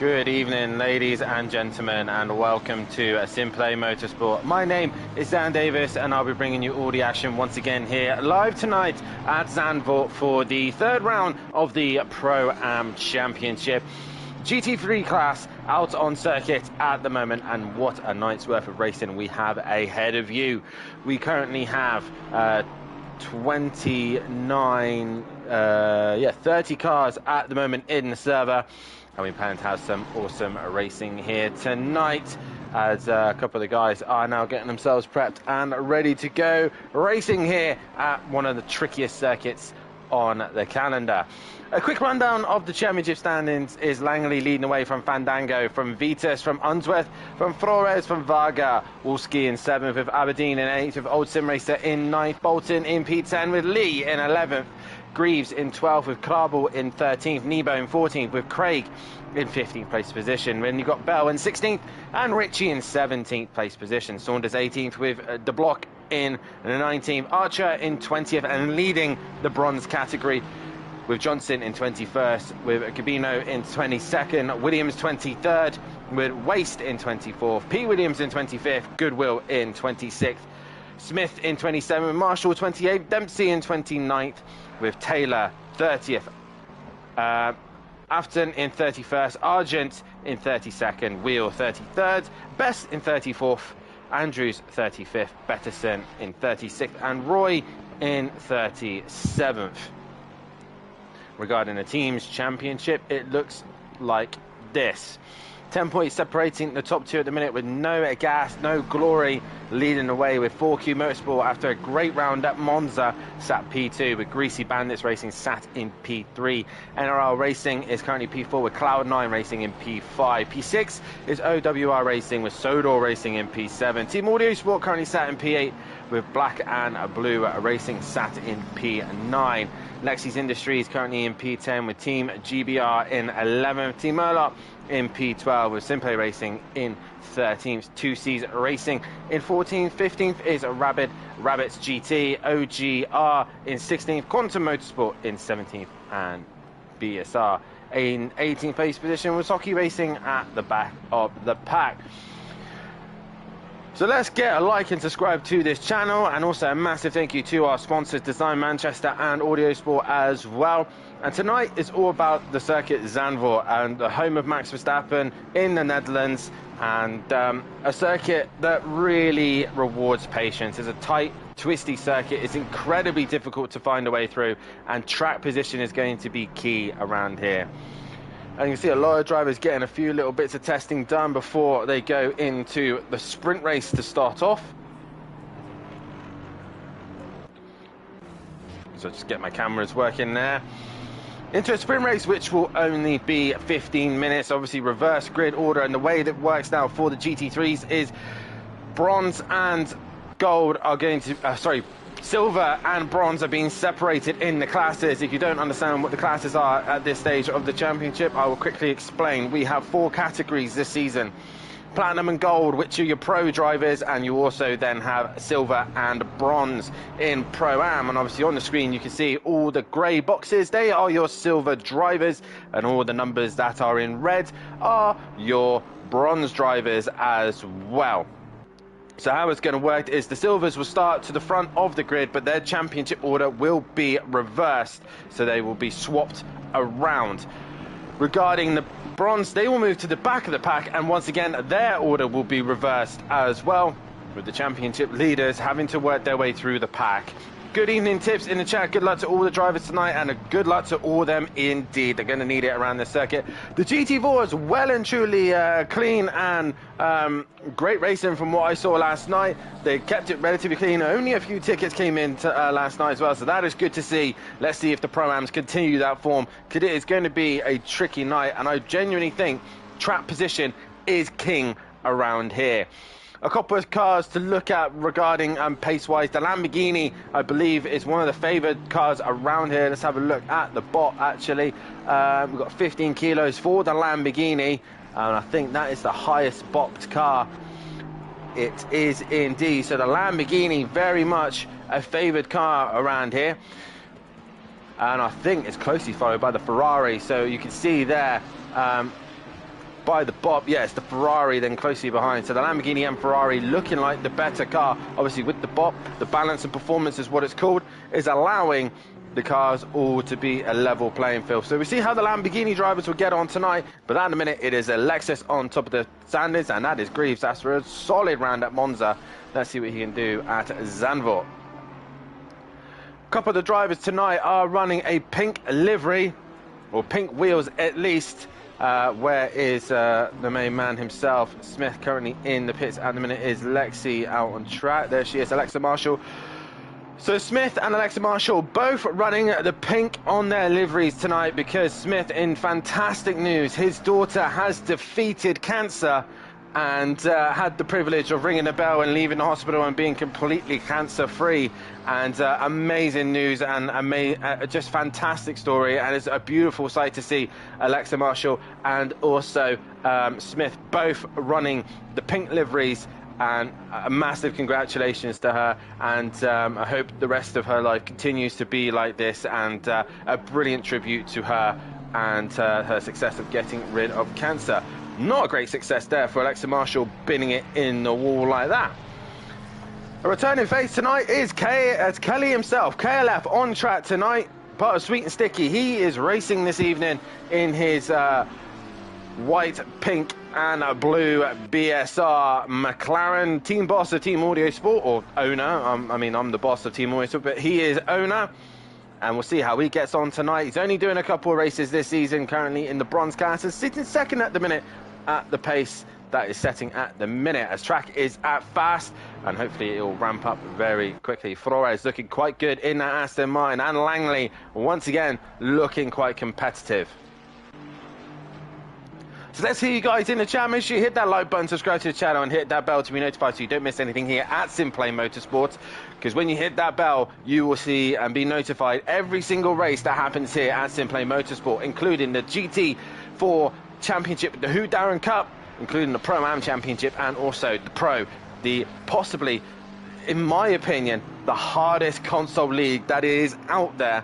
Good evening, ladies and gentlemen, and welcome to SimPlay Motorsport. My name is Dan Davis, and I'll be bringing you all the action once again here live tonight at Zandvoort for the third round of the Pro-Am Championship. GT3 class out on circuit at the moment, and what a night's worth of racing we have ahead of you. We currently have 30 cars at the moment in the server, and we plan to have some awesome racing here tonight as a couple of the guys are now getting themselves prepped and ready to go racing here at one of the trickiest circuits on the calendar. A quick rundown of the championship standings is Langley leading away from Fandango, from Vitas, from Unsworth, from Flores, from Varga, Wolski in 7th with Aberdeen in 8th with Old Sim Racer in 9th, Bolton in P10 with Lee in 11th, Greaves in 12th with Clarball in 13th, Nebo in 14th with Craig in 15th place position. Then you've got Bell in 16th and Ritchie in 17th place position. Saunders 18th with De Block in 19th, Archer in 20th and leading the bronze category with Johnson in 21st, with Gabino in 22nd, Williams 23rd, with Waste in 24th, P. Williams in 25th, Goodwill in 26th, Smith in 27th, Marshall 28th, Dempsey in 29th, with Taylor 30th, Afton in 31st, Argent in 32nd, Wheel 33rd, Best in 34th, Andrews 35th, Betterson in 36th, and Roy in 37th. Regarding the team's championship, it looks like this. 10 points separating the top two at the minute, with no gas, no glory, leading the way with 4Q Motorsport after a great round at Monza, sat P2, with Greasy Bandits Racing sat in P3. NRL Racing is currently P4 with Cloud9 Racing in P5. P6 is OWR Racing with Sodor Racing in P7. Team Audio Sport currently sat in P8 with Black and Blue Racing sat in P9. Lexis Industries currently in P10 with Team GBR in 11th. Team Murloc in P12 with SimPlay Racing in 13th. 2Cs Racing in 14th. 15th is Rabbits GT. OGR in 16th. Quantum Motorsport in 17th. And BSR in 18th place position with Hockey Racing at the back of the pack. So let's get a like and subscribe to this channel, and also a massive thank you to our sponsors Design Manchester and Audio Sport as well. And tonight is all about the circuit Zandvoort, and the home of Max Verstappen in the Netherlands, and a circuit that really rewards patience. It's a tight, twisty circuit. It's incredibly difficult to find a way through, and track position is going to be key around here. And you can see a lot of drivers getting a few little bits of testing done before they go into the sprint race to start off. So just get my cameras working there. Into a sprint race which will only be 15 minutes, obviously reverse grid order, and the way that works now for the GT3s is bronze and gold are going to, silver and bronze are being separated in the classes. If you don't understand what the classes are at this stage of the championship, I will quickly explain. We have 4 categories this season: platinum and gold, which are your pro drivers, and you also then have silver and bronze in Pro-Am. And obviously on the screen you can see all the grey boxes, they are your silver drivers, and all the numbers that are in red are your bronze drivers as well. So how it's going to work is the silvers will start to the front of the grid, but their championship order will be reversed, so they will be swapped around. Regarding the bronze, they will move to the back of the pack, and once again their order will be reversed as well, with the championship leaders having to work their way through the pack. Good evening tips in the chat. Good luck to all the drivers tonight, and a good luck to all of them indeed. They're going to need it around the circuit. The GT4 is well and truly clean and great racing from what I saw last night. They kept it relatively clean. Only a few tickets came in last night as well, so that is good to see. Let's see if the Pro-Ams continue that form, because it is going to be a tricky night, and I genuinely think track position is king around here. A couple of cars to look at regarding pace-wise. The Lamborghini, I believe, is one of the favoured cars around here. Let's have a look at the bot, actually. We've got 15 kilos for the Lamborghini, and I think that is the highest bopped car. It is indeed. So the Lamborghini, very much a favoured car around here. And I think it's closely followed by the Ferrari. So you can see there, by the Bob. Yes, the Ferrari then closely behind. So the Lamborghini and Ferrari looking like the better car. Obviously with the Bob, the balance and performance is what it's called, is allowing the cars all to be a level playing field. So we see how the Lamborghini drivers will get on tonight, but at the minute it is a Lexus on top of the standards, and that is Greaves. That's for a solid round at Monza. Let's see what he can do at Zandvoort. A couple of the drivers tonight are running a pink livery, or pink wheels at least. Where is the main man himself? Smith currently in the pits at the minute. Is Lexi out on track? There she is, Alexa Marshall. So Smith and Alexa Marshall both running the pink on their liveries tonight, because Smith, in fantastic news, his daughter has defeated cancer and had the privilege of ringing the bell and leaving the hospital and being completely cancer-free. And amazing news, and just fantastic story, and it's a beautiful sight to see Alexa Marshall and also Smith both running the pink liveries. And a massive congratulations to her, and I hope the rest of her life continues to be like this, and a brilliant tribute to her and her success of getting rid of cancer. Not a great success there for Alexa Marshall, binning it in the wall like that. A returning face tonight is Kelly himself. KLF on track tonight, part of Sweet and Sticky. He is racing this evening in his white, pink and blue BSR McLaren, team boss of Team Audio Sport, or owner. I mean, I'm the boss of Team Audio Sport, but he is owner, and we'll see how he gets on tonight. He's only doing a couple of races this season, currently in the bronze class, and sitting second at the minute at the pace that is setting at the minute, as track is at fast, and hopefully it will ramp up very quickly. Flores looking quite good in that Aston Martin, and Langley once again looking quite competitive. So let's hear you guys in the chat. Make sure you hit that like button, subscribe to the channel, and hit that bell to be notified so you don't miss anything here at SimPlay Motorsport. Because when you hit that bell, you will see and be notified every single race that happens here at SimPlay Motorsport, including the GT4 Championship, the Who Darren Cup, including the Pro-Am Championship, and also the Pro, the possibly, in my opinion, the hardest console league that is out there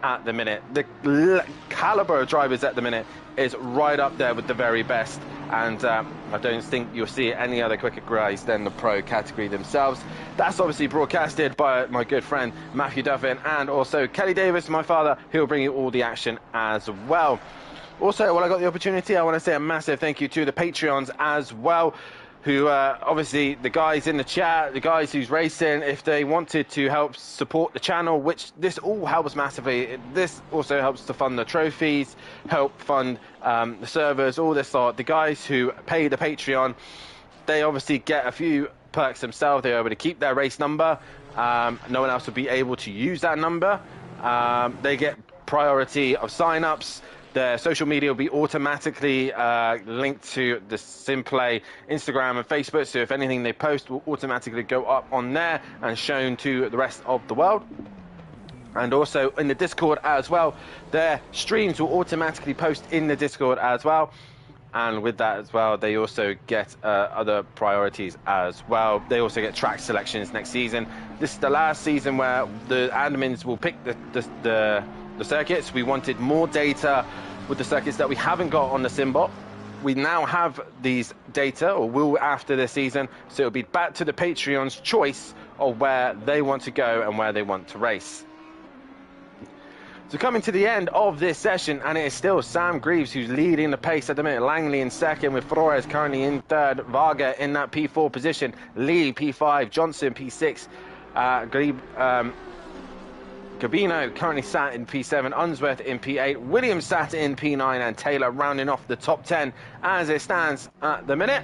at the minute. The caliber of drivers at the minute is right up there with the very best, and I don't think you'll see any other quicker guys than the Pro category themselves. That's obviously broadcasted by my good friend Matthew Duffin, and also Kelly Davis, my father, who will bring you all the action as well. Also, while I got the opportunity, I want to say a massive thank you to the Patreons as well, who obviously the guys in the chat, the guys who's racing, if they wanted to help support the channel, which this all helps massively. This also helps to fund the trophies, help fund the servers, all this sort. The guys who pay the Patreon, they obviously get a few perks themselves. They're able to keep their race number. No one else will be able to use that number. They get priority of sign-ups. Their social media will be automatically linked to the SimPlay Instagram and Facebook, so if anything they post will automatically go up on there and shown to the rest of the world. And also in the Discord as well, their streams will automatically post in the Discord as well. And with that as well, they also get other priorities as well. They also get track selections next season. This is the last season where the admins will pick the circuits. We wanted more data with the circuits that we haven't got on the SimBot. We now have these data, or will after this season, so it'll be back to the Patreon's choice of where they want to go and where they want to race. So coming to the end of this session, and it is still Sam Greaves who's leading the pace at the minute. Langley in second, with Flores currently in third, Varga in that P4 position, Lee P5, Johnson P6, Gabino currently sat in P7, Unsworth in P8, Williams sat in P9, and Taylor rounding off the top 10 as it stands at the minute.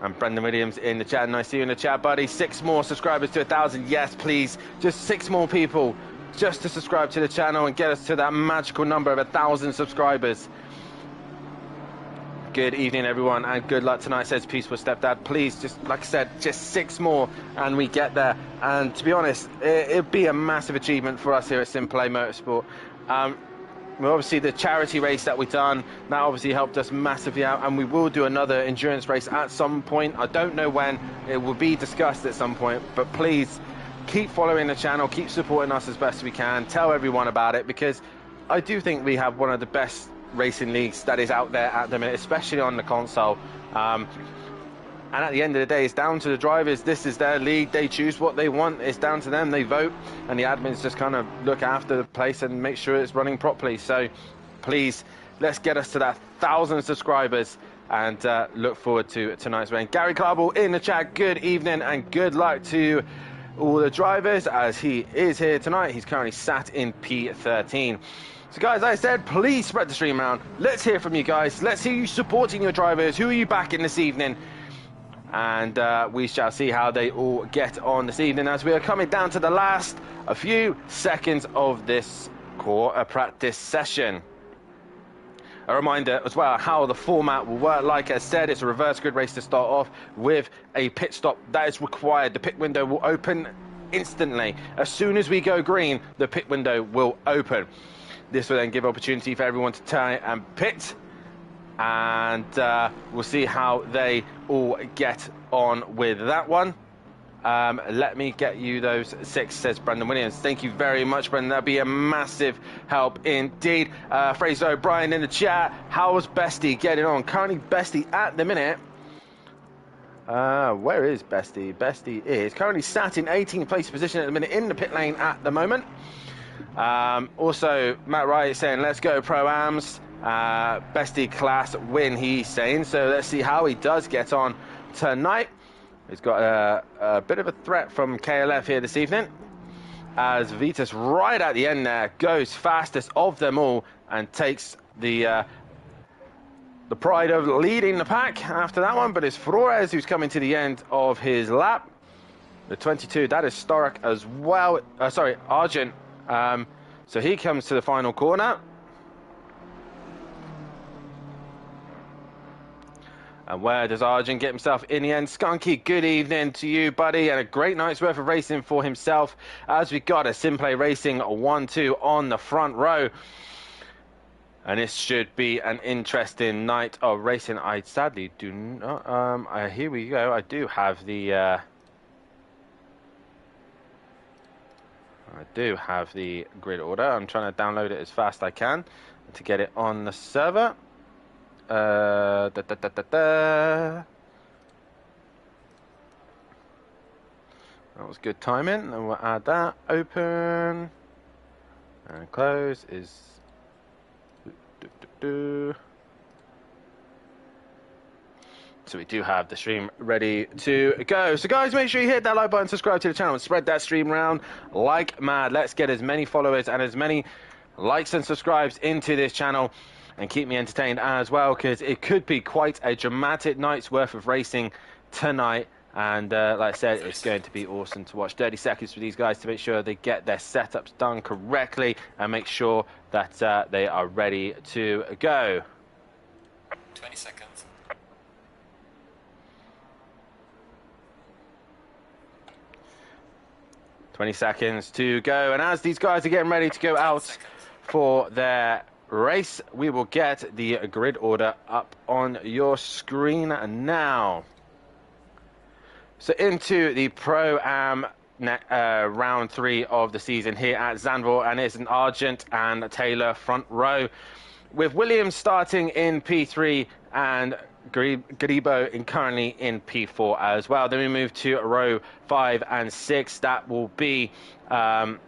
And Brendan Williams in the chat. Nice to see you in the chat, buddy. 6 more subscribers to 1,000. Yes, please. Just 6 more people just to subscribe to the channel and get us to that magical number of 1,000 subscribers. Good evening, everyone, and good luck tonight, says Peaceful Stepdad. Please, just like I said, just 6 more and we get there. And to be honest, it'd be a massive achievement for us here at SimPlay Motorsport. Well, obviously the charity race that we've done, that obviously helped us massively out, and we will do another endurance race at some point. I don't know when. It will be discussed at some point, but please keep following the channel, keep supporting us as best we can, tell everyone about it, because I do think we have one of the best racing leagues that is out there at the minute, especially on the console. And at the end of the day, it's down to the drivers. This is their league. They choose what they want. It's down to them. They vote. And the admins just kind of look after the place and make sure it's running properly. So please, let's get us to that 1,000 subscribers and look forward to tonight's race. Gary Clarball in the chat. Good evening and good luck to all the drivers as he is here tonight. He's currently sat in P13. So guys, like I said, please spread the stream around. Let's hear from you guys. Let's hear you supporting your drivers. Who are you backing this evening? And we shall see how they all get on this evening as we are coming down to the last a few seconds of this core practice session. A reminder as well how the format will work. Like I said, it's a reverse grid race to start off with a pit stop that is required. The pit window will open instantly. As soon as we go green, the pit window will open. This will then give opportunity for everyone to turn and pit. And we'll see how they all get on with that one. Let me get you those 6, says Brendan Williams. Thank you very much, Brendan. That'd be a massive help indeed. Fraser O'Brien in the chat. How's Bestie getting on? Currently, Bestie at the minute. Where is Bestie? Bestie is currently sat in 18th place position at the minute in the pit lane at the moment. Also, Matt Wright saying, let's go Pro-Ams. Bestie class win, he's saying. So let's see how he does get on tonight. He's got a bit of a threat from KLF here this evening, as Vitas right at the end there goes fastest of them all and takes the pride of leading the pack after that one. But it's Flores who's coming to the end of his lap. The 22, that is Storak as well. Sorry, Argent. So he comes to the final corner. And where does Arjun get himself in the end? Skunky, good evening to you, buddy, and a great night's worth of racing for himself, as we got a SimPlay Racing 1-2 on the front row. And this should be an interesting night of racing. I sadly do not... here we go. I do have the... I do have the grid order. I'm trying to download it as fast as I can to get it on the server. That was good timing, and we'll add that. Open and close is so we do have the stream ready to go. So guys, make sure you hit that like button, subscribe to the channel, and spread that stream around like mad. Let's get as many followers and as many likes and subscribes into this channel, and keep me entertained as well, because it could be quite a dramatic night's worth of racing tonight. And like I said, it's going to be awesome to watch. 30 seconds for these guys to make sure they get their setups done correctly and make sure that they are ready to go. 20 seconds. Twenty seconds to go. And as these guys are getting ready to go out for their race, we will get the grid order up on your screen now. So into the Pro-Am round 3 of the season here at Zandvoort, and it's an Argent and Taylor front row, with Williams starting in P3 and Garibo currently in P4 as well. Then we move to row 5 and 6. That will be into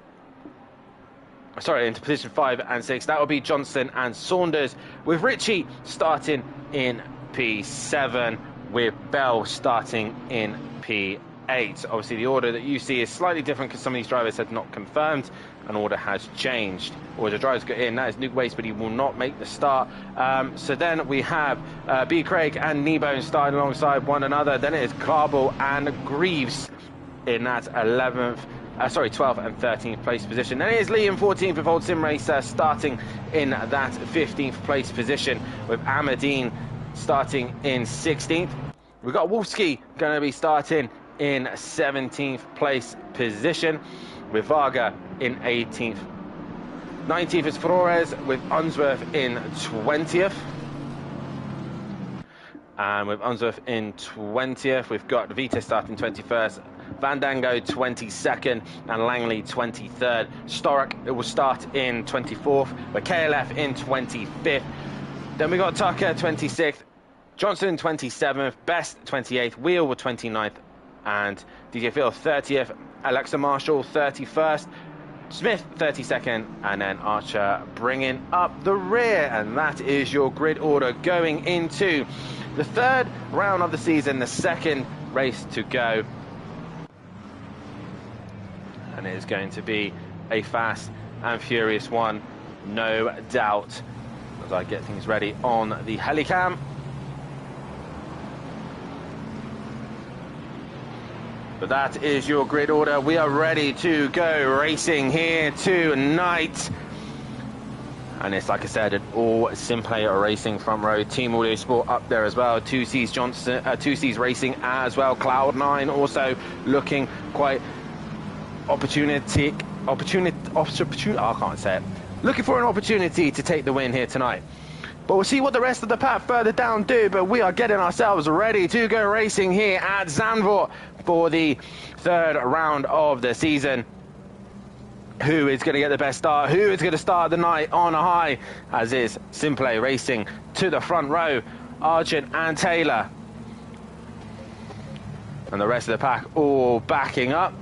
position 5 and 6. That will be Johnson and Saunders, with Ritchie starting in P7, with Bell starting in P8. Obviously, the order that you see is slightly different because some of these drivers had not confirmed. An order has changed. Or the drivers got in. That is Nuke Waste, but he will not make the start. So then we have B. Craig and Kneebone starting alongside one another. Then it is Clarball and Greaves in that 12th and 13th place position. Then it is Lee in 14th with Old Sim Racer starting in that 15th place position, with Amadine starting in 16th. We've got Wolfsky going to be starting in 17th place position, with Varga in 18th. 19th is Flores, with Unsworth in 20th. And with Unsworth in 20th, we've got Vita starting 21st, Vandango 22nd, and Langley 23rd. Storak will start in 24th, with KLF in 25th, Then we got Tucker 26th, Johnson 27th, Best 28th, Wheel were 29th, and DJ Phil 30th, Alexa Marshall 31st, Smith 32nd, and then Archer bringing up the rear. And that is your grid order going into the third round of the season, the second race to go. And it is going to be a fast and furious one, no doubt, as I get things ready on the helicam. But that is your grid order. We are ready to go racing here tonight. And it's, like I said, an all SimPlay Racing front row. Team Audio Sport up there as well. 2C's Johnson, 2C's Racing as well. Cloud9 also looking quite opportunistic. I can't say it. Looking for an opportunity to take the win here tonight. But we'll see what the rest of the pack further down do. But we are getting ourselves ready to go racing here at Zandvoort for the third round of the season. Who is going to get the best start? Who is going to start the night on a high? As is SimPlay Racing to the front row. Argent and Taylor. And the rest of the pack all backing up.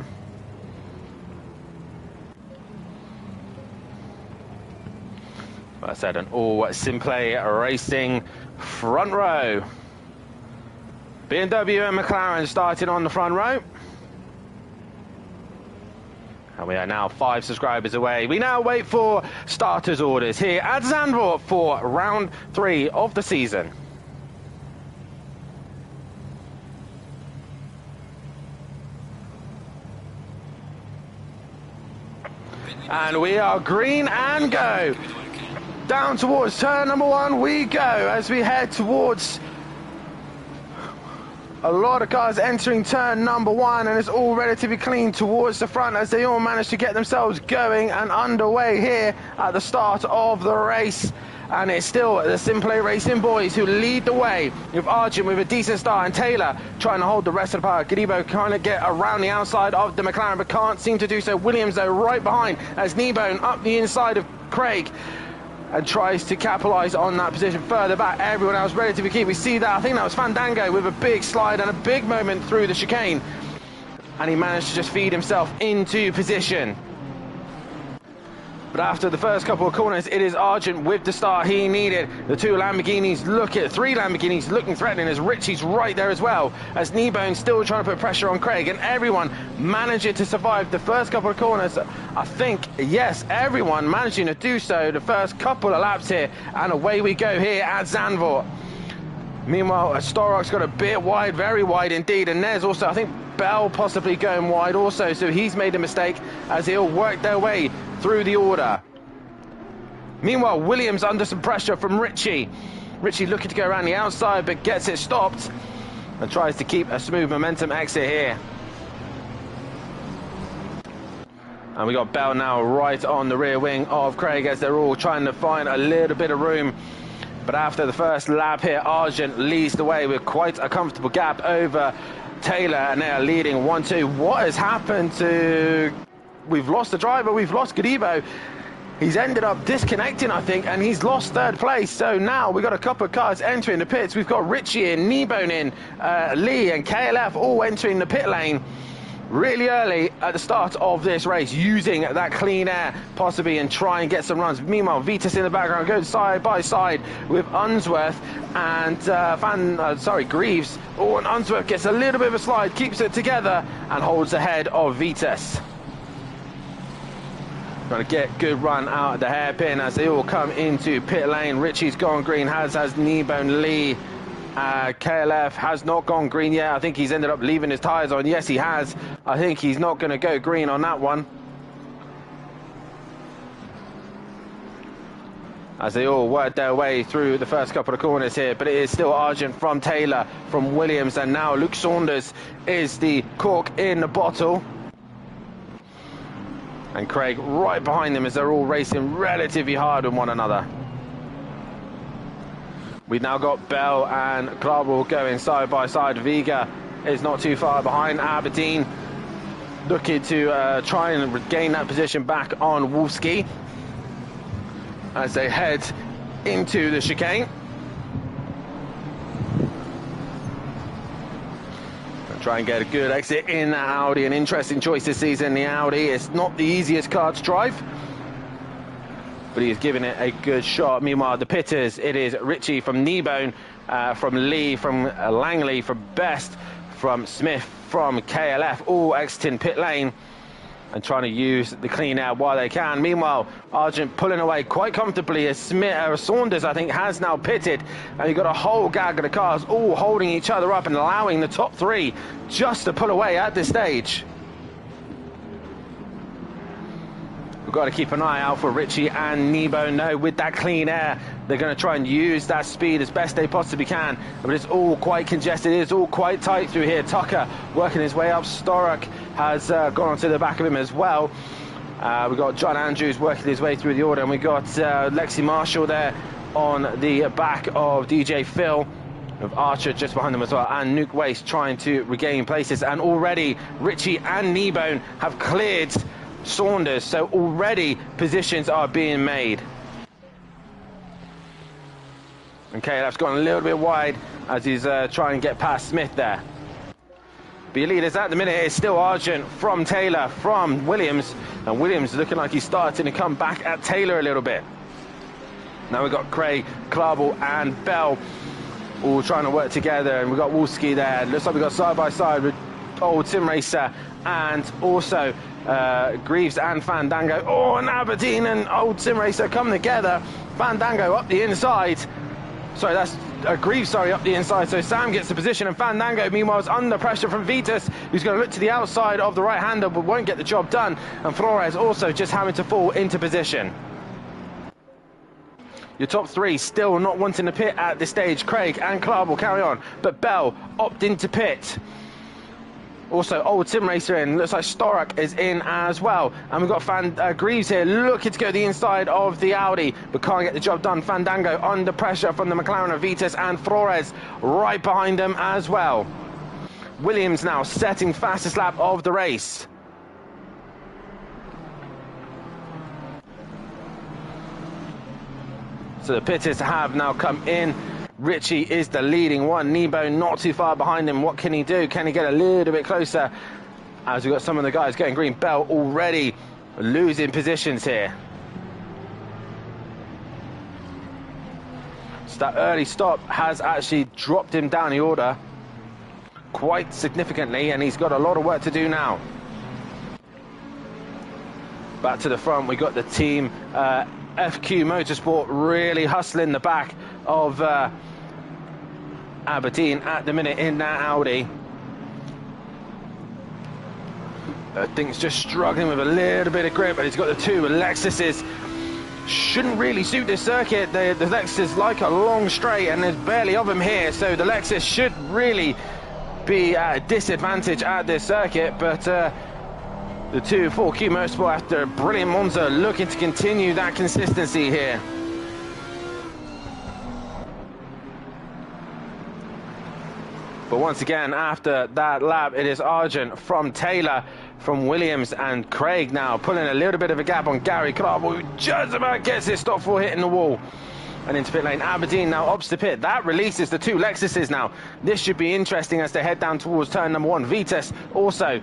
Like I said, an all SimPlay Racing front row. BMW and McLaren starting on the front row. And we are now 5 subscribers away. We now wait for starters orders here at Zandvoort for round 3 of the season. And we are green and go. Down towards turn number 1 we go as we head towards a lot of cars entering turn number 1, and it's all relatively clean towards the front as they all manage to get themselves going and underway here at the start of the race. And it's still the SimPlay Racing boys who lead the way, with Argent with a decent start and Taylor trying to hold the rest of the power. Gadibo trying to get around the outside of the McLaren but can't seem to do so. Williams though right behind as Kneebone up the inside of Craig and tries to capitalise on that position further back. Everyone else relatively keen. We see that, I think that was Fandango with a big slide and a big moment through the chicane. And he managed to just feed himself into position. But after the first couple of corners, it is Argent with the start he needed. The 3 Lamborghinis looking threatening as Richie's right there as well, as Kneebone still trying to put pressure on Craig, and everyone managing to survive the first couple of corners. I think, yes, everyone managing to do so the first couple of laps here, and away we go here at Zandvoort. Meanwhile, Storrock's got a bit wide, very wide indeed, and there's also, I think, Bell possibly going wide also, so he's made a mistake as they all work their way through the order. Meanwhile, Williams under some pressure from Richie. Richie looking to go around the outside but gets it stopped and tries to keep a smooth momentum exit here. And we got Bell now right on the rear wing of Craig as they're all trying to find a little bit of room. But after the first lap here, Argent leads the way with quite a comfortable gap over Taylor, and they are leading 1-2. What has happened to... We've lost the driver, we've lost Gadibo. He's ended up disconnecting, I think, and he's lost third place. So now we've got a couple of cars entering the pits. We've got Richie in, Kneebone in, Lee and KLF all entering the pit lane really early at the start of this race, using that clean air possibly and try and get some runs. Meanwhile, Vitas in the background goes side by side with Unsworth and Greaves. Oh, and Unsworth gets a little bit of a slide, keeps it together and holds ahead of Vitas. Trying to get good run out of the hairpin as they all come into pit lane. Richie's gone green, has Kneebone, Lee. KLF has not gone green yet. I think he's ended up leaving his tyres on. Yes, he has. I think he's not going to go green on that one. As they all work their way through the first couple of corners here, but it is still Argent from Taylor, from Williams, and now Luke Saunders is the cork in the bottle. And Craig right behind them as they're all racing relatively hard with one another. We've now got Bell and Clarwell going side by side. Vega is not too far behind. Aberdeen looking to try and regain that position back on Wolfski as they head into the chicane. Try and get a good exit in that Audi. An interesting choice this season, the Audi. It's not the easiest car to drive, but he's giving it a good shot. Meanwhile, the pitters, it is Richie from Kneebone, from Lee, from Langley, from Best, from Smith, from KLF, all exiting pit lane and trying to use the clean air while they can. Meanwhile, Argent pulling away quite comfortably as Saunders, I think, has now pitted. And you've got a whole gag of the cars all holding each other up and allowing the top three just to pull away at this stage. We've got to keep an eye out for Richie and Nebo. No, with that clean air, they're going to try and use that speed as best they possibly can. But it's all quite congested. It's all quite tight through here. Tucker working his way up. Storrock has gone onto the back of him as well. We've got John Andrews working his way through the order. And we've got Lexi Marshall there on the back of DJ Phil. Of Archer just behind them as well, and Nuke Waste trying to regain places. And already Richie and Kneebone have cleared Saunders, so already positions are being made. And KLF's gone a little bit wide as he's trying to get past Smith there. But your leaders at the minute is still Argent from Taylor, from Williams, and Williams looking like he's starting to come back at Taylor a little bit. Now we've got Craig, Klarbel and Bell all trying to work together, and we've got Wolski there. Looks like we've got side by side with old Sim Racer and also Greaves and Fandango. Oh, and Aberdeen and old Sim Racer come together. Fandango up the inside. Sorry, that's Greaves, sorry, up the inside. So Sam gets the position, and Fandango, meanwhile, is under pressure from Vitas, who's going to look to the outside of the right-hander, but won't get the job done. And Flores also just having to fall into position. Your top three still not wanting to pit at this stage. Craig and Clark will carry on, but Bell opt into pit. Also, old Sim Racer in. Looks like Storrock is in as well. And we've got Greaves here looking to go the inside of the Audi, but can't get the job done. Fandango under pressure from the McLaren of Vitas, and Flores right behind them as well. Williams now setting fastest lap of the race. So the pitters have now come in. Richie is the leading one. Nebo not too far behind him. What can he do? Can he get a little bit closer? As we've got some of the guys going green. Bell already losing positions here. So that early stop has actually dropped him down the order quite significantly, and he's got a lot of work to do now. Back to the front, we got the team FQ Motorsport really hustling the back of Aberdeen at the minute in that Audi. I think it's just struggling with a little bit of grip, but he's got the two Lexuses. Shouldn't really suit this circuit. The Lexus like a long straight, and there's barely of them here, so the Lexus should really be at a disadvantage at this circuit. But the two 4Q Motorsport, after a brilliant Monza, looking to continue that consistency here. But once again, after that lap, it is Argent from Taylor, from Williams, and Craig now pulling a little bit of a gap on Gary Clark, who just about gets his stop for hitting the wall. And into pit lane, Aberdeen now opts the pit. That releases the two Lexuses now. This should be interesting as they head down towards turn number one. Vitas also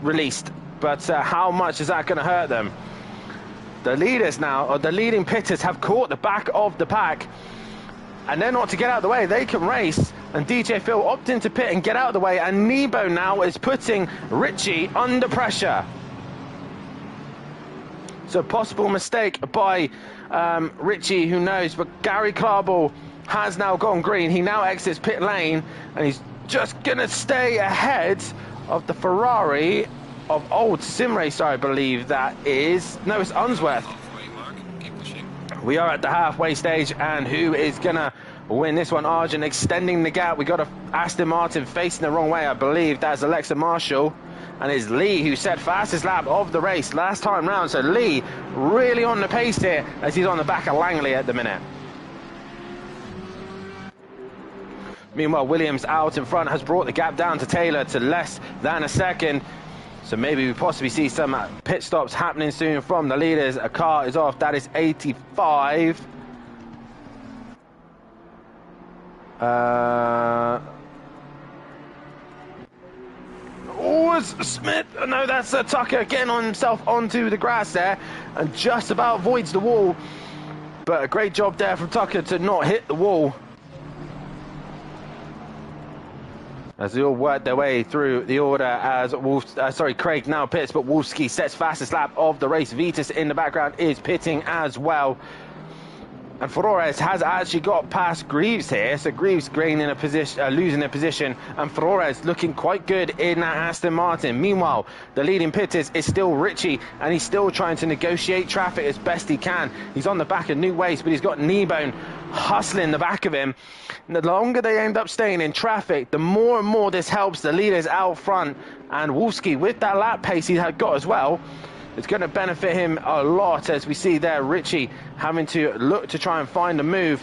released, but how much is that going to hurt them? The leaders now, or the leading pitters, have caught the back of the pack, and they're not to get out of the way. They can race, and DJ Phil opt into pit and get out of the way, and Nebo now is putting Richie under pressure. So possible mistake by Richie, who knows, but Gary Klarbel has now gone green. He now exits pit lane, and he's just gonna stay ahead of the Ferrari of old Sim Racer, I believe that is. No, it's Unsworth. We are at the halfway stage, and who is gonna win this one? Argent extending the gap. We got a Aston Martin facing the wrong way, I believe. That's Alexa Marshall, and it's Lee who set fastest lap of the race last time round. So Lee really on the pace here as he's on the back of Langley at the minute. Meanwhile, Williams out in front has brought the gap down to Taylor to less than a second. So maybe we possibly see some pit stops happening soon from the leaders. A car is off. That is 85. was Smith. No, that's Tucker getting on himself onto the grass there and just about avoids the wall. But a great job there from Tucker to not hit the wall. As they all work their way through the order as Craig now pits, but Wolski sets fastest lap of the race. Vitas in the background is pitting as well. And Flores has actually got past Greaves here, so Greaves gaining a position, losing a position, and Flores looking quite good in that Aston Martin. Meanwhile, the leading pitters is still Richie, and he's still trying to negotiate traffic as best he can. He's on the back of New Waste, but he's got Kneebone hustling the back of him. And the longer they end up staying in traffic, the more and more this helps the leaders out front. And Wolski, with that lap pace he had got as well, it's going to benefit him a lot, as we see there Richie having to look to try and find a move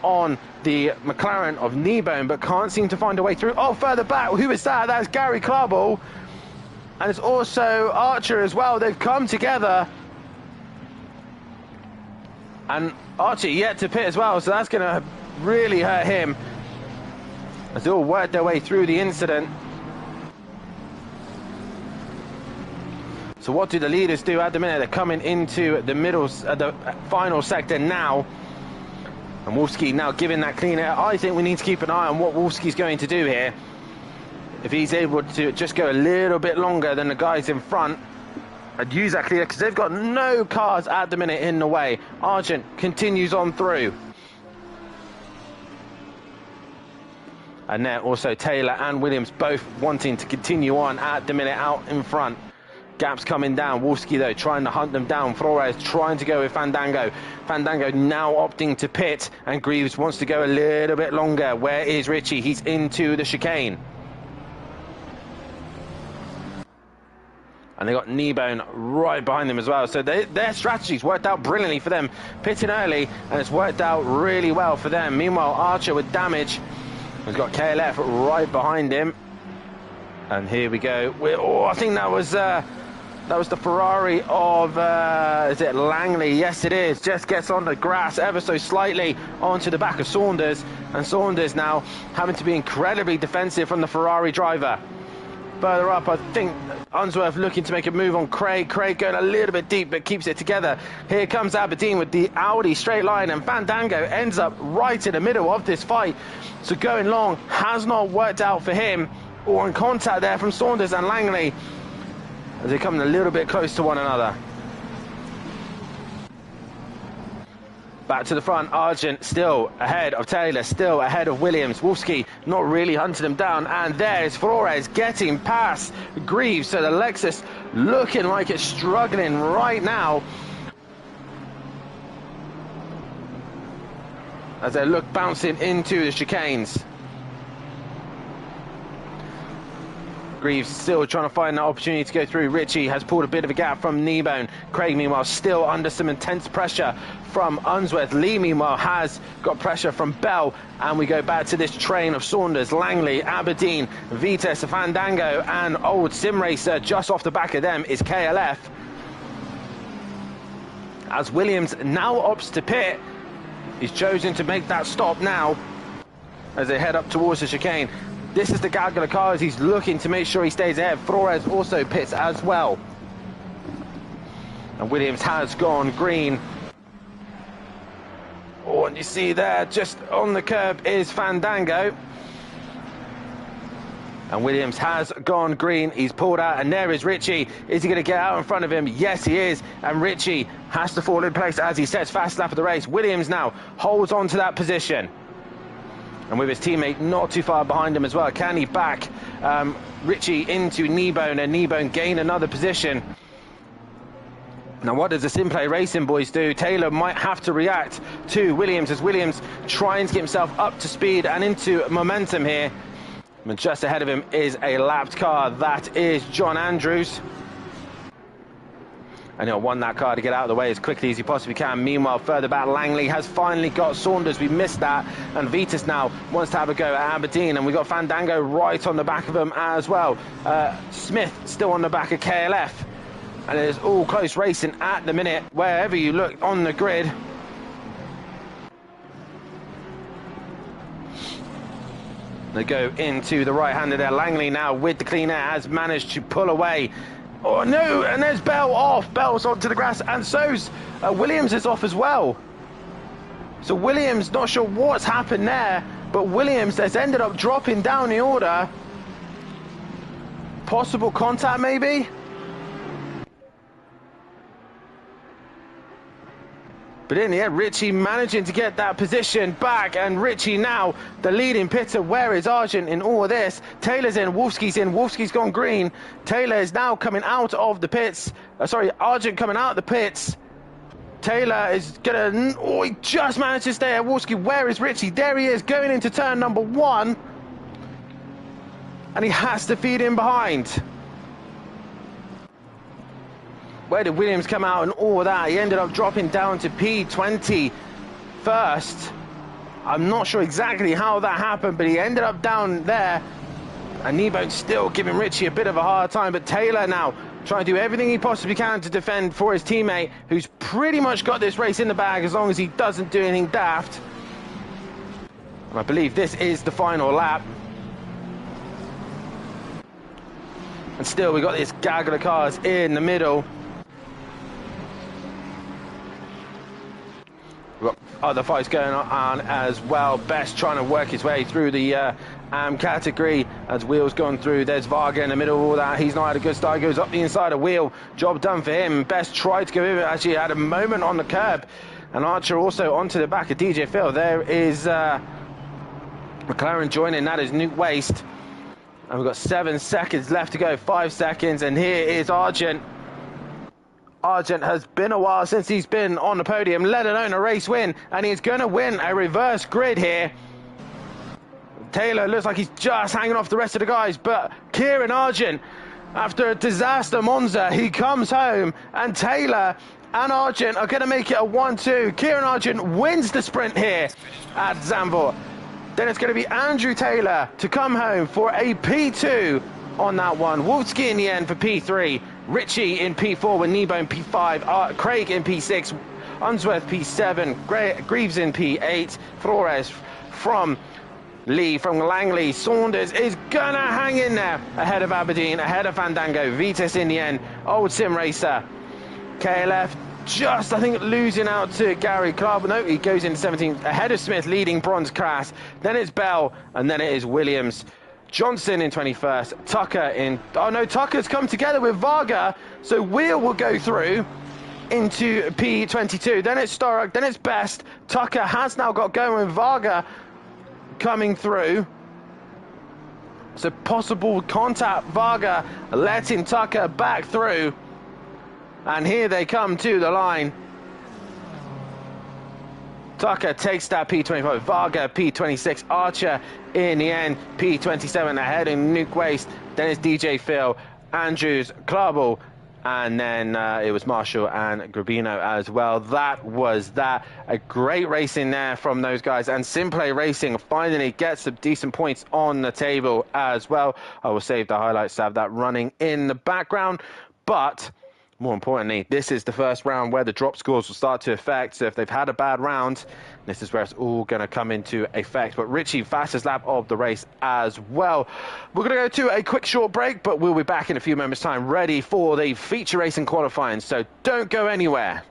on the McLaren of Kneebone, but can't seem to find a way through. Oh, further back, who is that? That's Gary Clubble. And it's also Archer as well. They've come together. And Archer yet to pit as well, so that's going to really hurt him as they all work their way through the incident. So what do the leaders do at the minute? They're coming into the the final sector now. And Wolski now giving that clean air. I think we need to keep an eye on what Wolski's going to do here. If he's able to just go a little bit longer than the guys in front and use that clean air, because they've got no cars at the minute in the way. Argent continues on through. And then also Taylor and Williams both wanting to continue on at the minute out in front. Gaps coming down. Wolski, though, trying to hunt them down. Flores trying to go with Fandango. Fandango now opting to pit, and Greaves wants to go a little bit longer. Where is Richie? He's into the chicane. And they got Kneebone right behind them as well. So their strategies worked out brilliantly for them. Pitting early, and it's worked out really well for them. Meanwhile, Archer with damage. He's got KLF right behind him. And here we go. I think that was the Ferrari of, is it Langley? Yes, it is. Just gets on the grass ever so slightly onto the back of Saunders. And Saunders now having to be incredibly defensive from the Ferrari driver. Further up, I think Unsworth looking to make a move on Craig. Craig going a little bit deep, but keeps it together. Here comes Aberdeen with the Audi straight line, and Fandango ends up right in the middle of this fight. So going long has not worked out for him. On contact there from Saunders and Langley as they come a little bit close to one another. Back to the front, Argent still ahead of Taylor, still ahead of Williams. Wolski not really hunting them down, and there's Flores getting past Greaves. So the Lexus looking like it's struggling right now as they look bouncing into the chicanes. Greaves still trying to find that opportunity to go through. Richie has pulled a bit of a gap from Kneebone. Craig, meanwhile, still under some intense pressure from Unsworth. Lee, meanwhile, has got pressure from Bell. And we go back to this train of Saunders, Langley, Aberdeen, Vitas, Fandango, and old Sim Racer. Just off the back of them is KLF. As Williams now opts to pit, he's chosen to make that stop now as they head up towards the chicane. This is the Gallagher car as he's looking to make sure he stays ahead. Flores also pits as well. And Williams has gone green. Oh, and you see there, just on the curb is Fandango. And Williams has gone green. He's pulled out, and there is Richie. Is he going to get out in front of him? Yes, he is. And Richie has to fall in place as he sets fast lap of the race. Williams now holds on to that position. And with his teammate not too far behind him as well. Can he back Richie into Kneebone, and Kneebone gain another position? Now what does the SimPlay Racing boys do? Taylor might have to react to Williams as Williams trying to get himself up to speed and into momentum here. And just ahead of him is a lapped car. That is John Andrews. And he'll want that car to get out of the way as quickly as he possibly can. Meanwhile, further back, Langley has finally got Saunders. We missed that. And Vitas now wants to have a go at Aberdeen. And we've got Fandango right on the back of him as well. Smith still on the back of KLF. And it is all close racing at the minute, wherever you look on the grid. They go into the right-hander there. Langley now with the clean air has managed to pull away. Oh no, and there's Bell off. Bell's onto the grass, and so's Williams is off as well. So Williams, not sure what's happened there, but Williams has ended up dropping down the order. Possible contact maybe? But in the end, Richie managing to get that position back, and Richie now the leading pitter. Where is Argent in all of this? Taylor's in, Wolfski's in, Wolfski's gone green. Taylor is now coming out of the pits. Argent coming out of the pits. Taylor is gonna, oh, he just managed to stay at Wolfski. Where is Richie? There he is, going into turn number 1. And he has to feed in behind. Where did Williams come out and all that? He ended up dropping down to P20 first. I'm not sure exactly how that happened, but he ended up down there. And Kneebone's still giving Richie a bit of a hard time, but Taylor now trying to do everything he possibly can to defend for his teammate, who's pretty much got this race in the bag as long as he doesn't do anything daft. And I believe this is the final lap. And still we got this gaggle of cars in the middle. We've got other fights going on as well. Best trying to work his way through the AM category as Wheel's gone through. There's Varga in the middle of all that. He's not had a good start. Goes up the inside of Wheel. Job done for him. Best tried to go in. Actually had a moment on the curb. And Archer also onto the back of DJ Phil. There is McLaren joining. That is Nuke Waste. And we've got 7 seconds left to go. 5 seconds. And here is Argent. Argent has been a while since he's been on the podium, let alone a race win, and he's going to win a reverse grid here. Taylor looks like he's just hanging off the rest of the guys, but Kieran Argent, after a disaster Monza, he comes home, and Taylor and Argent are going to make it a 1-2. Kieran Argent wins the sprint here at Zandvoort. Then it's going to be Andrew Taylor to come home for a P2 on that one. Wolfski in the end for P3. Richie in P4 with Kneebone P5, Craig in P6, Unsworth P7, Greaves in P8, Flores from Lee, from Langley. Saunders is gonna hang in there ahead of Aberdeen, ahead of Fandango. Vitas in the end, Old Sim Racer. KLF just, I think, losing out to Gary Clark. No, he goes into 17th, ahead of Smith, leading Bronze Class. Then it's Bell, and then it is Williams. Johnson in 21st, Tucker in, oh no, Tucker's come together with Varga, so Wheel will go through into P22, then it's Storrock, then it's Best. Tucker has now got going with Varga coming through, so possible contact. Varga letting Tucker back through, and here they come to the line. Tucker takes that P25, Varga P26, Archer in the end, P27 ahead in Nuke Waste. Then it's DJ Phil, Andrews, Clarble, and then it was Marshall and Grabino as well. That was that. A great racing there from those guys, and SimPlay Racing finally gets some decent points on the table as well. I will save the highlights to have that running in the background, but more importantly, this is the first round where the drop scores will start to affect. So if they've had a bad round, this is where it's all going to come into effect. But Richie, fastest lap of the race as well. We're going to go to a quick short break, but we'll be back in a few moments' time, ready for the feature racing qualifying. So don't go anywhere.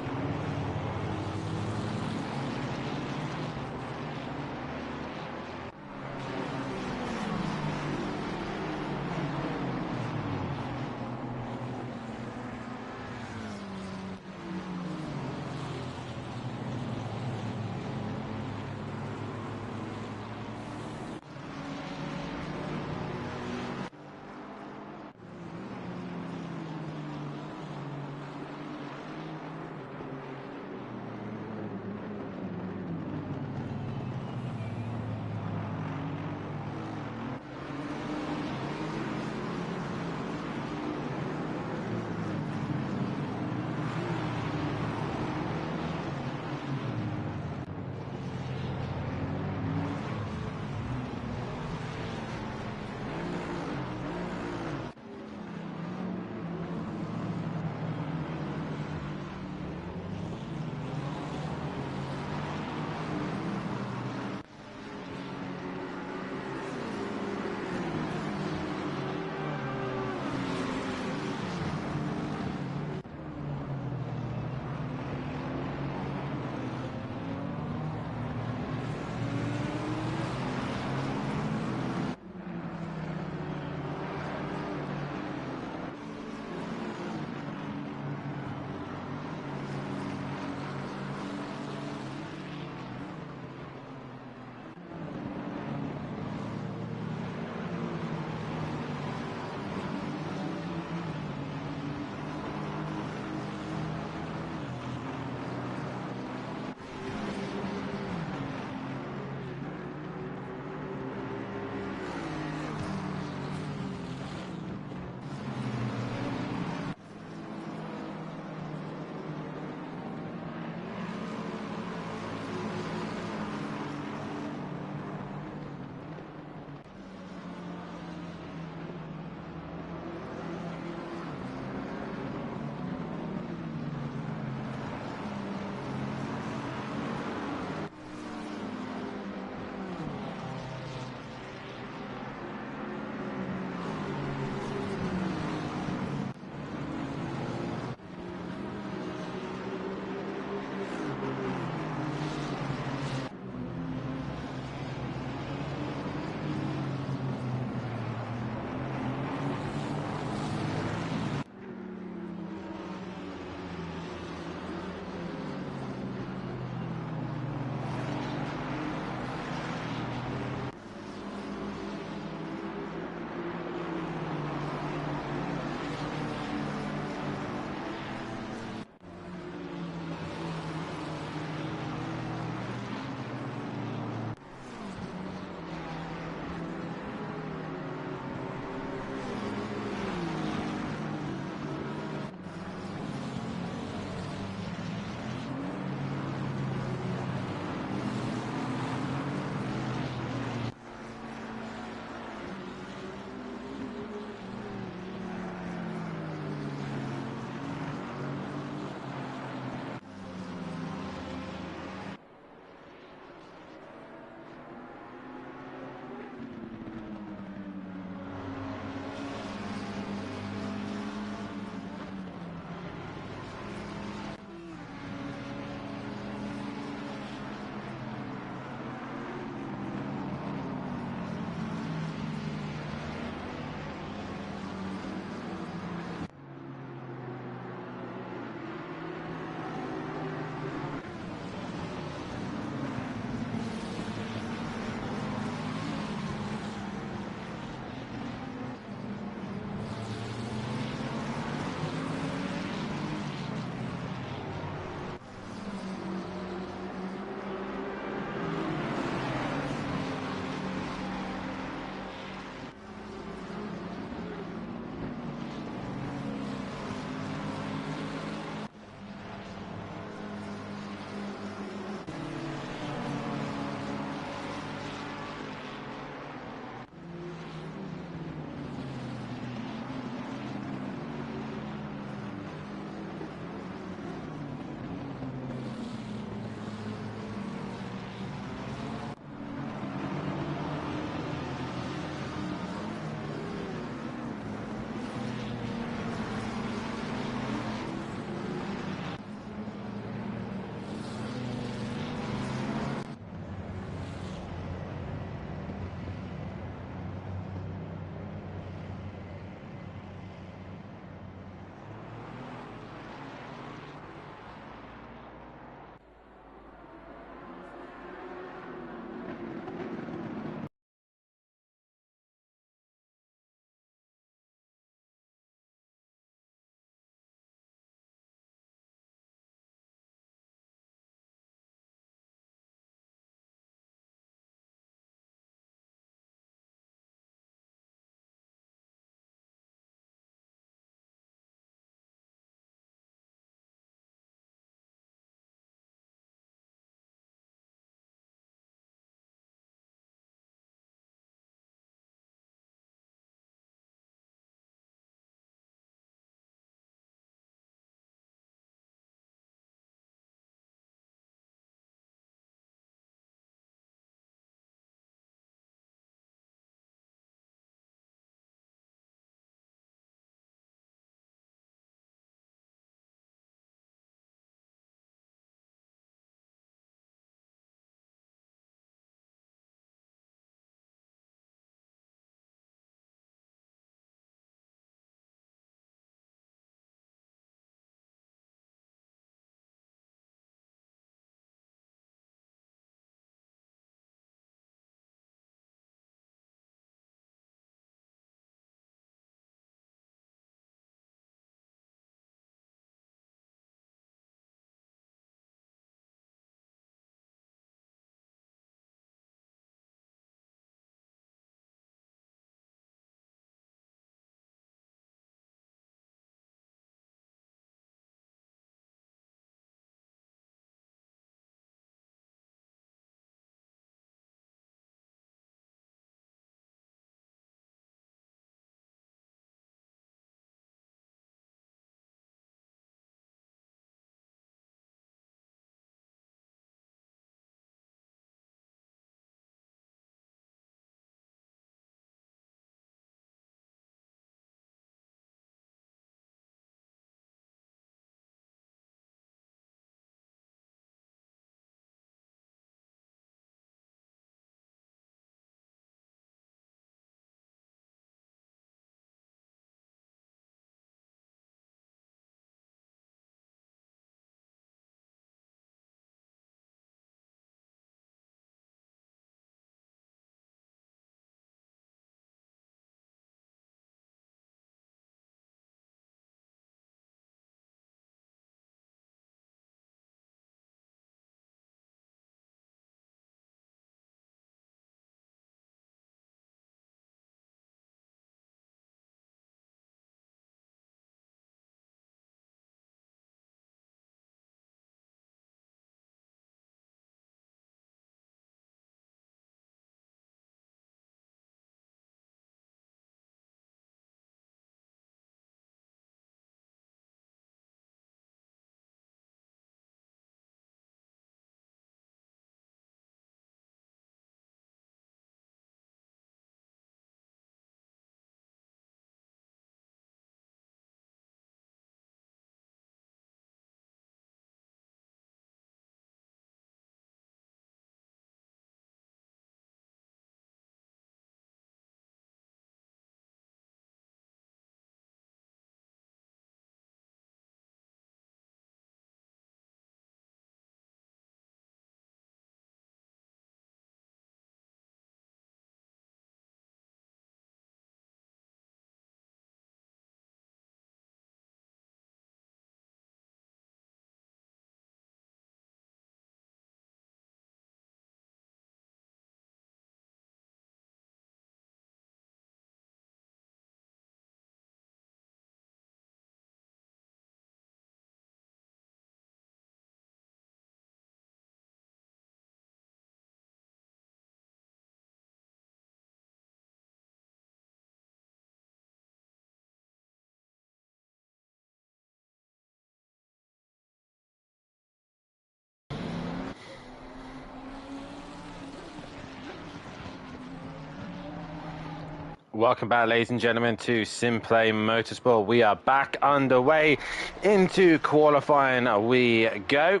Welcome back, ladies and gentlemen, to SimPlay Motorsport. We are back underway into qualifying. We go.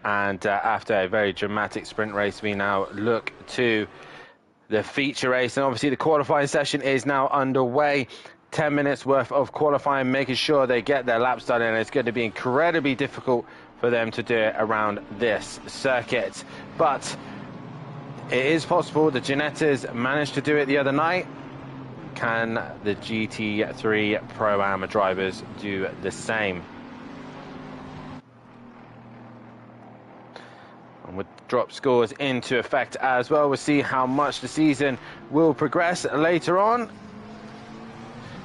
And after a very dramatic sprint race, we now look to the feature race. And obviously the qualifying session is now underway. 10 minutes worth of qualifying, making sure they get their laps done. And it's going to be incredibly difficult for them to do it around this circuit. But it is possible. The Ginettas managed to do it the other night. Can the GT3 Pro-Am drivers do the same? And with drop scores into effect as well, we'll see how much the season will progress later on.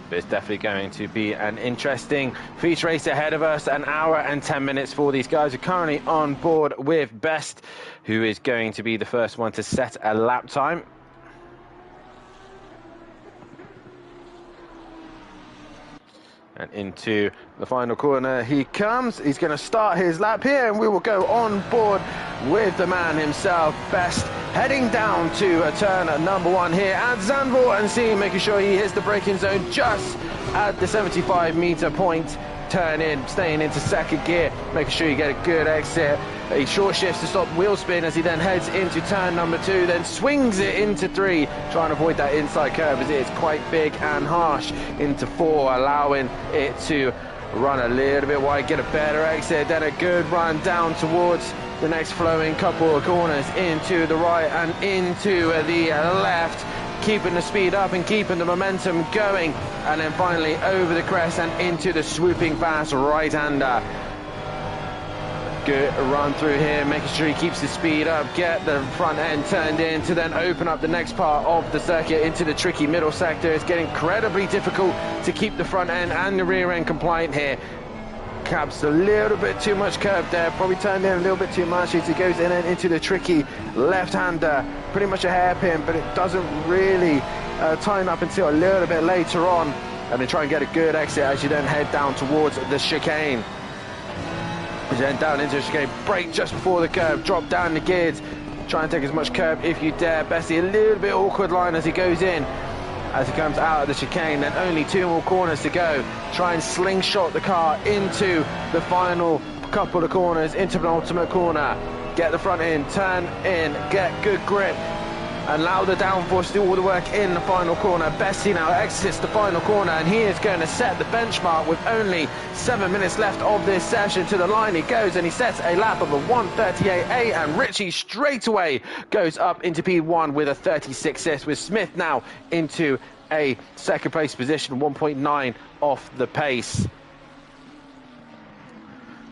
But it's definitely going to be an interesting feature race ahead of us. An hour and 10 minutes for these guys who are currently on board with Best, who is going to be the first one to set a lap time. And into the final corner he comes. He's going to start his lap here, and we will go on board with the man himself, Best, heading down to turn number 1 here at Zandvoort, and making sure he hits the braking zone just at the 75-meter point. Turn in, staying into second gear, making sure you get a good exit. He short shifts to stop wheel spin as he then heads into turn number 2, then swings it into 3, trying to avoid that inside curve as it is quite big and harsh. Into 4, allowing it to run a little bit wide, get a better exit, then a good run down towards the next flowing couple of corners, into the right and into the left, keeping the speed up and keeping the momentum going, and then finally over the crest and into the swooping fast right-hander. Good run through here, making sure he keeps the speed up, get the front end turned in to then open up the next part of the circuit into the tricky middle sector. It's getting incredibly difficult to keep the front end and the rear end compliant here. Caps a little bit too much curve there, probably turned in a little bit too much as he goes in and into the tricky left-hander. Pretty much a hairpin, but it doesn't really time up until a little bit later on. And then try and get a good exit as you then head down towards the chicane. As you then down into the chicane, brake just before the curve, drop down the gears, try and take as much curve if you dare. Bestie, a little bit awkward line as he goes in. As he comes out of the chicane, then only 2 more corners to go. Try and slingshot the car into the final couple of corners, into penultimate corner. Get the front in, turn in, get good grip, and allow the downforce to do all the work in the final corner. Bessie now exits the final corner, and he is going to set the benchmark with only 7 minutes left of this session. To the line he goes, and he sets a lap of a 1:38.8, and Richie straight away goes up into P1 with a 36.6, with Smith now into a second place position, 1.9 off the pace.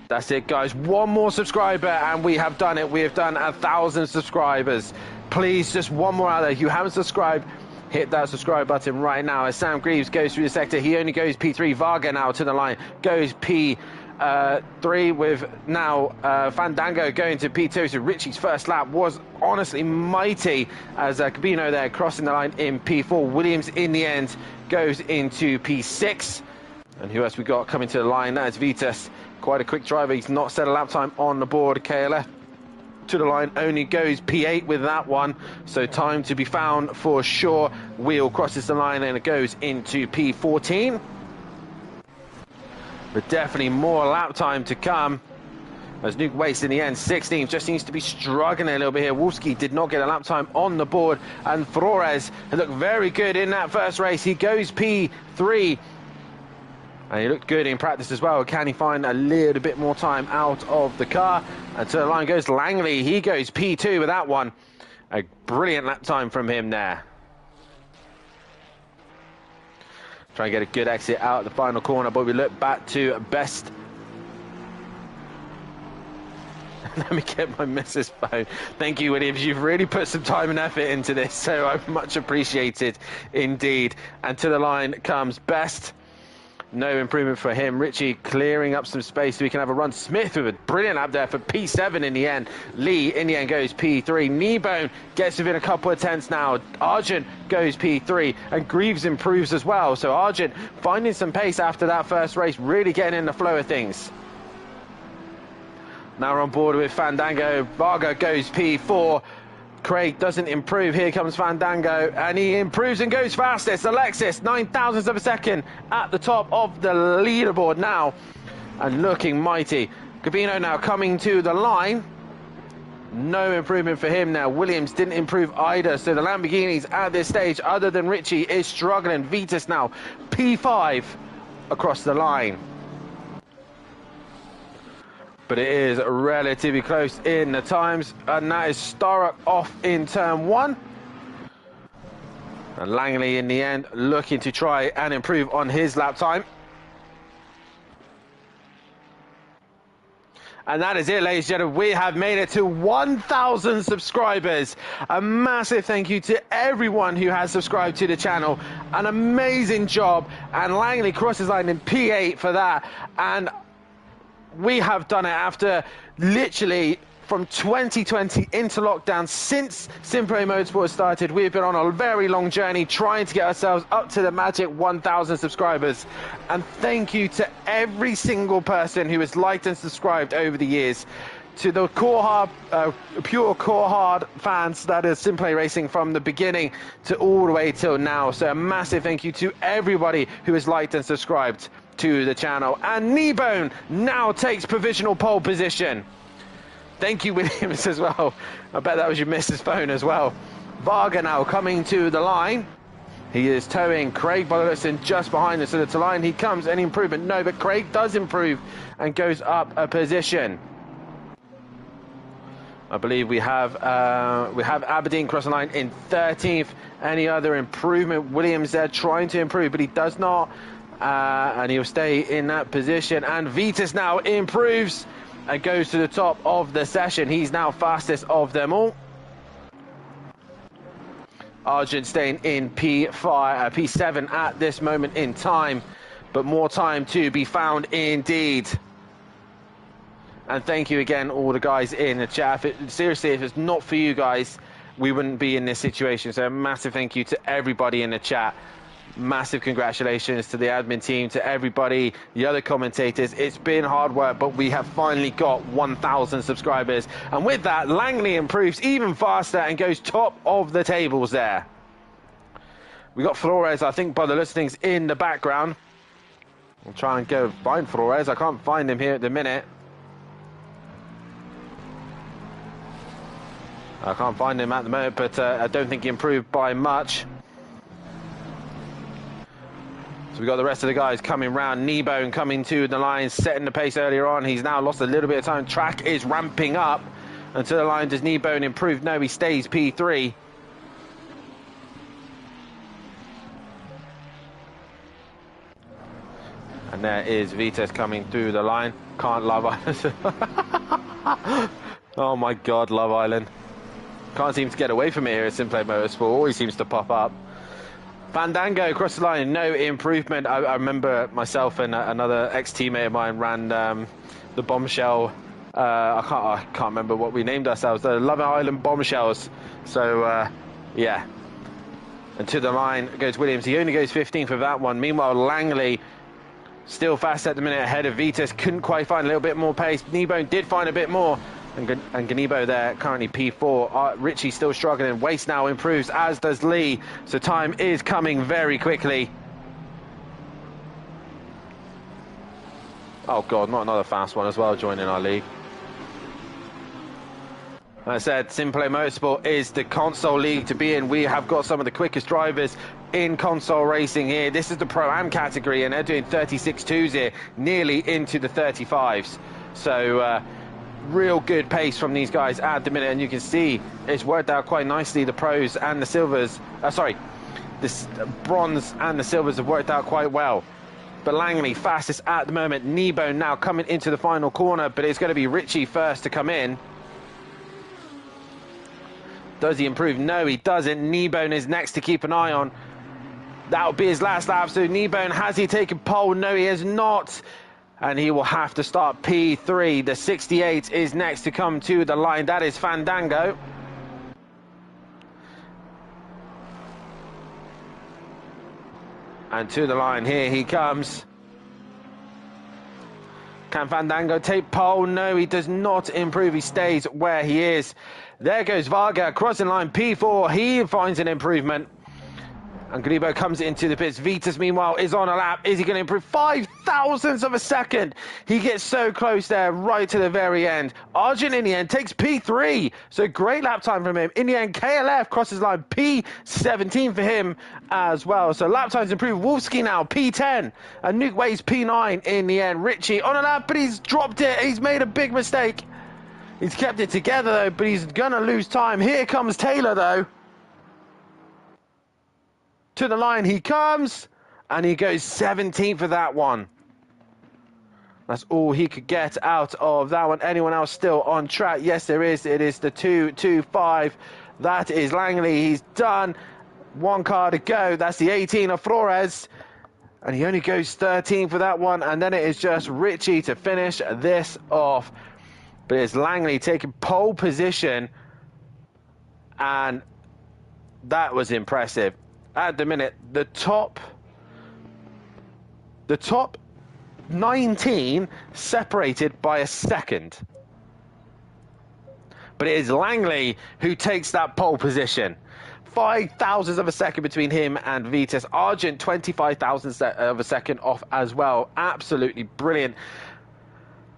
That's it, guys. 1 more subscriber and we have done it. We have done 1,000 subscribers. Please, just 1 more out there. If you haven't subscribed, hit that subscribe button right now. As Sam Greaves goes through the sector, he only goes P3. Varga now to the line goes P3, with now Fandango going to P2. So Richie's first lap was honestly mighty as Cabino there crossing the line in P4. Williams in the end goes into P6. And who else we got coming to the line? That is Vitas. Quite a quick driver. He's not set a lap time on the board. KLF to the line only goes P8 with that one. So time to be found for sure. Wheel crosses the line and it goes into P14. But definitely more lap time to come. As Nuke Waste in the end, 16th, just seems to be struggling a little bit here. Wolski did not get a lap time on the board. And Flores looked very good in that first race. He goes P3. And he looked good in practice as well. Can he find a little bit more time out of the car? And to the line goes Langley. He goes P2 with that one. A brilliant lap time from him there. Try and get a good exit out of the final corner, but we look back to Best. Let me get my missus phone. Thank you, Williams. You've really put some time and effort into this, so I much appreciated indeed. And to the line comes Best. No improvement for him. Richie clearing up some space so we can have a run. Smith with a brilliant lap there for P7 in the end. Lee in the end goes P3. Kneebone gets within a couple of tenths now. Argent goes P3 and Greaves improves as well. So Argent finding some pace after that first race, really getting in the flow of things. Now we're on board with Fandango. Varga goes P4. Craig doesn't improve. Here comes Fandango, and he improves and goes fastest. Alexis, 9,000ths of a second at the top of the leaderboard now, and looking mighty. Gabino now coming to the line. No improvement for him now. Williams didn't improve either, so the Lamborghinis at this stage, other than Richie, is struggling. Vitas now P5 across the line. But it is relatively close in the times, and that is Starrock off in turn 1. And Langley in the end looking to try and improve on his lap time. And that is it, ladies and gentlemen. We have made it to 1,000 subscribers. A massive thank you to everyone who has subscribed to the channel. An amazing job. And Langley crosses line in P8 for that. And we have done it after literally from 2020 into lockdown. Since SimPlay Motorsport started, we've been on a very long journey trying to get ourselves up to the magic 1,000 subscribers. And thank you to every single person who has liked and subscribed over the years. To the pure core hard fans that is SimPlay Racing from the beginning to all the way till now. So a massive thank you to everybody who has liked and subscribed to the channel. And Kneebone now takes provisional pole position. Thank you, Williams, as well. I bet that was your missus' phone as well. Varga now coming to the line. He is towing Craig Bollerson just behind us to the line. He comes, any improvement? No, but Craig does improve and goes up a position. I believe we have Aberdeen crossing the line in 13th. Any other improvement? Williams there trying to improve, but he does not. And he'll stay in that position. And Vitas now improves and goes to the top of the session. He's now fastest of them all. Argent staying in P7 at this moment in time, but more time to be found indeed. And thank you again, all the guys in the chat. Seriously, if it's not for you guys, we wouldn't be in this situation. So a massive thank you to everybody in the chat. Massive congratulations to the admin team, to everybody, the other commentators. It's been hard work, but we have finally got 1,000 subscribers. And with that, Langley improves even faster and goes top of the tables there. We got Flores, I think, by the listings in the background. I'll try and go find Flores. I can't find him here at the minute. I can't find him at the moment, but I don't think he improved by much. So we got the rest of the guys coming round. Kneebone coming to the line, setting the pace earlier on. He's now lost a little bit of time. Track is ramping up. And to the line, does Kneebone improve? No, he stays P3. And there is Vitas coming through the line. Can't Love Island. Oh my God, Love Island. Can't seem to get away from it here at SimPlay Motorsport. Always seems to pop up. Fandango across the line, no improvement. I remember myself and another ex-teammate of mine ran the Bombshell. I can't remember what we named ourselves. The Love Island Bombshells. So, yeah. And to the line goes Williams. He only goes 15th for that one. Meanwhile, Langley still fast at the minute ahead of Vitas. Couldn't quite find a little bit more pace. Kneebone did find a bit more. And Ganebo there, currently P4. Richie still struggling. Waste now improves, as does Lee. So time is coming very quickly. Oh God, not another fast one as well joining our league. Like I said, SimPlay Motorsport is the console league to be in. We have got some of the quickest drivers in console racing here. This is the Pro-Am category, and they're doing 36.2s here, nearly into the 35s. So, real good pace from these guys at the minute, and you can see it's worked out quite nicely. The pros and the silvers, this bronze and the silvers have worked out quite well. But Langley fastest at the moment. Kneebone now coming into the final corner, but it's going to be Richie first to come in. Does he improve? No, he doesn't. Kneebone is next to keep an eye on. That'll be his last lap. So Kneebone, has he taken pole? No, he has not. And he will have to start P3. The 68 is next to come to the line. That is Fandango. And to the line, here he comes. Can Fandango take pole? No, he does not improve. He stays where he is. There goes Varga, crossing line P4. He finds an improvement. And Gribo comes into the pits. Vitas, meanwhile, is on a lap. Is he going to improve 0.005 of a second? He gets so close there, right to the very end. Arjun, in the end, takes P3. So great lap time from him. In the end, KLF crosses line P17 for him as well. So lap times improve. Wolfsky now, P10. And Nuke Wade's P9 in the end. Richie on a lap, but he's dropped it. He's made a big mistake. He's kept it together, though, but he's going to lose time. Here comes Taylor, though. To the line he comes, and he goes 17th for that one. That's all he could get out of that one. Anyone else still on track? Yes, there is. It is the 2.25. That is Langley. He's done. One car to go. That's the 18 of Flores. And he only goes 13 for that one. And then it is just Richie to finish this off. But it's Langley taking pole position. And that was impressive. At the minute, the top 19 separated by a second. But it is Langley who takes that pole position. 0.005 of a second between him and Vitas. Argent, 25,000 of a second off as well. Absolutely brilliant.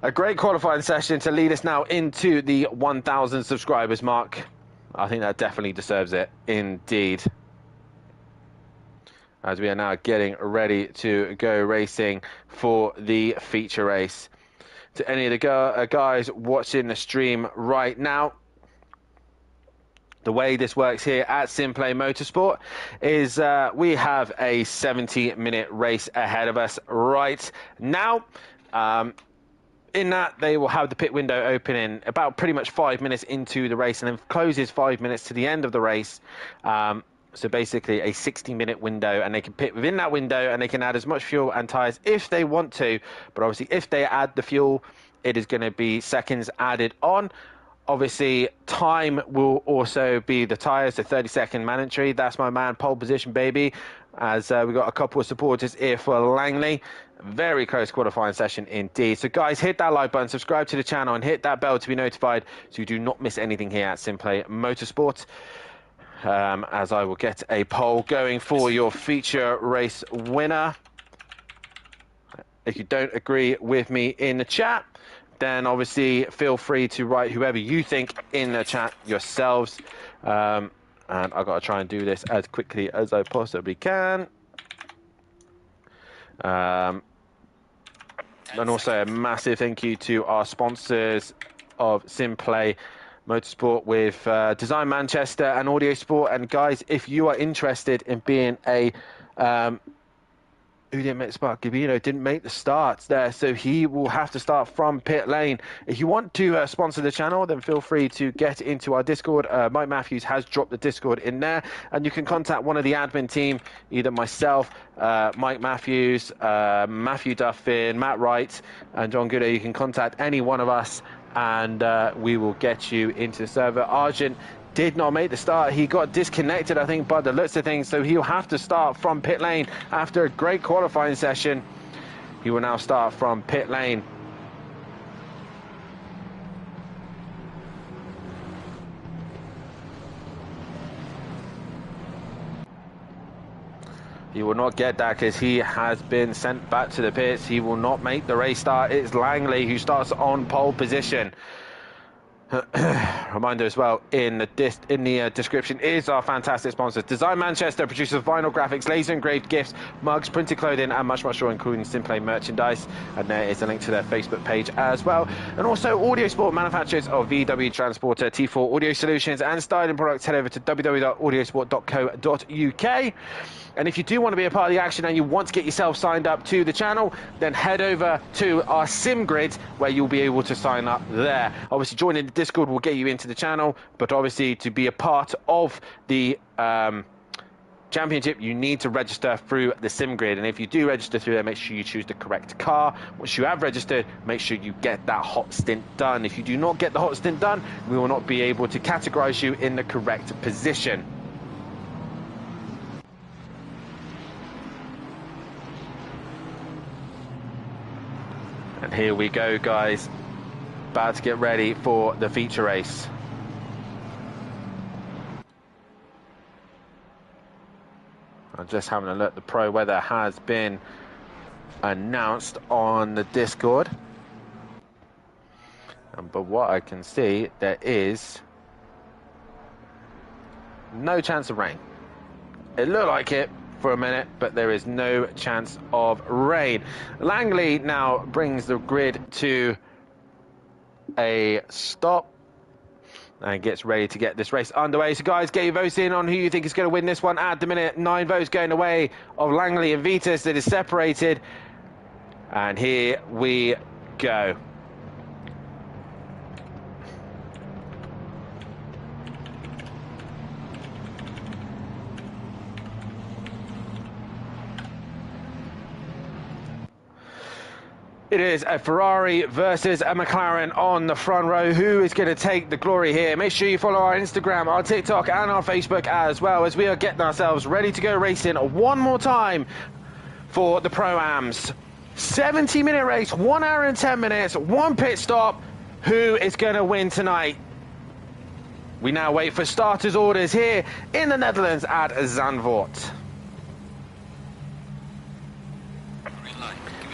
A great qualifying session to lead us now into the 1,000 subscribers mark. I think that definitely deserves it, indeed. As we are now getting ready to go racing for the feature race. To any of the guys watching the stream right now, the way this works here at SimPlay Motorsport is we have a 70-minute race ahead of us right now. In that, they will have the pit window open in about pretty much 5 minutes into the race, and then closes 5 minutes to the end of the race. So basically a 60-minute window, and they can pit within that window, and they can add as much fuel and tyres if they want to. But obviously, if they add the fuel, it is going to be seconds added on. Obviously, time will also be the tyres, the 30-second mandatory. That's my man, pole position, baby. As we've got a couple of supporters here for Langley. Very close qualifying session indeed. So guys, hit that like button, subscribe to the channel, and hit that bell to be notified so you do not miss anything here at SimPlay Motorsport. As I will get a poll going for your feature race winner. If you don't agree with me in the chat, then obviously feel free to write whoever you think in the chat yourselves. And I've got to try and do this as quickly as I possibly can. And also a massive thank you to our sponsors of SimPlay Motorsport with Design Manchester and Audio Sport. And guys, if you are interested in being a who didn't make the start? Gabino didn't make the starts there, so he will have to start from pit lane. If you want to sponsor the channel, then feel free to get into our Discord. Mike Matthews has dropped the Discord in there, and you can contact one of the admin team, either myself, Mike Matthews, Matthew Duffin, Matt Wright, and John Gooder. You can contact any one of us, and we will get you into the server. Argent did not make the start. He got disconnected, I think, by the looks of things, so he'll have to start from pit lane after a great qualifying session. He will now start from pit lane. He will not get that because he has been sent back to the pits. He will not make the race start. It's Langley who starts on pole position. Reminder as well, in the description is our fantastic sponsors. Design Manchester produces vinyl graphics, laser engraved gifts, mugs, printed clothing, and much more, including SimPlay merchandise. And there is a link to their Facebook page as well. And also Audio Sport, manufacturers of VW Transporter, T4 Audio Solutions, and styling products. Head over to www.audiosport.co.uk. And if you do want to be a part of the action and you want to get yourself signed up to the channel, then head over to our sim grid where you'll be able to sign up there. Obviously, joining the Discord will get you into the channel, but obviously to be a part of the championship, you need to register through the sim grid. And if you do register through there, make sure you choose the correct car. Once you have registered, make sure you get that hot stint done. If you do not get the hot stint done, we will not be able to categorize you in the correct position. And here we go, guys. About to get ready for the feature race. I'm just having a look. The pro weather has been announced on the Discord. But what I can see, there is no chance of rain. It looked like it for a minute, but there is no chance of rain. Langley now brings the grid to a stop and gets ready to get this race underway. So guys, get your votes in on who you think is going to win this one. At the minute, 9 votes going away of Langley and Vitus. It is separated. And here we go. It is a Ferrari versus a McLaren on the front row. Who is going to take the glory here? Make sure you follow our Instagram, our TikTok and our Facebook as well, as we are getting ourselves ready to go racing one more time for the Pro-Ams. 70-minute race, 1 hour and 10 minutes, 1 pit stop. Who is going to win tonight? We now wait for starters' orders here in the Netherlands at Zandvoort.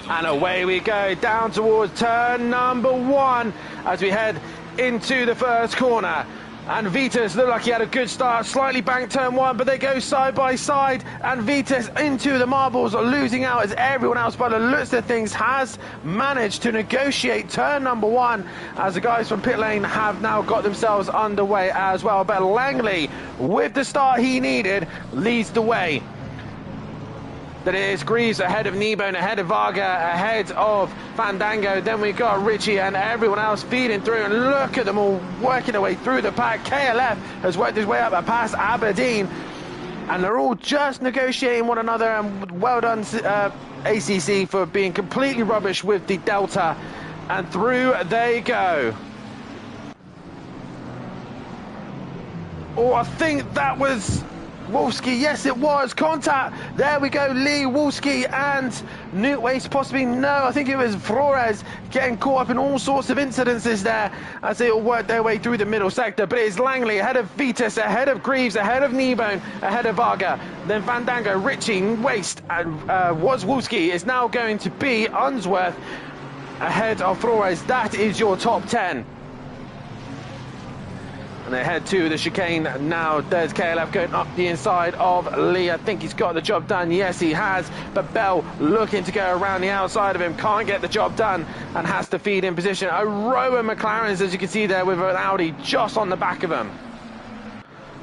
And away we go, down towards turn number 1 as we head into the first corner. And Vitus looked like he had a good start, slightly banked turn 1, but they go side by side. And Vitus into the marbles, losing out as everyone else, by the looks of things, has managed to negotiate turn number 1, as the guys from pit lane have now got themselves underway as well. But Langley, with the start he needed, leads the way. That it is Greaves ahead of Kneebone, ahead of Varga, ahead of Fandango. Then we've got Richie and everyone else feeding through. And look at them all working their way through the pack. KLF has worked his way up past Aberdeen. And they're all just negotiating one another. And well done, ACC, for being completely rubbish with the Delta. And through they go. Oh, I think that was Wolski. Yes, it was contact. There we go. Lee, Wolski and Newtwaste possibly. No, I think it was Flores getting caught up in all sorts of incidences there as they all worked their way through the middle sector. But it is Langley ahead of Vitus, ahead of Greaves, ahead of Kneebone, ahead of Varga. Then Fandango, Richie, Waste, and Wolski is now going to be Unsworth ahead of Flores. That is your top 10. And they head to the chicane now. There's KLF going up the inside of Lee. I think he's got the job done. Yes, he has. But Bell looking to go around the outside of him. Can't get the job done and has to feed in position. A row of McLarens, as you can see there, with an Audi just on the back of him.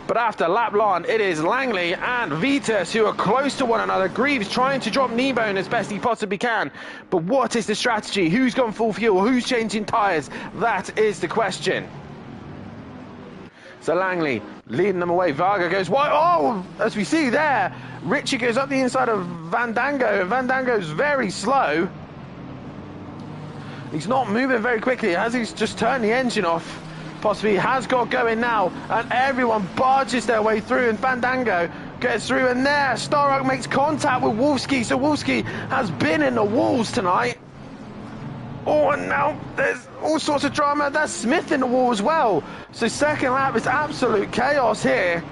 But after lap one, it is Langley and Vitus who are close to one another. Greaves trying to drop Kneebone as best he possibly can. But what is the strategy? Who's gone full fuel? Who's changing tyres? That is the question. So Langley leading them away. Varga goes wide. Oh, as we see there, Richie goes up the inside of Fandango. Fandango's very slow. He's not moving very quickly as he's just turned the engine off. Possibly has got going now, and everyone barges their way through, and Fandango gets through, and there Starrock makes contact with Wolski. So Wolski has been in the walls tonight. Oh, and now there's all sorts of drama. That's Smith in the wall as well. So second lap is absolute chaos here.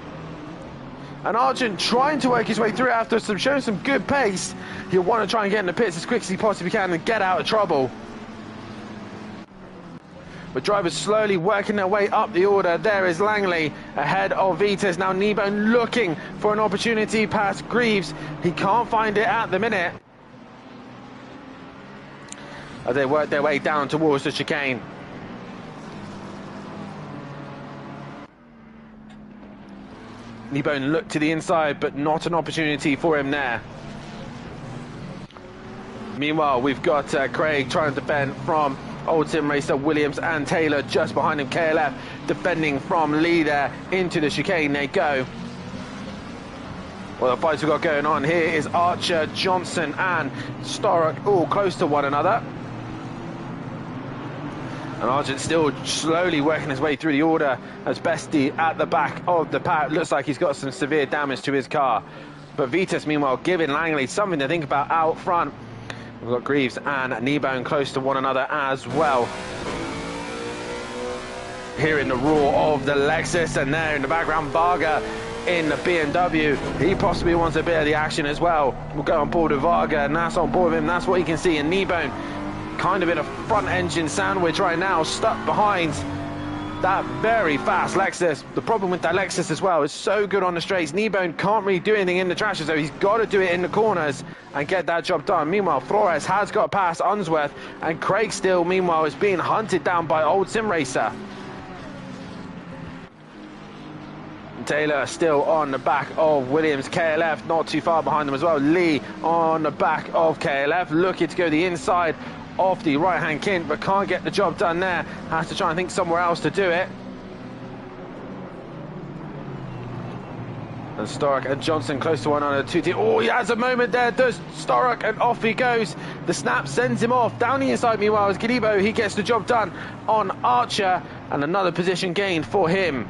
And Argent trying to work his way through after showing some good pace. He'll want to try and get in the pits as quick as he possibly can and get out of trouble. But drivers slowly working their way up the order. There is Langley ahead of Vitus. Now Kneebone looking for an opportunity past Greaves. He can't find it at the minute, as they work their way down towards the chicane. Kneebone looked to the inside, but not an opportunity for him there. Meanwhile, we've got Craig trying to defend from Old Sim Racer, Williams and Taylor just behind him. KLF defending from Lee there into the chicane they go. Well, the fights we've got going on here is Archer, Johnson and Starrock all close to one another. And Argent still slowly working his way through the order as Bestie at the back of the pack. Looks like he's got some severe damage to his car. But Vitus, meanwhile, giving Langley something to think about out front. We've got Greaves and Kneebone close to one another as well. Hearing the roar of the Lexus, and there in the background, Varga in the BMW. He possibly wants a bit of the action as well. We'll go on board with Varga, and that's on board with him. That's what you can see. And Kneebone kind of in a front engine sandwich right now, stuck behind that very fast Lexus. The problem with that Lexus as well is so good on the straights. Kneebone can't really do anything in the trashes, so he's got to do it in the corners and get that job done. Meanwhile, Flores has got past Unsworth, and Craig still, meanwhile, is being hunted down by Old Sim Racer. Taylor still on the back of Williams. KLF not too far behind them as well. Lee on the back of KLF, looking to go the inside of the right-hand kint, but can't get the job done there. Has to try and think somewhere else to do it. And Storrock and Johnson close to one another. Oh, he has a moment there, does Storrock, and off he goes. The snap sends him off. Down the inside, meanwhile, is Gadibo. He gets the job done on Archer, and another position gained for him.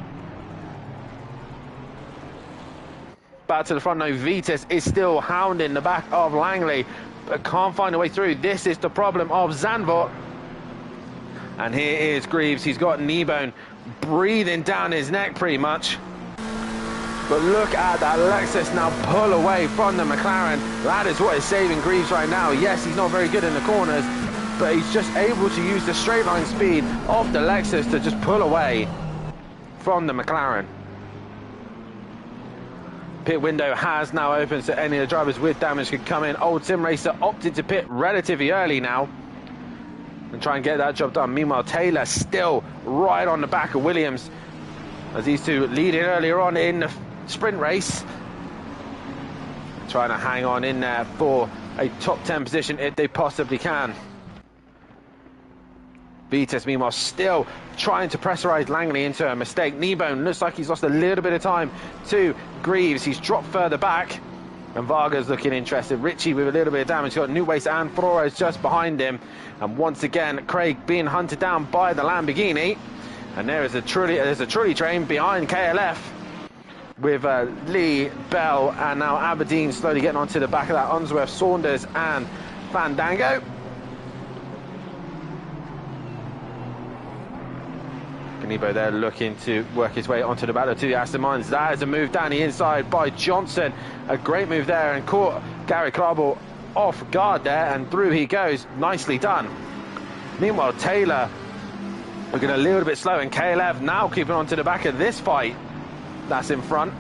Back to the front now, Vitas is still hounding the back of Langley, but can't find a way through. This is the problem of Zandvoort. And here is Greaves. He's got Kneebone breathing down his neck pretty much. But look at that Lexus now pull away from the McLaren. That is what is saving Greaves right now. Yes, he's not very good in the corners, but he's just able to use the straight line speed of the Lexus to just pull away from the McLaren. Pit window has now opened, so any of the drivers with damage can come in. Old Sim Racer opted to pit relatively early now and try and get that job done. Meanwhile, Taylor still right on the back of Williams, as these two leading earlier on in the sprint race, trying to hang on in there for a top 10 position if they possibly can. Vitas, meanwhile, still trying to pressurize Langley into a mistake. Kneebone looks like he's lost a little bit of time to Greaves. He's dropped further back, and Varga's looking interested. Ritchie with a little bit of damage. Got New Waste and Flores just behind him. And once again, Craig being hunted down by the Lamborghini. And there's a trolley train behind KLF with Lee, Bell, and now Aberdeen slowly getting onto the back of that. Unsworth, Saunders, and Fandango. Nebo there looking to work his way onto the back of the Aston Martins. That is a move down the inside by Johnson. A great move there, and caught Gary Clarble off guard there, and through he goes. Nicely done. Meanwhile, Taylor looking a little bit slow, and KLF now keeping on to the back of this fight that's in front.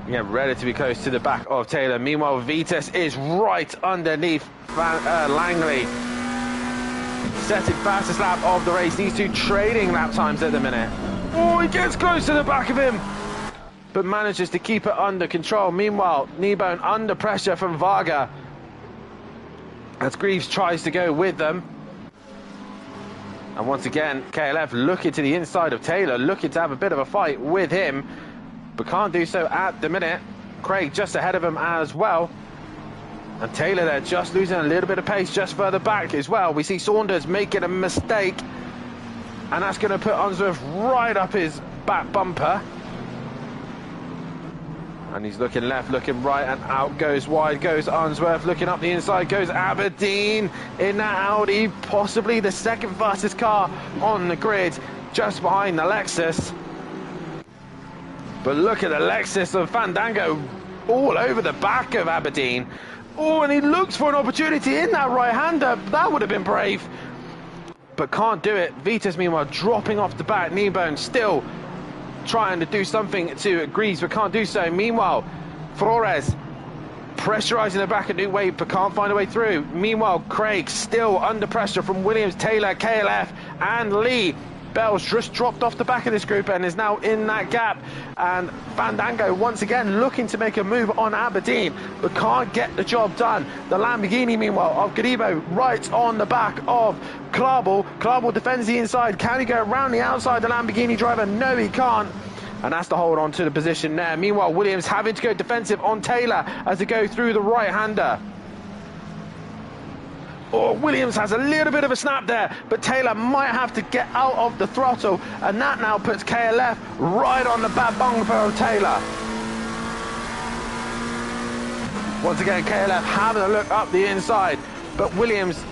Yeah, relatively close to the back of Taylor. Meanwhile, Vitas is right underneath Langley. Setting fastest lap of the race. These two trading lap times at the minute. Oh, he gets close to the back of him, but manages to keep it under control. Meanwhile, Kneebone under pressure from Varga, as Greaves tries to go with them. And once again, KLF looking to the inside of Taylor, looking to have a bit of a fight with him, but can't do so at the minute. Craig just ahead of him as well. And Taylor there just losing a little bit of pace just further back as well. We see Saunders making a mistake, and that's going to put Unsworth right up his back bumper. And he's looking left, looking right, and out goes wide, goes Unsworth. Looking up the inside goes Aberdeen in that Audi, possibly the second fastest car on the grid, just behind the Lexus. But look at the Lexus of Fandango all over the back of Aberdeen. Oh, and he looks for an opportunity in that right-hander. That would have been brave, but can't do it. Vitas, meanwhile, dropping off the back. Kneebone still trying to do something to Greaves, but can't do so. Meanwhile, Flores pressurizing the back of New Wave, but can't find a way through. Meanwhile, Craig still under pressure from Williams, Taylor, KLF, and Lee. Bell's just dropped off the back of this group and is now in that gap. And Fandango once again looking to make a move on Aberdeen, but can't get the job done. The Lamborghini, meanwhile, of Gadibo right on the back of Clarble. Clarble defends the inside. Can he go around the outside, the Lamborghini driver? No, he can't. And that's to hold on to the position there. Meanwhile, Williams having to go defensive on Taylor as they go through the right-hander. Oh, Williams has a little bit of a snap there, but Taylor might have to get out of the throttle, and that now puts KLF right on the back bumper of Taylor. Once again, KLF having a look up the inside, but Williams,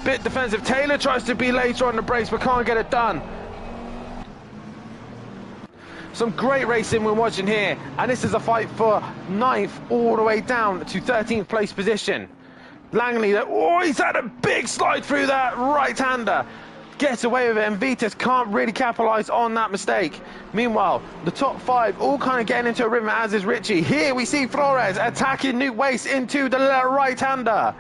bit defensive. Taylor tries to be later on the brakes, but can't get it done. Some great racing we're watching here, and this is a fight for 9th all the way down to 13th place position. Langley, oh, he's had a big slide through that right-hander. Gets away with it, and Vitas can't really capitalise on that mistake. Meanwhile, the top 5 all kind of getting into a rhythm, as is Richie. Here we see Flores attacking Nuke Waste into the right-hander.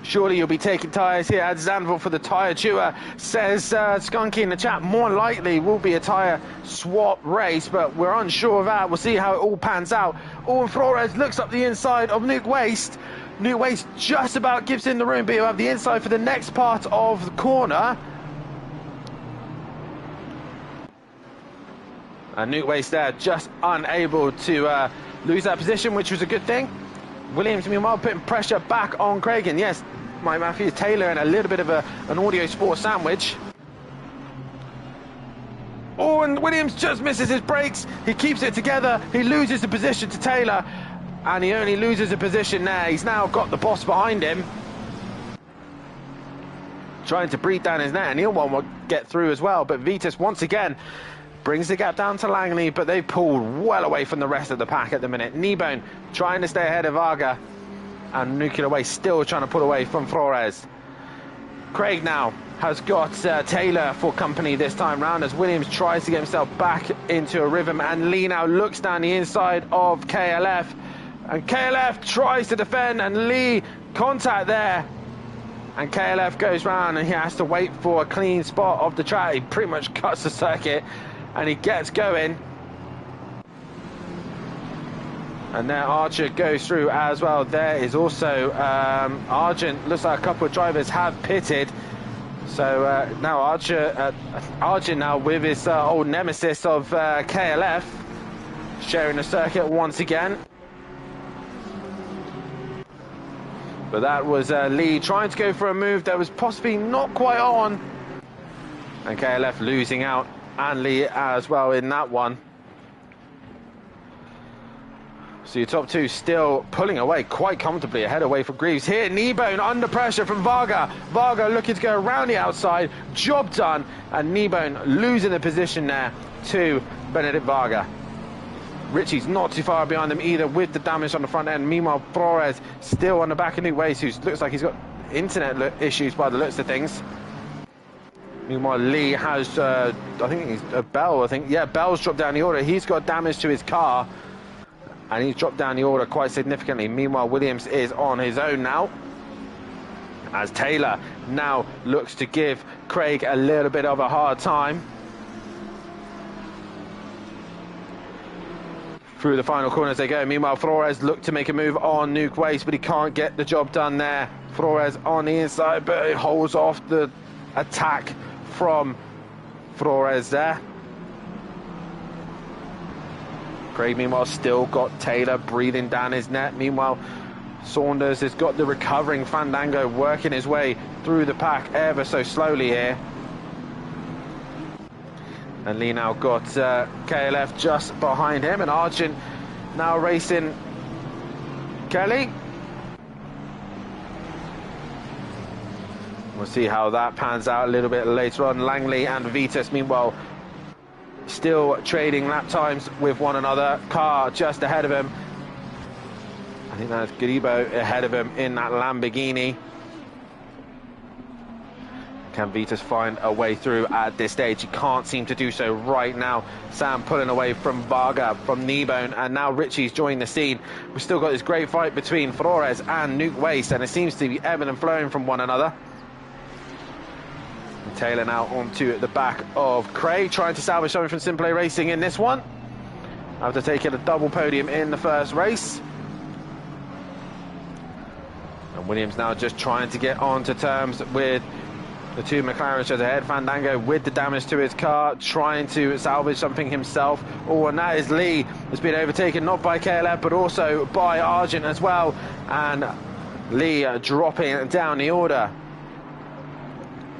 Surely you'll be taking tyres here at Zandvoort for the tyre chewer, says Skunky in the chat. More likely will be a tyre swap race, but we're unsure of that. We'll see how it all pans out. Owen Flores looks up the inside of Nuke Waste. Nuke Waste just about gives in the room, but he'll have the inside for the next part of the corner. And Nuke Waste there just unable to lose that position, which was a good thing. Williams, meanwhile, putting pressure back on Craig, and yes, Mike Matthews, Taylor, and a little bit of an audio sport sandwich. Oh, and Williams just misses his brakes. He keeps it together. He loses the position to Taylor, and he only loses a position there. He's now got the boss behind him, trying to breathe down his neck, and he'll want to get through as well. But Vitas, once again, brings the gap down to Langley, but they've pulled well away from the rest of the pack at the minute. Kneebone trying to stay ahead of Varga, and Nuclear Waste still trying to pull away from Flores. Craig now has got Taylor for company this time round as Williams tries to get himself back into a rhythm, and Lee now looks down the inside of KLF, and KLF tries to defend, and Lee contact there, and KLF goes round and he has to wait for a clean spot of the track. He pretty much cuts the circuit and he gets going. And there Archer goes through as well. There is also Argent. Looks like a couple of drivers have pitted. So now Argent now with his old nemesis of KLF sharing the circuit once again. But that was Lee trying to go for a move that was possibly not quite on. And KLF losing out, and Lee as well in that one. So your top 2 still pulling away quite comfortably ahead away from Greaves. Here, Kneebone under pressure from Varga. Varga looking to go around the outside. Job done. And Kneebone losing the position there to Benedict Varga. Richie's not too far behind them either with the damage on the front end. Meanwhile, Flores still on the back of Nuke Waste, who looks like he's got internet issues by the looks of things. Meanwhile, Lee has, I think he's a Bell, Yeah, Bell's dropped down the order. He's got damage to his car, and he's dropped down the order quite significantly. Meanwhile, Williams is on his own now, as Taylor now looks to give Craig a little bit of a hard time. Through the final corner as they go. Meanwhile, Flores looked to make a move on Nuke Waste, but he can't get the job done there. Flores on the inside, but he holds off the attack from Flores there. Craig, meanwhile, still got Taylor breathing down his neck. Meanwhile, Saunders has got the recovering Fandango working his way through the pack ever so slowly here. And Lee now got KLF just behind him, and Argent now racing Kelly. We'll see how that pans out a little bit later on. Langley and Vitas, meanwhile, still trading lap times with one another. Carr just ahead of him. I think that's Garibo ahead of him in that Lamborghini. Can Vitas find a way through at this stage? He can't seem to do so right now. Sam pulling away from Varga, from Kneebone, and now Richie's joined the scene. We've still got this great fight between Flores and Nuke Waste, and it seems to be ebbing and flowing from one another. And Taylor now onto the back of Craig, trying to salvage something from SimPlay Racing in this one, after taking a double podium in the first race. And Williams now just trying to get on to terms with the two McLarens just ahead. Fandango with the damage to his car, trying to salvage something himself. Oh, and that is Lee, has been overtaken not by KLF but also by Argent as well. And Lee dropping down the order.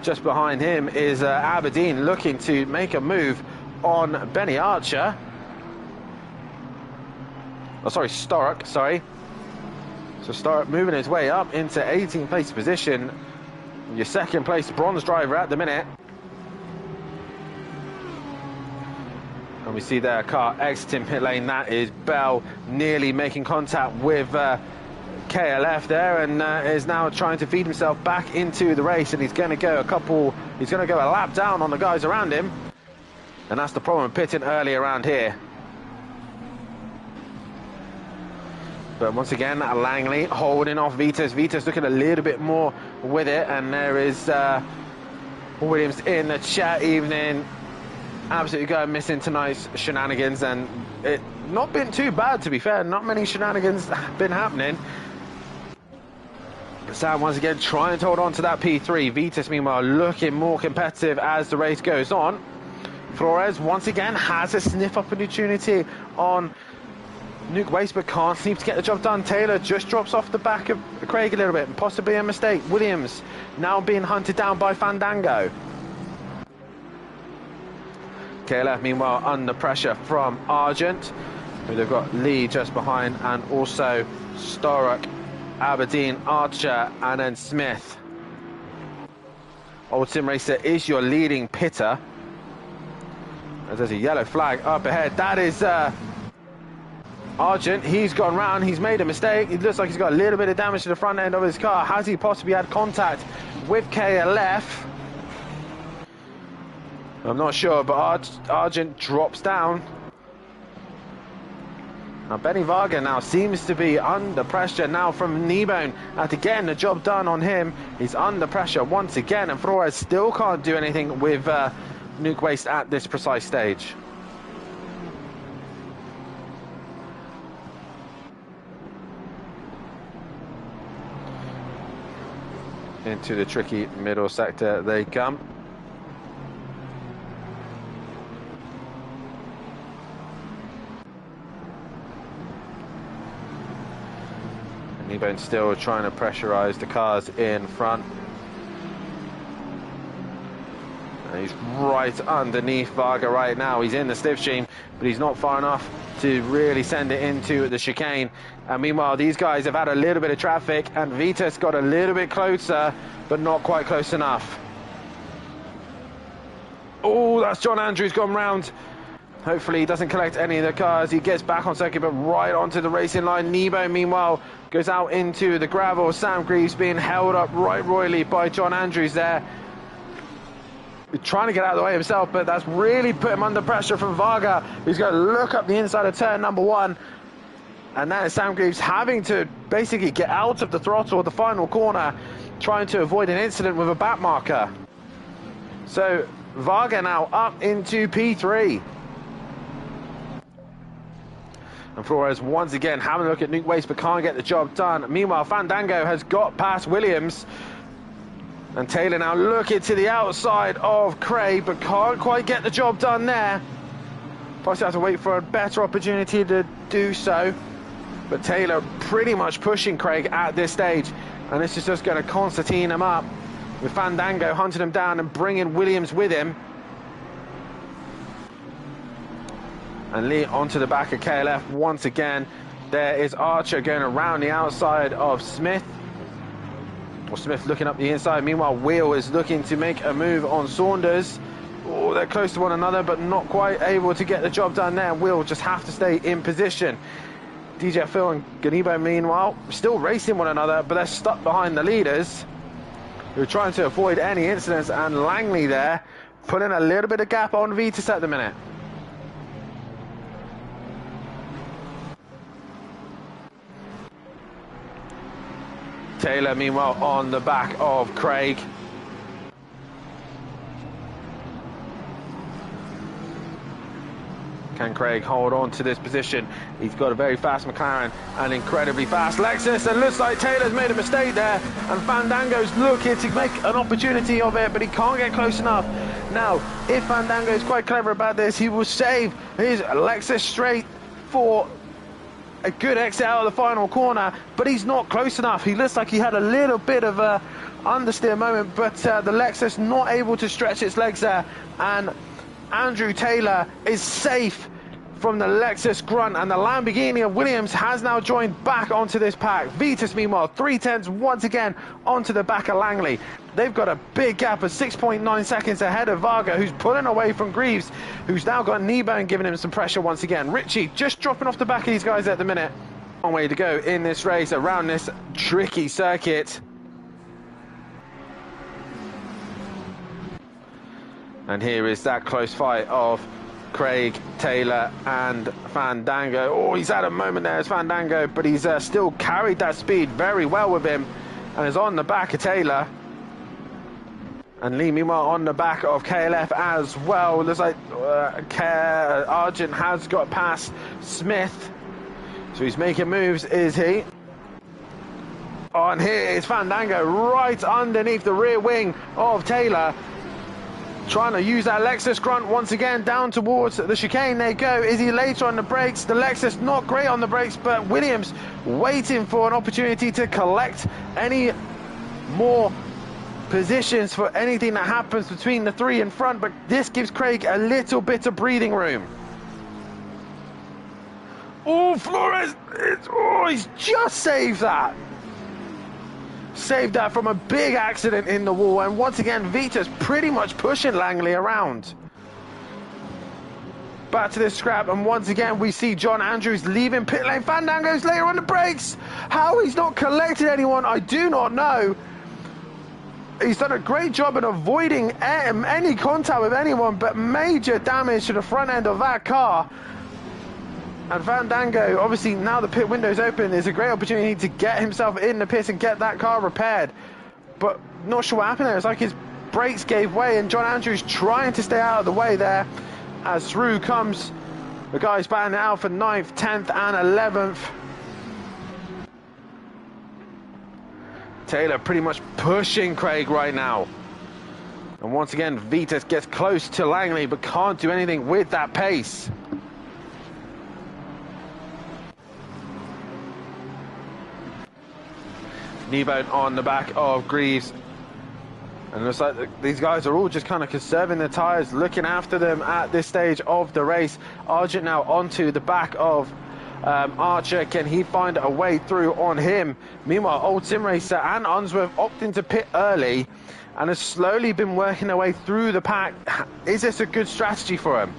Just behind him is Aberdeen looking to make a move on Benny Archer. Oh, sorry, Storrock, sorry. So Storrock moving his way up into 18th place position. Your second place bronze driver at the minute. And we see their car exiting pit lane. That is Bell nearly making contact with KLF there, and is now trying to feed himself back into the race, and he's going to go a lap down on the guys around him. And that's the problem with pitting early around here. But once again, Langley holding off Vitas. Vitas looking a little bit more with it, and there is Williams in the chat evening. Absolutely going missing tonight's shenanigans, and it not been too bad, to be fair. Not many shenanigans have been happening. Sam once again trying to hold on to that P3. Vitas meanwhile looking more competitive as the race goes on. Flores once again has a sniff opportunity on Nuke Waste, but can't seem to get the job done. Taylor just drops off the back of Craig a little bit, and possibly a mistake. Williams now being hunted down by Fandango. KLF meanwhile under pressure from Argent. They've got Lee just behind, and also Storrock, Aberdeen, Archer, and then Smith. Old Sim Racer is your leading pitter. There's a yellow flag up ahead. That is Argent. He's gone round. He's made a mistake. It looks like he's got a little bit of damage to the front end of his car. Has he possibly had contact with KLF? I'm not sure, but Argent drops down. Now Benny Varga now seems to be under pressure now from Kneebone. And again, the job done on him. He's under pressure once again, and Flores still can't do anything with Nuke Waste at this precise stage. Into the tricky middle sector they come. Kneebone still trying to pressurize the cars in front. And he's right underneath Varga right now. He's in the slipstream, but he's not far enough to really send it into the chicane. And meanwhile, these guys have had a little bit of traffic, and Vitas got a little bit closer, but not quite close enough. Oh, that's John Andrews gone round. Hopefully he doesn't collect any of the cars. He gets back on circuit, but right onto the racing line. Nebo, meanwhile, goes out into the gravel. Sam Greaves being held up right royally by John Andrews there. He's trying to get out of the way himself, but that's really put him under pressure from Varga. He's going to look up the inside of turn number 1. And that is Sam Greaves having to basically get out of the throttle of the final corner, trying to avoid an incident with a back marker. So Varga now up into P3. And Flores once again having a look at Nuke Waste, but can't get the job done. Meanwhile, Fandango has got past Williams. And Taylor now looking to the outside of Craig, but can't quite get the job done there. Possibly have to wait for a better opportunity to do so. But Taylor pretty much pushing Craig at this stage. And this is just going to concertina him up, with Fandango hunting him down and bringing Williams with him. And Lee onto the back of KLF once again. There is Archer going around the outside of Smith. Or Smith looking up the inside. Meanwhile, Wheel is looking to make a move on Saunders. Oh, they're close to one another, but not quite able to get the job done there. Wheel just have to stay in position. DJ Phil and Ganebo, meanwhile, still racing one another, but they're stuck behind the leaders, who are trying to avoid any incidents. And Langley there, putting a little bit of gap on Vitas at the minute. Taylor, meanwhile, on the back of Craig. Can Craig hold on to this position? He's got a very fast McLaren and incredibly fast Lexus, and looks like Taylor's made a mistake there, and Fandango's looking to make an opportunity of it, but he can't get close enough. Now, if Fandango is quite clever about this, he will save his Lexus straight for a good exit out of the final corner, but he's not close enough. He looks like he had a little bit of a understeer moment, but the Lexus not able to stretch its legs there, and Andrew Taylor is safe from the Lexus Grunt, and the Lamborghini of Williams has now joined back onto this pack. Vitus, meanwhile, 3/10 once again onto the back of Langley. They've got a big gap of 6.9 seconds ahead of Varga, who's pulling away from Greaves, who's now got Kneebone giving him some pressure once again. Richie just dropping off the back of these guys at the minute. Long way to go in this race around this tricky circuit. And here is that close fight of Craig, Taylor and Fandango. Oh, he's had a moment there as Fandango, but he's still carried that speed very well with him and is on the back of Taylor. And Lee, meanwhile, on the back of KLF as well. Looks like Argent has got past Smith. So he's making moves, is he? Oh, and here is Fandango right underneath the rear wing of Taylor. Trying to use that Lexus Grunt once again down towards the chicane. There you go. Is he later on the brakes? The Lexus not great on the brakes, but Williams waiting for an opportunity to collect any more positions for anything that happens between the three in front, but this gives Craig a little bit of breathing room. Oh, Flores, he's just saved that. Saved that from a big accident in the wall, and once again Vitus pretty much pushing Langley around. Back to this scrap, and once again we see John Andrews leaving pit lane. Fandango's later on the brakes. How he's not collected anyone, I do not know. He's done a great job at avoiding any contact with anyone, but major damage to the front end of that car. And Fandango, obviously now the pit window's open, is a great opportunity to get himself in the pit and get that car repaired. But not sure what happened there. It's like his brakes gave way, and John Andrews trying to stay out of the way there as through comes the guys batting it out for 9th, 10th and 11th. Taylor pretty much pushing Craig right now. And once again, Vitus gets close to Langley but can't do anything with that pace. Kneebone on the back of Greaves. And it looks like these guys are all just kind of conserving their tyres, looking after them at this stage of the race. Argent now onto the back of Archer. Can he find a way through on him? Meanwhile, Old Sim Racer and Unsworth opting to pit early and has slowly been working their way through the pack. Is this a good strategy for him?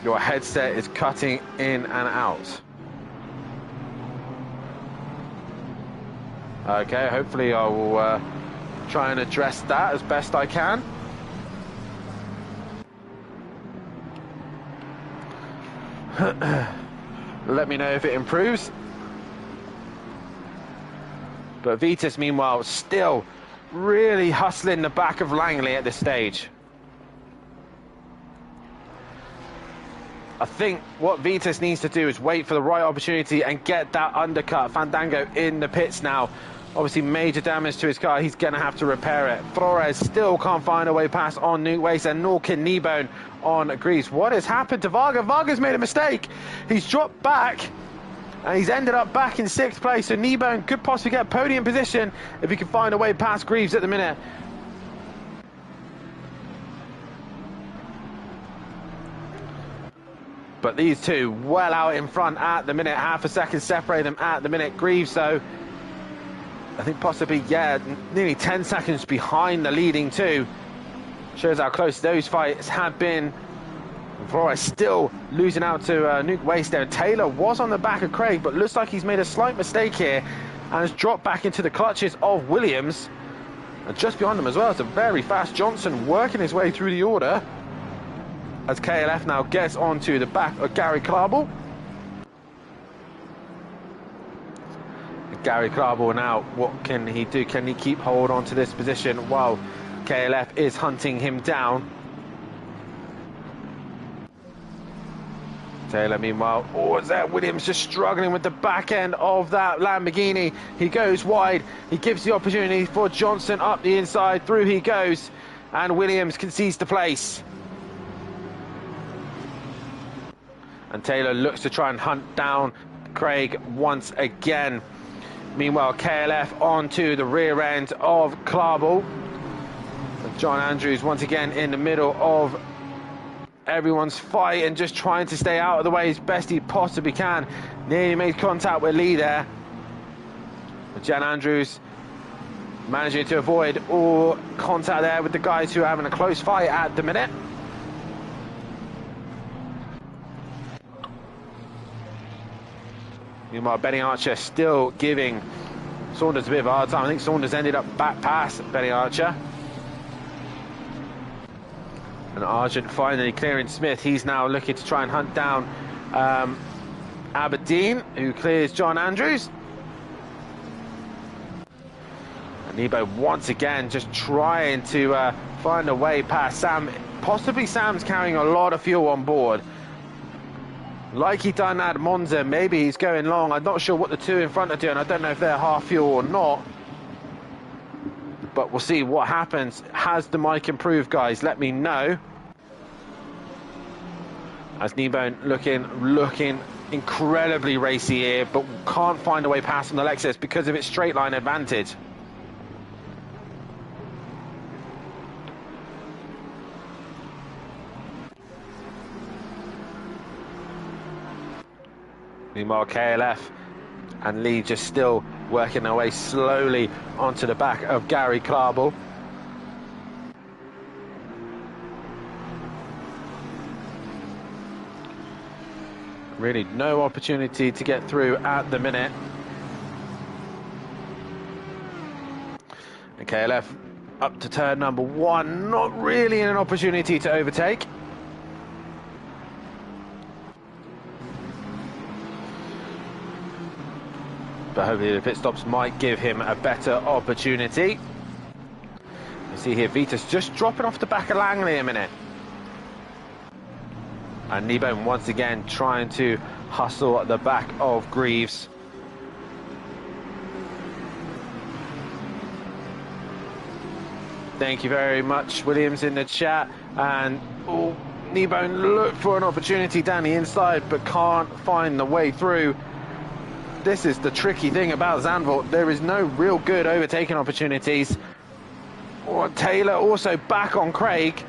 Your headset is cutting in and out. Okay, hopefully I will try and address that as best I can. Let me know if it improves. But Vitus, meanwhile, still really hustling the back of Langley at this stage. I think what Vitus needs to do is wait for the right opportunity and get that undercut. Fandango in the pits now. Obviously major damage to his car. He's going to have to repair it. Flores still can't find a way past on Nuke Waste, and nor can Kneebone on Greaves. What has happened to Varga? Varga's made a mistake. He's dropped back and he's ended up back in 6th place. So Kneebone could possibly get podium position if he can find a way past Greaves at the minute. But these two well out in front at the minute. Half a second separate them at the minute. Greaves, though, I think possibly, yeah, nearly 10 seconds behind the leading two. Shows how close those fights have been. Flores still losing out to Nuke Waste there. Taylor was on the back of Craig, but looks like he's made a slight mistake here and has dropped back into the clutches of Williams. And just behind them as well, it's a very fast Johnson working his way through the order, as KLF now gets onto the back of Gary Clarble. Gary Clarble now, what can he do? Can he keep hold on to this position while KLF is hunting him down? Taylor, meanwhile, oh, is that Williams just struggling with the back end of that Lamborghini? He goes wide. He gives the opportunity for Johnson up the inside. Through he goes, and Williams concedes the place. And Taylor looks to try and hunt down Craig once again. Meanwhile, KLF onto the rear end of Clarble. And John Andrews once again in the middle of everyone's fight and just trying to stay out of the way as best he possibly can. Nearly made contact with Lee there. But John Andrews managing to avoid all contact there with the guys who are having a close fight at the minute. Meanwhile, Benny Archer still giving Saunders a bit of a hard time. I think Saunders ended up back past Benny Archer. And Argent finally clearing Smith. He's now looking to try and hunt down Aberdeen, who clears John Andrews. And Nebo once again just trying to find a way past Sam. Possibly Sam's carrying a lot of fuel on board. Like he done at Monza, maybe he's going long. I'm not sure what the two in front are doing. I don't know if they're half fuel or not. But we'll see what happens. Has the mic improved, guys? Let me know. As Kneebone looking incredibly racy here, but can't find a way past on the Lexus because of its straight line advantage. Meanwhile, KLF and Lee just still working their way slowly onto the back of Gary Klarbel. Really no opportunity to get through at the minute. And KLF up to turn number 1, not really an opportunity to overtake. But hopefully the pit stops might give him a better opportunity. You see here, Vitas just dropping off the back of Langley a minute. And Kneebone once again trying to hustle at the back of Greaves. Thank you very much, Williams, in the chat. And Kneebone looked for an opportunity down the inside, but can't find the way through. This is the tricky thing about Zandvoort. There is no real good overtaking opportunities. Taylor also back on Craig.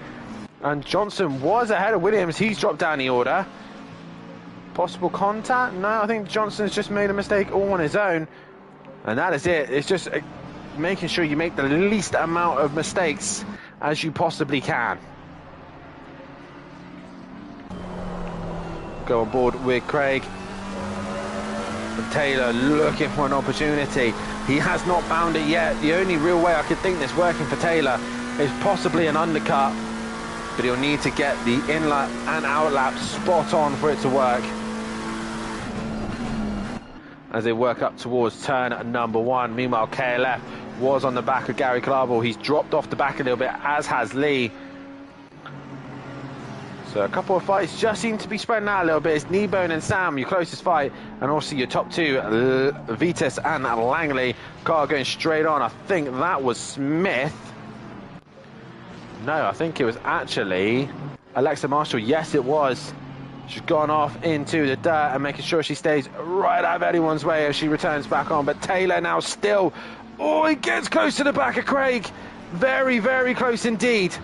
And Johnson was ahead of Williams. He's dropped down the order. Possible contact? No, I think Johnson's just made a mistake all on his own. And that is it. It's just making sure you make the least amount of mistakes as you possibly can. Go on board with Craig. And Taylor looking for an opportunity. He has not found it yet. The only real way I could think this working for Taylor is possibly an undercut. But he'll need to get the in-lap and out-lap spot on for it to work. As they work up towards turn number 1. Meanwhile, KLF was on the back of Gary Klarbel. He's dropped off the back a little bit, as has Lee. So a couple of fights just seem to be spreading out a little bit. It's Kneebone and Sam, your closest fight. And also your top two, Vitas and Langley. Car going straight on. I think that was Smith. No, I think it was actually Alexa Marshall. Yes, it was. She's gone off into the dirt and making sure she stays right out of anyone's way as she returns back on. But Taylor now still... Oh, he gets close to the back of Craig. Very, very close indeed.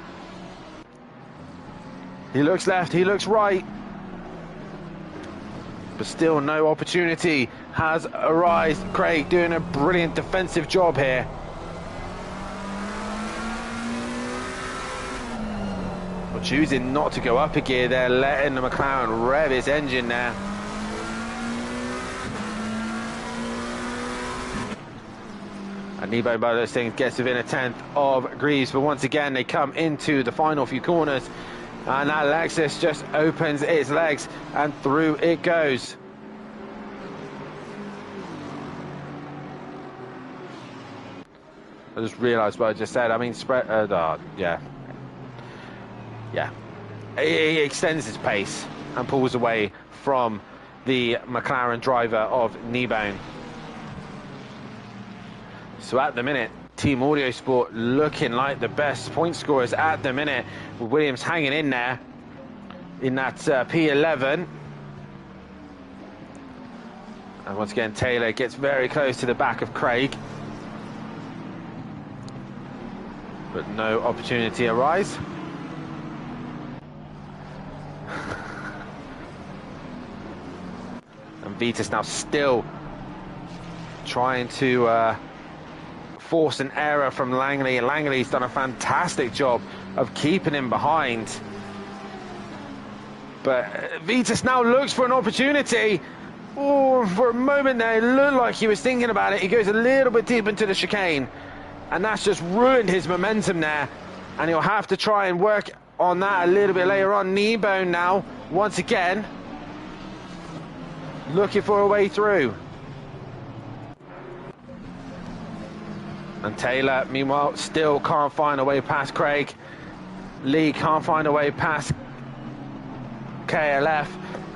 He looks left, he looks right. But still no opportunity has arisen. Craig doing a brilliant defensive job here. Choosing not to go up a gear there, letting the McLaren rev its engine there. And Nebo, by those things, gets within a tenth of Greaves, but once again they come into the final few corners, and that Lexus just opens its legs and through it goes. I just realised what I just said. I mean, yeah. Yeah, he extends his pace and pulls away from the McLaren driver of Kneebone. So at the minute, Team Audio Sport looking like the best point scorers at the minute, with Williams hanging in there in that P11. And once again, Taylor gets very close to the back of Craig. but no opportunity arise. And Vitus now still trying to force an error from Langley, and Langley's done a fantastic job of keeping him behind. But Vitus now looks for an opportunity. Oh, for a moment there, it looked like he was thinking about it. He goes a little bit deep into the chicane, and that's just ruined his momentum there. And he'll have to try and work on that a little bit later on. Kneebone now, once again, looking for a way through. And Taylor, meanwhile, still can't find a way past Craig. Lee can't find a way past KLF.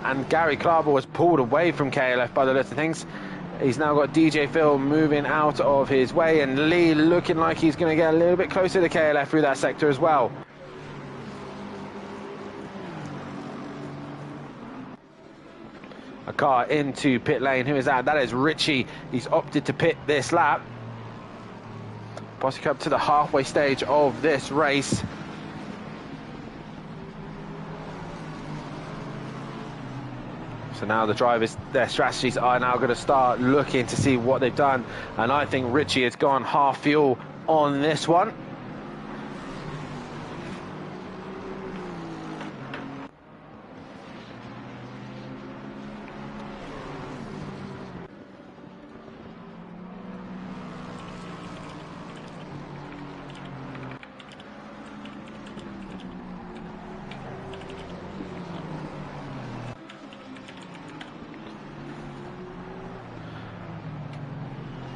And Gary Clark was pulled away from KLF by the looks of things. He's now got DJ Phil moving out of his way, and Lee looking like he's going to get a little bit closer to KLF through that sector as well. A car into pit lane. Who is that? That is Richie. He's opted to pit this lap. Possibly up to the halfway stage of this race. So now the drivers, their strategies are now going to start looking to see what they've done. And I think Richie has gone half fuel on this one.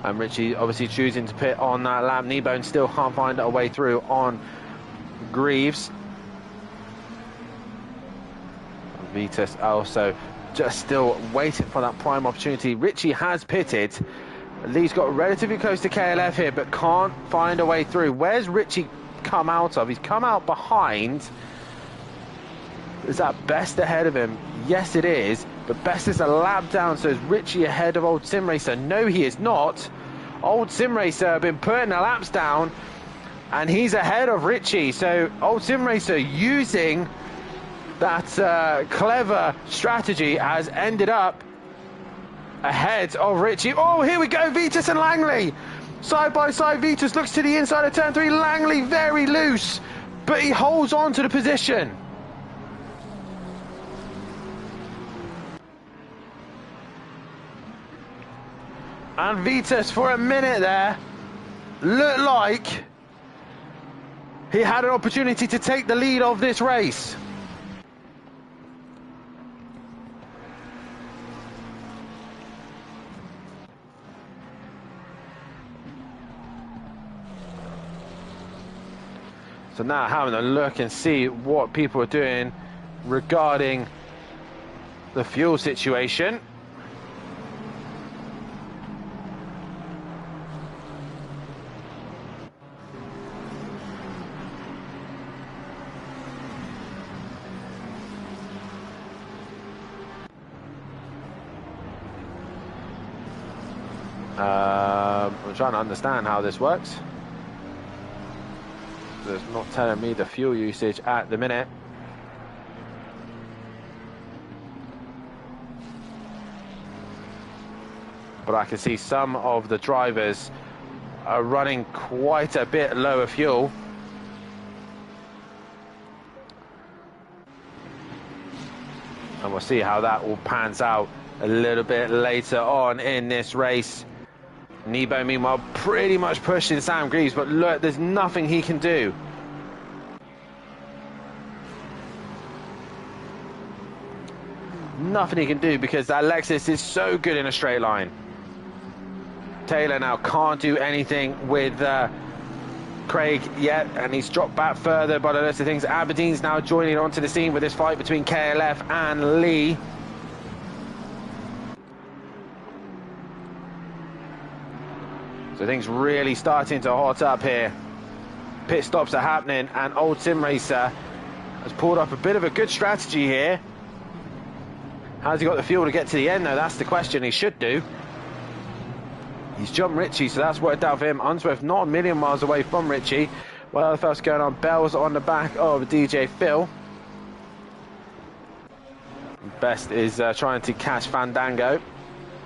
And Richie obviously choosing to pit on that lap. Kneebone still can't find a way through on Greaves. Vitus also just still waiting for that prime opportunity. Richie has pitted. Lee's got relatively close to KLF here, but can't find a way through. Where's Richie come out of? He's come out behind. Is that Best ahead of him? Yes, it is. But Best is a lap down, so is Richie ahead of Old Sim Racer? No, he is not. Old Sim Racer have been putting the laps down, and he's ahead of Richie. So Old Sim Racer, using that clever strategy, has ended up ahead of Richie. Oh, here we go, Vitus and Langley. Side by side, Vitus looks to the inside of turn 3. Langley very loose, but he holds on to the position. And Vitus, for a minute there, looked like he had an opportunity to take the lead of this race. So now having a look and see what people are doing regarding the fuel situation. I'm trying to understand how this works. It's not telling me the fuel usage at the minute. But I can see some of the drivers are running quite a bit lower fuel. And we'll see how that all pans out a little bit later on in this race. Nebo, meanwhile, pretty much pushing Sam Greaves, but look, there's nothing he can do. Nothing he can do because that Lexus is so good in a straight line. Taylor now can't do anything with Craig yet, and he's dropped back further by the list of things. Aberdeen's now joining onto the scene with this fight between KLF and Lee. So things really starting to hot up here. Pit stops are happening, and Old Sim Racer has pulled off a bit of a good strategy here. How's he got the fuel to get to the end, though? That's the question. He should do. He's jumped Richie, so that's worked out for him. Unsworth not a million miles away from Richie, What else is going on? Bell's on the back of DJ Phil. Best is trying to catch Fandango.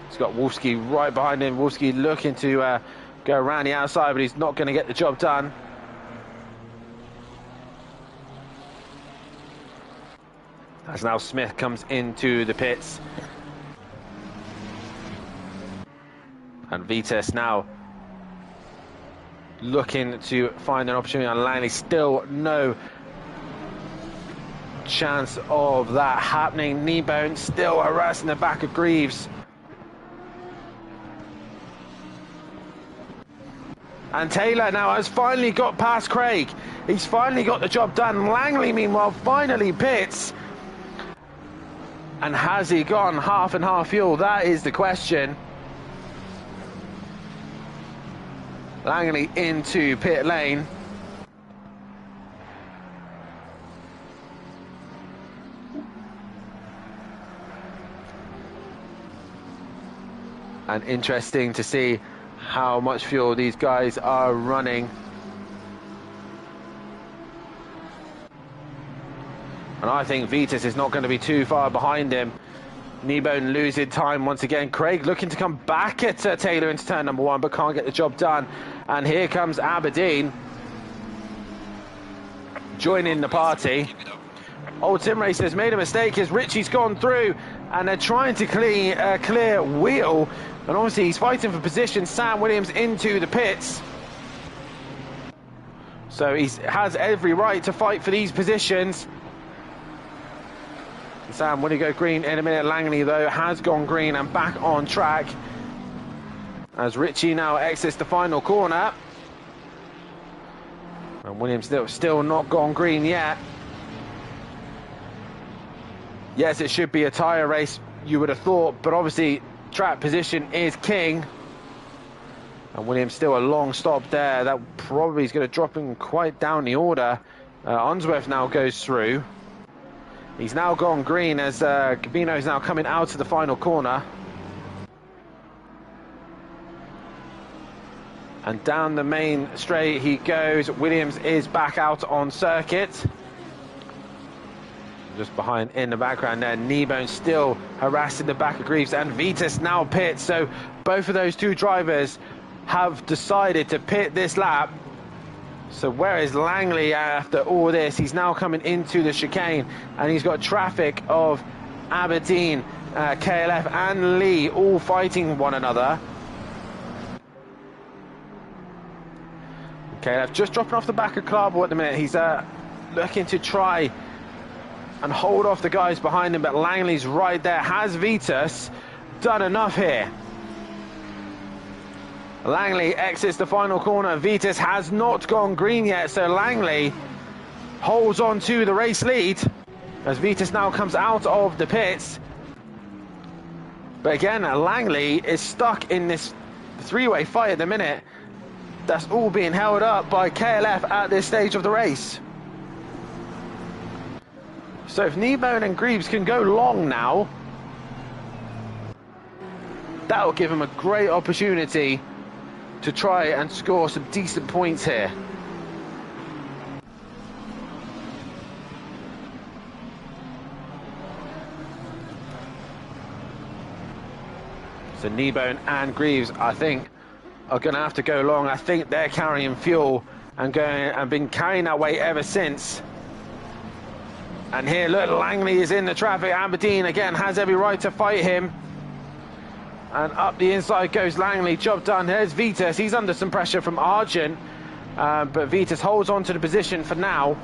He's got Wolski right behind him. Wolski looking to go around the outside, but he's not going to get the job done. As now Smith comes into the pits. And Vitas now looking to find an opportunity on Langley. Still no chance of that happening. Kneebone still harassing the back of Greaves. And Taylor now has finally got past Craig. He's finally got the job done. Langley, meanwhile, finally pits. And has he gone half and half fuel? That is the question. Langley into pit lane. And interesting to see how much fuel these guys are running. And I think Vitas is not going to be too far behind him. Kneebone losing time once again. Craig looking to come back at Taylor into turn number 1, but can't get the job done. And here comes Aberdeen joining the party. Old Sim Racer's made a mistake as Richie's gone through, and they're trying to clear Wheel. And obviously he's fighting for position. Sam Williams into the pits. So he has every right to fight for these positions. Sam, will he go green in a minute? Langley, though, has gone green and back on track. As Richie now exits the final corner. And Williams still not gone green yet. Yes, it should be a tyre race, you would have thought, but obviously track position is king. And Williams still a long stop there. That probably is going to drop him quite down the order. Unsworth now goes through. He's now gone green as Gabino is now coming out of the final corner. And down the main straight he goes. Williams is back out on circuit. Just behind in the background there, Kneebone still harassing the back of Greaves, and Vitas now pits. So both of those two drivers have decided to pit this lap. So where is Langley after all this? He's now coming into the chicane, and he's got traffic of Aberdeen, KLF and Lee all fighting one another. KLF just dropping off the back of Clarbo at the minute. He's looking to try and hold off the guys behind him, but Langley's right there. Has Vitas done enough here? Langley exits the final corner. Vitas has not gone green yet, so Langley holds on to the race lead as Vitas now comes out of the pits. But again, Langley is stuck in this three-way fight at the minute. That's all being held up by KLF at this stage of the race. So if Kneebone and Greaves can go long now, that will give him a great opportunity to try and score some decent points here. So Kneebone and Greaves, I think, are going to have to go long. I think they're carrying fuel and been carrying that weight ever since. And here, look, Langley is in the traffic. Aberdeen, again, has every right to fight him. And up the inside goes Langley. Job done. There's Vitas. He's under some pressure from Argent. But Vitas holds on to the position for now.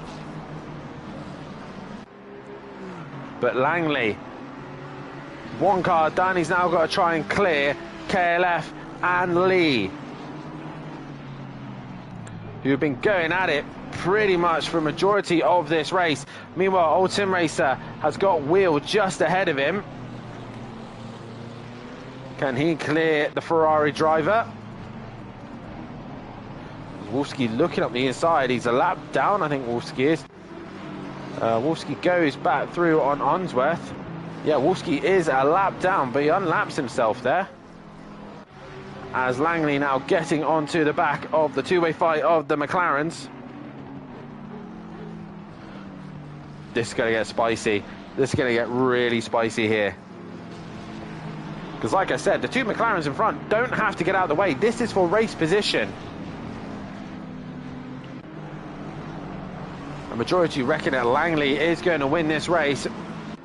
But Langley, one car done. He's now got to try and clear KLF and Lee, who have been going at it pretty much for a majority of this race. Meanwhile, Old Sim Racer has got Wheel just ahead of him. Can he clear the Ferrari driver? Wolski looking up the inside. He's a lap down, I think Wolski is. Wolski goes back through on Unsworth. Yeah, Wolski is a lap down, but he unlaps himself there. As Langley now getting onto the back of the two-way fight of the McLarens. this is going to get spicy. This is going to get really spicy here. Because like I said, the two McLarens in front don't have to get out of the way. This is for race position. A majority reckon that Langley is going to win this race.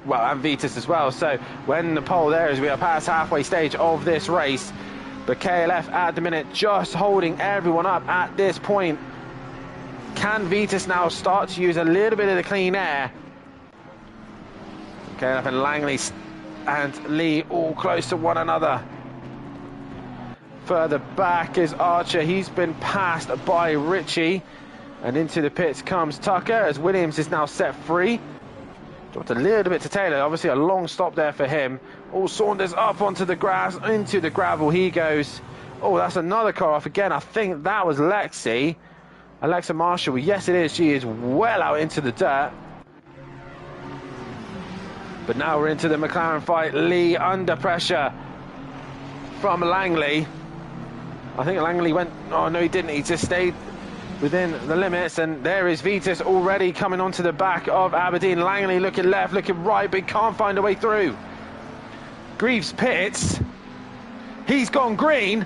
Well, and Vitus as well. So when the pole there is, we are past halfway stage of this race. But KLF at the minute just holding everyone up at this point. Can Vitus now start to use a little bit of the clean air? KLF and Langley and Lee all close to one another. Further back is Archer. He's been passed by Ritchie. And into the pits comes Tucker as Williams is now set free. Dropped a little bit to Taylor. Obviously a long stop there for him. All Saunders up onto the grass, into the gravel he goes. Oh, that's another car off again. I think that was Lexi. Alexa Marshall. Yes, it is. She is well out into the dirt. But now we're into the McLaren fight. Lee under pressure from Langley. I think Langley went... Oh, no, he didn't. He just stayed within the limits, and there is Vitus already coming onto the back of Aberdeen. Langley looking left, looking right, but he can't find a way through. Greaves pits. He's gone green,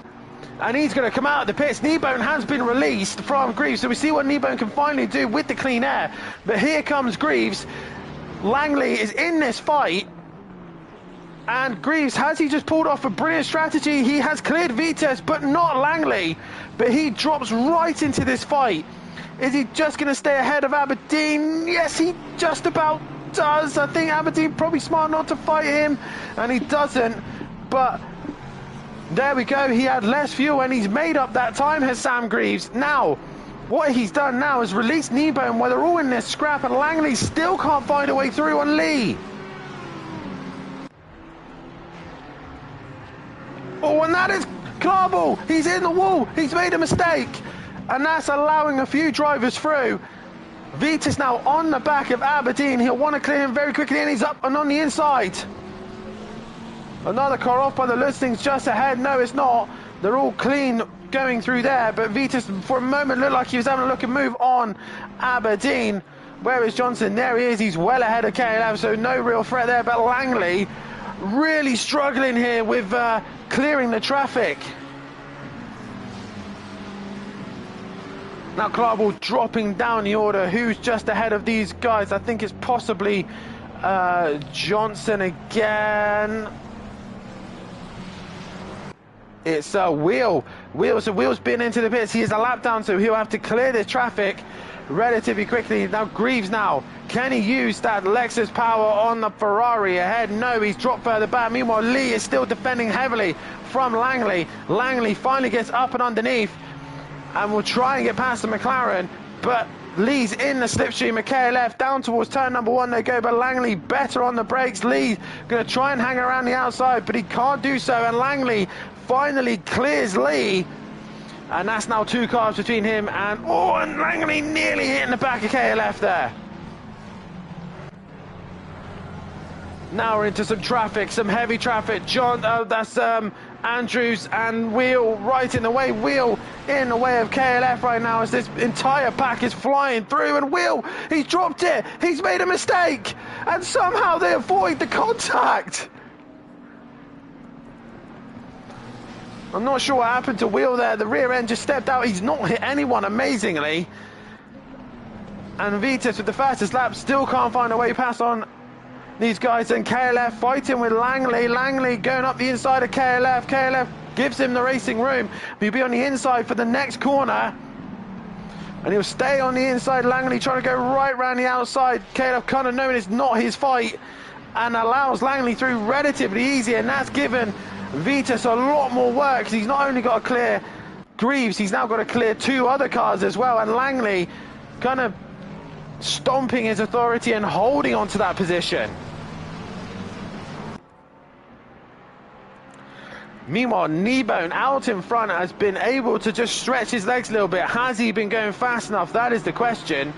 and he's going to come out of the pits. Kneebone has been released from Greaves, so we see what Kneebone can finally do with the clean air. But here comes Greaves. Langley is in this fight, and Greaves, has he just pulled off a brilliant strategy? He has cleared Vitus, but not Langley. But he drops right into this fight. Is he just going to stay ahead of Aberdeen? Yes, he just about does. I think Aberdeen probably smart not to fight him, and he doesn't. But there we go. He had less fuel, and he's made up that time, has Sam Greaves. Now, what he's done now is release Kneebone, where they're all in this scrap, and Langley still can't find a way through on Lee. Oh, and that is Clarball. He's in the wall. He's made a mistake. And that's allowing a few drivers through. Vitus now on the back of Aberdeen. He'll want to clear him very quickly, and he's up and on the inside. Another car off by the Lustings just ahead. No, it's not. They're all clean going through there. But Vitus, for a moment, looked like he was having a look and move on Aberdeen. Where is Johnson? There he is. He's well ahead of KLF, so no real threat there. But Langley really struggling here with clearing the traffic. Now Clarball dropping down the order. Who's just ahead of these guys? I think it's possibly Johnson again. It's Wheel. So Wheel's been into the pits. He is a lap down, so he'll have to clear the traffic relatively quickly. Now Greaves now. Can he use that Lexus power on the Ferrari ahead? No, he's dropped further back. Meanwhile, Lee is still defending heavily from Langley. Langley finally gets up and underneath and will try and get past the McLaren, but Lee's in the slipstream of KLF. Down towards turn number one they go, but Langley better on the brakes. Lee going to try and hang around the outside, but he can't do so, and Langley finally clears Lee. And that's now two cars between him and... Oh, and Langley nearly hitting the back of KLF there. Now we're into some traffic, some heavy traffic. That's Andrews and Wheel right in the way. Wheel in the way of KLF right now as this entire pack is flying through. And Wheel, he's dropped it. He's made a mistake. And somehow they avoid the contact. I'm not sure what happened to Wheel there. The rear end just stepped out. He's not hit anyone, amazingly. And Vitus with the fastest lap still can't find a way past on these guys. And KLF fighting with Langley. Langley going up the inside of KLF. KLF gives him the racing room. He'll be on the inside for the next corner. And he'll stay on the inside. Langley trying to go right round the outside. KLF kind of knowing it's not his fight and allows Langley through relatively easy. And that's given Vitus a lot more work, because he's not only got to clear Greaves, he's now got to clear two other cars as well, and Langley kind of stomping his authority and holding on to that position. Meanwhile, Kneebone out in front has been able to just stretch his legs a little bit. Has he been going fast enough? That is the question.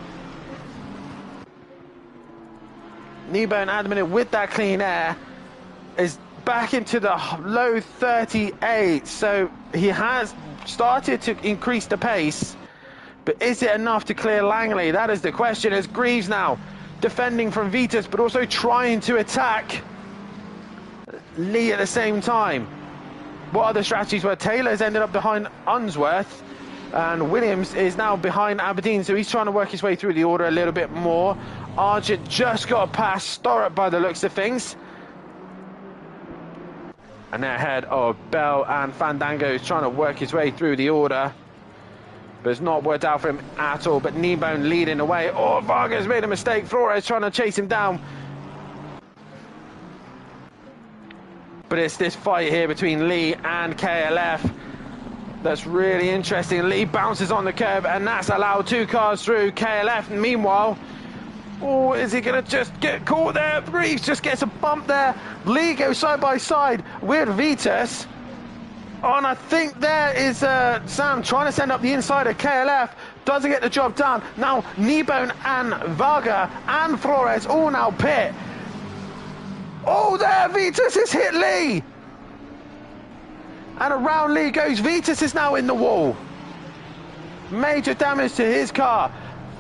Kneebone at the minute with that clean air is back into the low 38, so he has started to increase the pace, but is it enough to clear Langley? That is the question, as Greaves now defending from Vitas, but also trying to attack Lee at the same time. What other strategies were? Taylor's ended up behind Unsworth, and Williams is now behind Aberdeen, so he's trying to work his way through the order a little bit more. Argent just got past Storrett by the looks of things. And they're ahead of Bell, and Fandango is trying to work his way through the order. But it's not worked out for him at all. But Kneebone leading the way. Oh, Varga's made a mistake. Flores trying to chase him down. But it's this fight here between Lee and KLF that's really interesting. Lee bounces on the curb, and that's allowed 2 cars through. KLF, meanwhile, oh, is he going to just get caught there? Reeves just gets a bump there. Lee goes side by side with Vitas. Oh, and I think there is Sam trying to send up the inside of KLF. Doesn't get the job done. Now, Kneebone and Varga and Flores all now pit. Oh, there, Vitas has hit Lee. And around Lee goes. Vitas is now in the wall. Major damage to his car.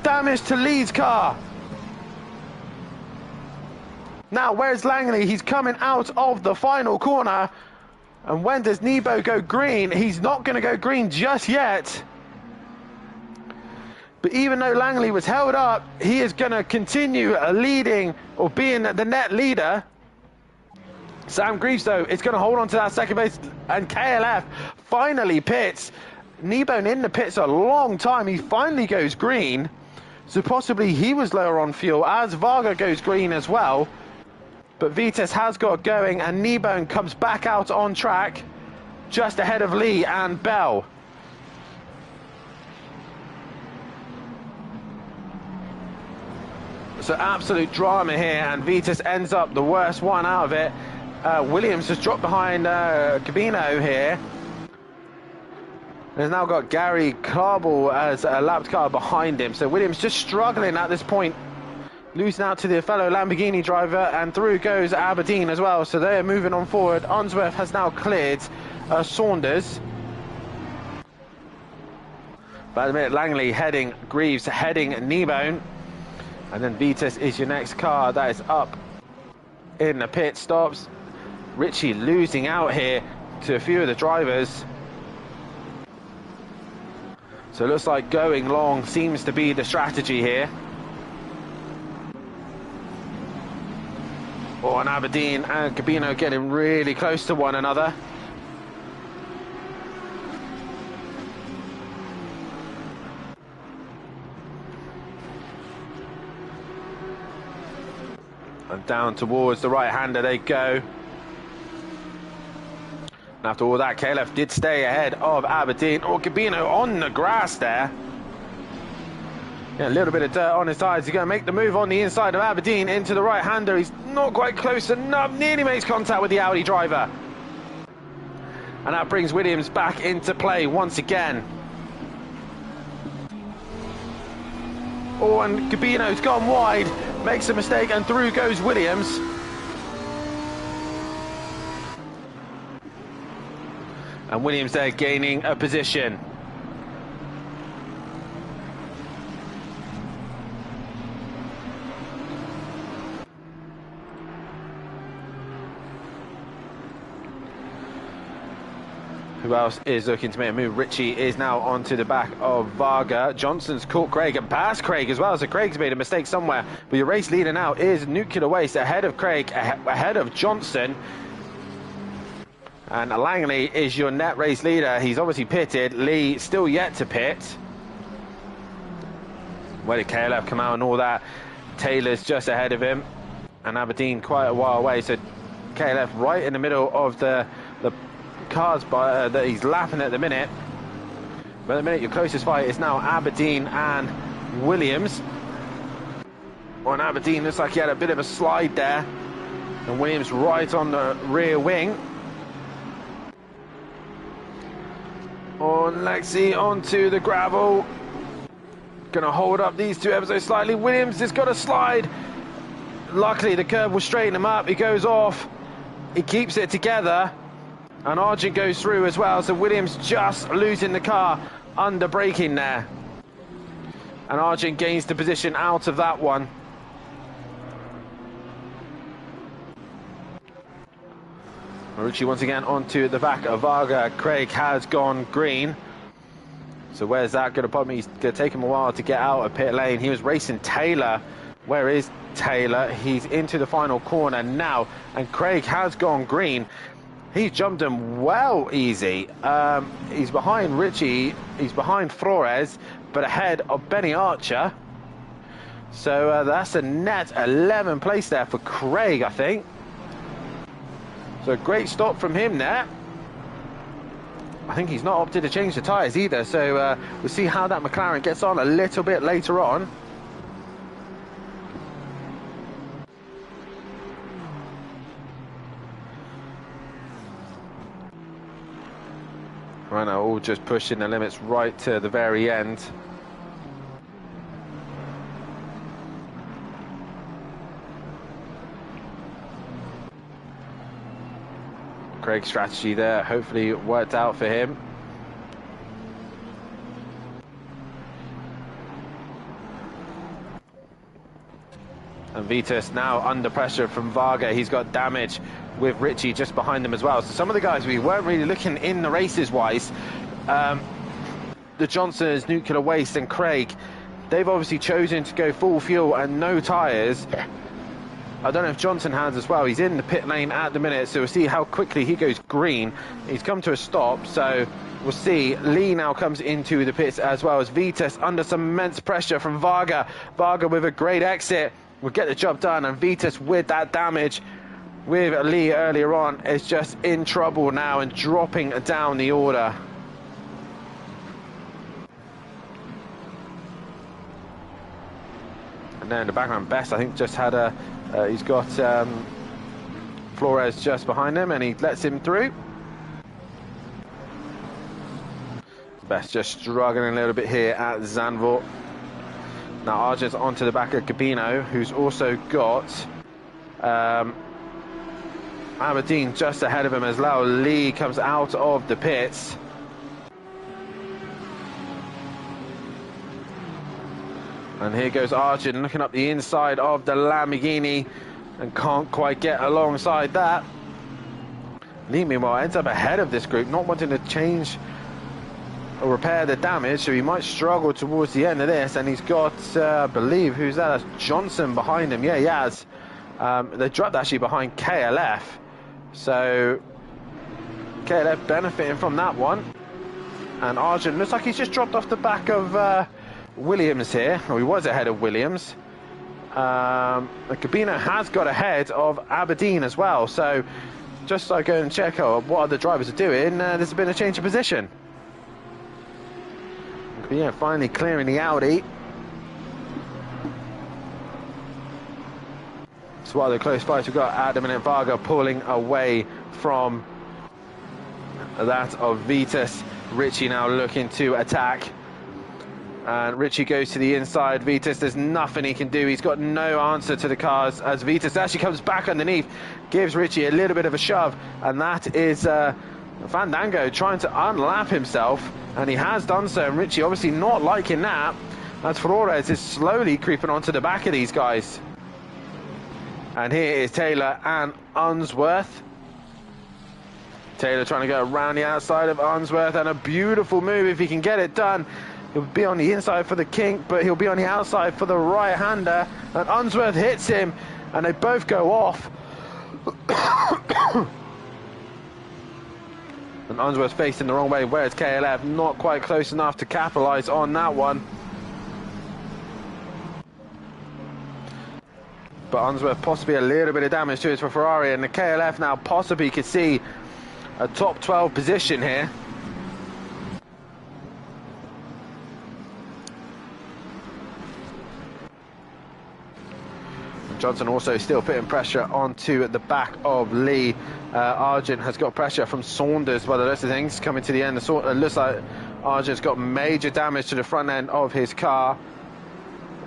Damage to Lee's car. Now, where's Langley? He's coming out of the final corner. And when does Nebo go green? He's not going to go green just yet. But even though Langley was held up, he is going to continue leading or being the net leader. Sam Greaves, though, is going to hold on to that second place. And KLF finally pits. Nebo in the pits a long time. He finally goes green. So possibly he was lower on fuel as Varga goes green as well. But Vitas has got going, and Kneebone comes back out on track just ahead of Lee and Bell. So absolute drama here, and Vitas ends up the worst one out of it. Williams has dropped behind Cabino here. There's now got Gary Carble as a lapped car behind him. So Williams just struggling at this point. Losing out to the fellow Lamborghini driver, and through goes Aberdeen as well. So they're moving on forward. Unsworth has now cleared Saunders. By the minute, Langley heading Greaves, heading Kneebone. And then Vitas is your next car. That is up in the pit stops. Ritchie losing out here to a few of the drivers. So it looks like going long seems to be the strategy here. Oh, and Aberdeen and Cabino getting really close to one another. And down towards the right-hander they go. And after all that, KLF did stay ahead of Aberdeen. Oh, Cabino on the grass there. Yeah, a little bit of dirt on his tires. He's going to make the move on the inside of Aberdeen into the right-hander. He's not quite close enough. Nearly makes contact with the Audi driver. And that brings Williams back into play once again. Oh, and Cabino's gone wide. Makes a mistake, and through goes Williams. And Williams there gaining a position. Who else is looking to make a move? Ritchie is now onto the back of Varga. Johnson's caught Craig and passed Craig as well, so Craig's made a mistake somewhere. But your race leader now is Nuclear Waste ahead of Craig, ahead of Johnson. And Langley is your net race leader. He's obviously pitted. Lee still yet to pit. Where did KLF come out and all that? Taylor's just ahead of him. And Aberdeen quite a while away. So KLF right in the middle of the cars that he's lapping at the minute. But at the minute, your closest fight is now Aberdeen and Williams. On Aberdeen, looks like he had a bit of a slide there. And Williams right on the rear wing. On Lexi onto the gravel. Gonna hold up these two ever so slightly. Williams has got a slide. Luckily, the curb will straighten him up. He goes off. He keeps it together. And Argent goes through as well. So Williams just losing the car under braking there. And Argent gains the position out of that one. Richie once again onto the back of Varga. Craig has gone green. So where's that going to put me? He's going to take him a while to get out of pit lane. He was racing Taylor. Where is Taylor? He's into the final corner now, and Craig has gone green. He's jumped him well easy. He's behind Richie. He's behind Flores, but ahead of Benny Archer. So that's a net 11th place there for Craig, I think. So a great stop from him there. I think he's not opted to change the tyres either, so we'll see how that McLaren gets on a little bit later on. Right now, all just pushing the limits right to the very end. Craig's strategy there, hopefully it worked out for him. And Vitus now under pressure from Varga. He's got damage with Richie just behind him as well. So some of the guys we weren't really looking in the races wise, the Johnsons, Nuclear Waste and Craig, they've obviously chosen to go full fuel and no tyres. I don't know if Johnson has as well. He's in the pit lane at the minute, so we'll see how quickly he goes green. He's come to a stop, so we'll see. Lee now comes into the pits as well as Vitus under some immense pressure from Varga. Varga with a great exit will get the job done, and Vitus with that damage with Lee earlier on is just in trouble now and dropping down the order. And then the background Best, I think, just had a he's got Flores just behind him, and he lets him through. Best just struggling a little bit here at Zandvoort. Now Arjun's onto the back of Cabino, who's also got Aberdeen just ahead of him as well. Lee comes out of the pits. And here goes Arjun looking up the inside of the Lamborghini and can't quite get alongside that. Lee, meanwhile, ends up ahead of this group, not wanting to change or repair the damage, so he might struggle towards the end of this. And he's got, I believe, who's that? That's Johnson behind him. Yeah, he has. They dropped actually behind KLF. So KLF benefiting from that one. And Arjun looks like he's just dropped off the back of Williams here. Well, he was ahead of Williams. Cabino has got ahead of Aberdeen as well. So just so I go and check out what other drivers are doing, there's been a change of position. Cabino finally clearing the Audi. So what other close fights we've got? Adam and Varga pulling away from that of Vitus. Richie now looking to attack. And Richie goes to the inside. Vitus, there's nothing he can do. He's got no answer to the cars as Vitus actually comes back underneath, gives Richie a little bit of a shove, and that is Fandango trying to unlap himself, and he has done so, and Richie obviously not liking that, as Flores is slowly creeping onto the back of these guys. And here is Taylor and Unsworth. Taylor trying to go around the outside of Unsworth, and a beautiful move if he can get it done. He'll be on the inside for the kink, but he'll be on the outside for the right-hander. And Unsworth hits him, and they both go off. And Unsworth facing the wrong way, whereas KLF not quite close enough to capitalise on that one. But Unsworth possibly a little bit of damage to his Ferrari, and the KLF now possibly could see a top 12 position here. Johnson also still putting pressure onto the back of Lee. Arjun has got pressure from Saunders by the rest of things. Coming to the end, it looks like Arjun's got major damage to the front end of his car.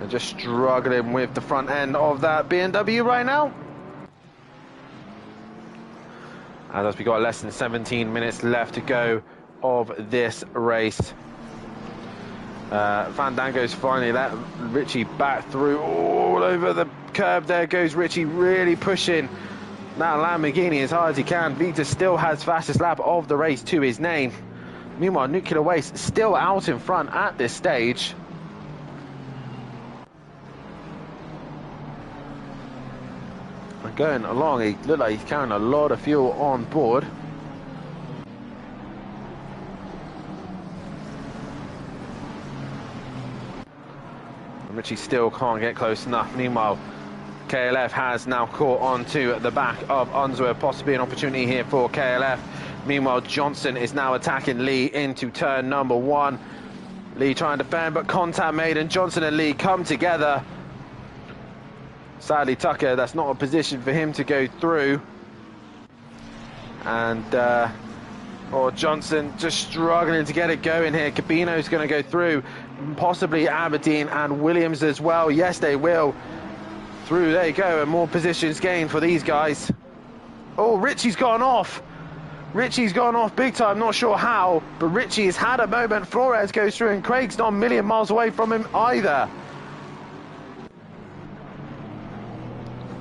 And just struggling with the front end of that BMW right now. And as we got less than 17 minutes left to go of this race. Fandango's finally let Richie back through all over the curb. There goes Richie, really pushing that Lamborghini as hard as he can. Vitas still has fastest lap of the race to his name. Meanwhile, Nuclear Waste still out in front at this stage. And going along, he looked like he's carrying a lot of fuel on board. And Richie still can't get close enough. Meanwhile, KLF has now caught onto the back of Unsworth, possibly an opportunity here for KLF. Meanwhile, Johnson is now attacking Lee into turn number 1. Lee trying to defend, but contact made, and Johnson and Lee come together. Sadly, Tucker, that's not a position for him to go through. And Johnson just struggling to get it going here. Cabino's going to go through, possibly Aberdeen and Williams as well. Yes, they will. Through, there you go, and more positions gained for these guys. Oh, Richie's gone off. Richie's gone off big time, not sure how, but Richie's had a moment. Flores goes through, and Craig's not a million miles away from him either.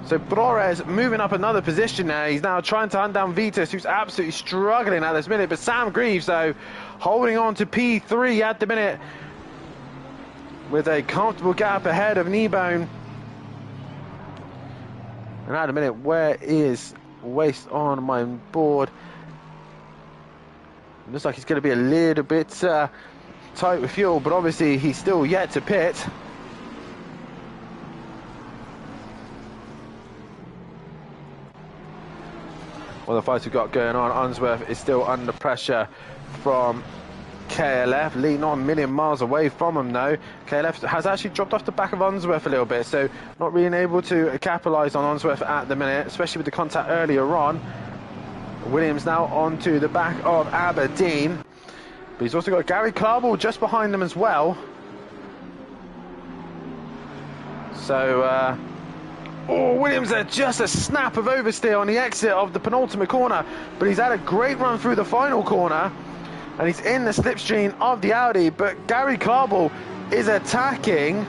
So Flores moving up another position now. He's now trying to hunt down Vitas, who's absolutely struggling at this minute. But Sam Greaves, though, holding on to P3 at the minute with a comfortable gap ahead of Kneebone. And at a minute, where is Waste on my board? It looks like he's going to be a little bit tight with fuel, but obviously he's still yet to pit. Well, the fights we've got going on, Unsworth is still under pressure from KLF. Lee not a million miles away from him though. KLF has actually dropped off the back of Unsworth a little bit, so not really able to capitalise on Unsworth at the minute, especially with the contact earlier on. Williams now onto the back of Aberdeen, but he's also got Gary Clarball just behind them as well. So Williams there, just a snap of oversteer on the exit of the penultimate corner, but he's had a great run through the final corner, and he's in the slipstream of the Audi. But Gary Clarball is attacking.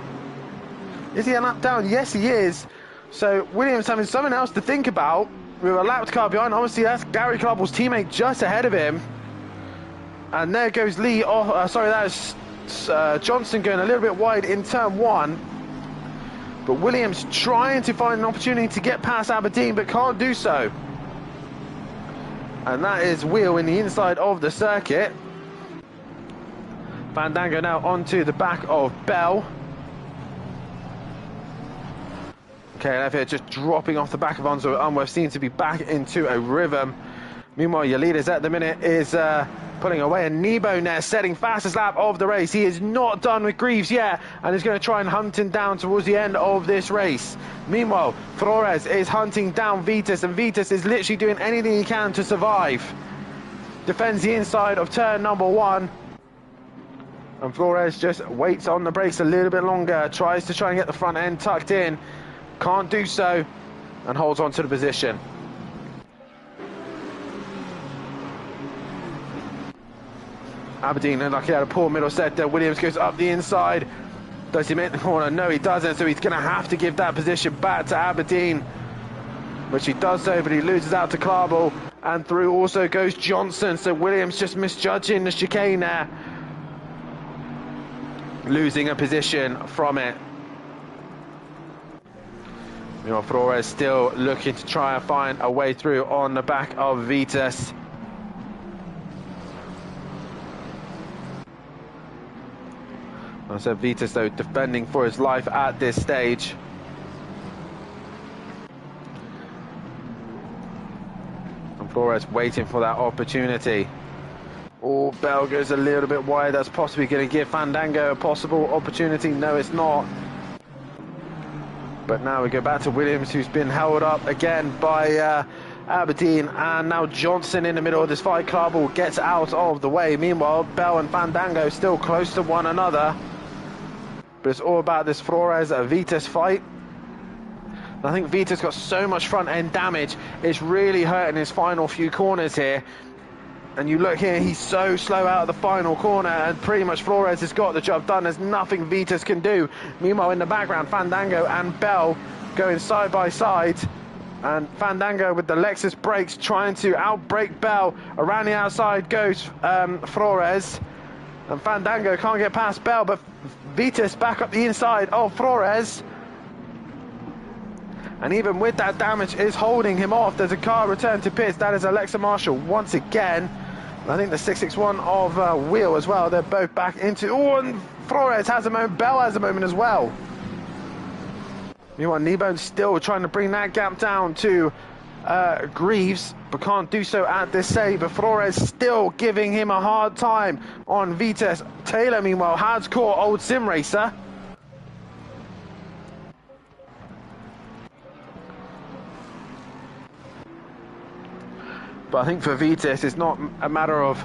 Is he a lap down? Yes, he is. So Williams having something else to think about with a lapped car behind. Obviously, that's Gary Clarball's teammate just ahead of him. And there goes Lee. That is Johnson going a little bit wide in turn 1. But Williams trying to find an opportunity to get past Aberdeen, but can't do so. And that is Wheel in the inside of the circuit. Fandango now onto the back of Bell. KLF here just dropping off the back of Unsworth. Unsworth seems to be back into a rhythm. Meanwhile, your leaders at the minute is pulling away, and Nebo there setting fastest lap of the race. He is not done with Greaves yet, and is going to try and hunt him down towards the end of this race. Meanwhile, Flores is hunting down Vitas, and Vitas is literally doing anything he can to survive. Defends the inside of turn number 1, and Flores just waits on the brakes a little bit longer, tries to try and get the front end tucked in, can't do so, and holds on to the position. Aberdeen looked like he had a poor middle set there. Williams goes up the inside. Does he make the corner? No, he doesn't, so he's going to have to give that position back to Aberdeen, which he does so, but he loses out to Clarball, and through also goes Johnson. So Williams just misjudging the chicane there, losing a position from it. Meanwhile, Flores still looking to try and find a way through on the back of Vitas. I said Vitas, though, defending for his life at this stage. And Flores waiting for that opportunity. Oh, Bell goes a little bit wide. That's possibly going to give Fandango a possible opportunity. No, it's not. But now we go back to Williams, who's been held up again by Aberdeen, and now Johnson in the middle of this fight. Clarball gets out of the way. Meanwhile, Bell and Fandango still close to one another. But it's all about this Flores-Vitas fight. And I think Vitas got so much front end damage, it's really hurting his final few corners here. And you look here, he's so slow out of the final corner, and pretty much Flores has got the job done. There's nothing Vitas can do. Meanwhile, in the background, Fandango and Bell going side by side. And Fandango with the Lexus brakes trying to outbrake Bell. Around the outside goes Flores. And Fandango can't get past Bell, but Vitas back up the inside of Flores. And even with that damage is holding him off. There's a car return to pits. That is Alexa Marshall once again. I think the 661 of Wheel as well. They're both back into... Oh, and Flores has a moment. Bell has a moment as well. Meanwhile, Kneebone still trying to bring that gap down to Greaves, but can't do so at this stage. But Flores still giving him a hard time on Vitas. Taylor, meanwhile, has caught old Sim Racer. But I think for Vitas, it's not a matter of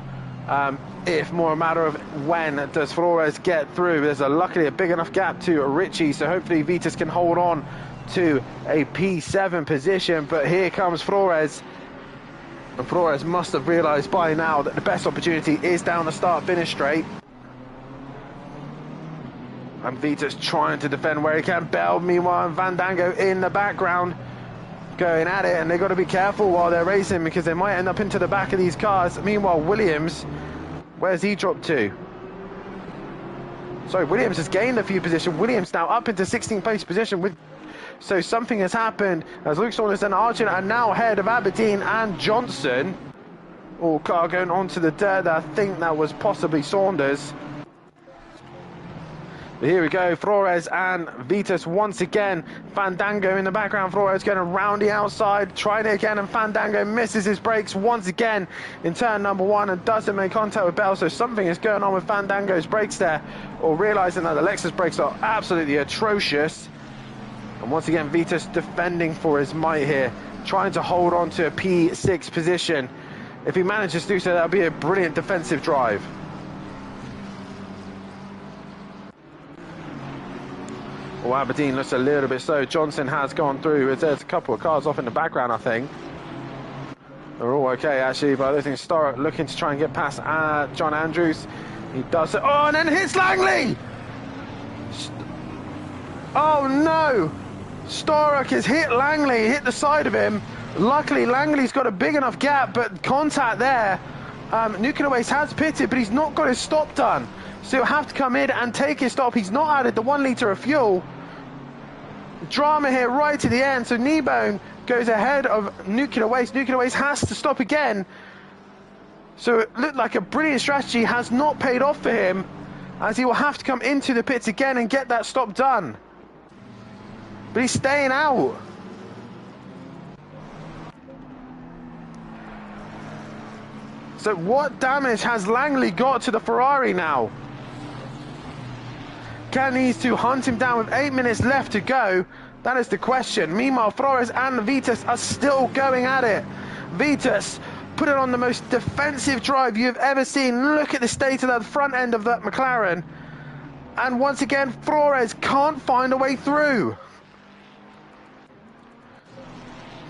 if, more a matter of when does Flores get through. There's luckily a big enough gap to Richie, so hopefully Vitas can hold on to a P7 position. But here comes Flores. And Flores must have realised by now that the best opportunity is down the start-finish straight. And Vitas trying to defend where he can. Bell, meanwhile, and Fandango in the background going at it, and they've got to be careful while they're racing because they might end up into the back of these cars. Meanwhile, Williams, where's he dropped to? Sorry, Williams has gained a few positions. Williams now up into 16th place position with... So something has happened as Luke Saunders and Archon are now ahead of Aberdeen and Johnson. All car going onto the dirt. I think that was possibly Saunders. But here we go, Flores and Vitas once again. Fandango in the background. Flores going around the outside, trying it again, and Fandango misses his brakes once again in turn number 1 and doesn't make contact with Bell. So something is going on with Fandango's brakes there, or realising that the Lexus brakes are absolutely atrocious. And once again, Vitas defending for his might here, trying to hold on to a P6 position. If he manages to do so, that'll be a brilliant defensive drive. Well, Aberdeen looks a little bit slow. Johnson has gone through. There's a couple of cars off in the background, I think. They're all okay, actually, but I don't think Starrett looking to try and get past John Andrews. He does it. Oh, and then hits Langley! Oh, no! Starrett has hit Langley, hit the side of him. Luckily, Langley's got a big enough gap, but contact there. Nuclear Waste has pitted, but he's not got his stop done. So he'll have to come in and take his stop. He's not added the 1 litre of fuel. Drama here right to the end. So Kneebone goes ahead of Nuclear Waste. Nuclear Waste has to stop again. So it looked like a brilliant strategy has not paid off for him, as he will have to come into the pits again and get that stop done. But he's staying out. So what damage has Langley got to the Ferrari now? Can these two hunt him down with 8 minutes left to go? That is the question. Meanwhile, Flores and Vitas are still going at it. Vitas put it on the most defensive drive you've ever seen. Look at the state of the front end of that McLaren. And once again, Flores can't find a way through.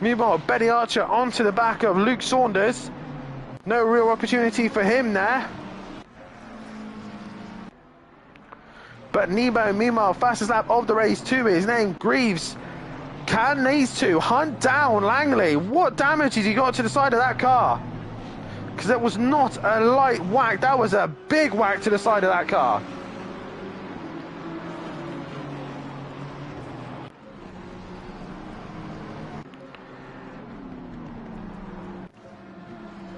Meanwhile, Benny Archer onto the back of Luke Saunders. No real opportunity for him there. But Nebo, meanwhile, fastest lap of the race to his name, Greaves. Can these two hunt down Langley? What damage has he got to the side of that car? Because that was not a light whack. That was a big whack to the side of that car.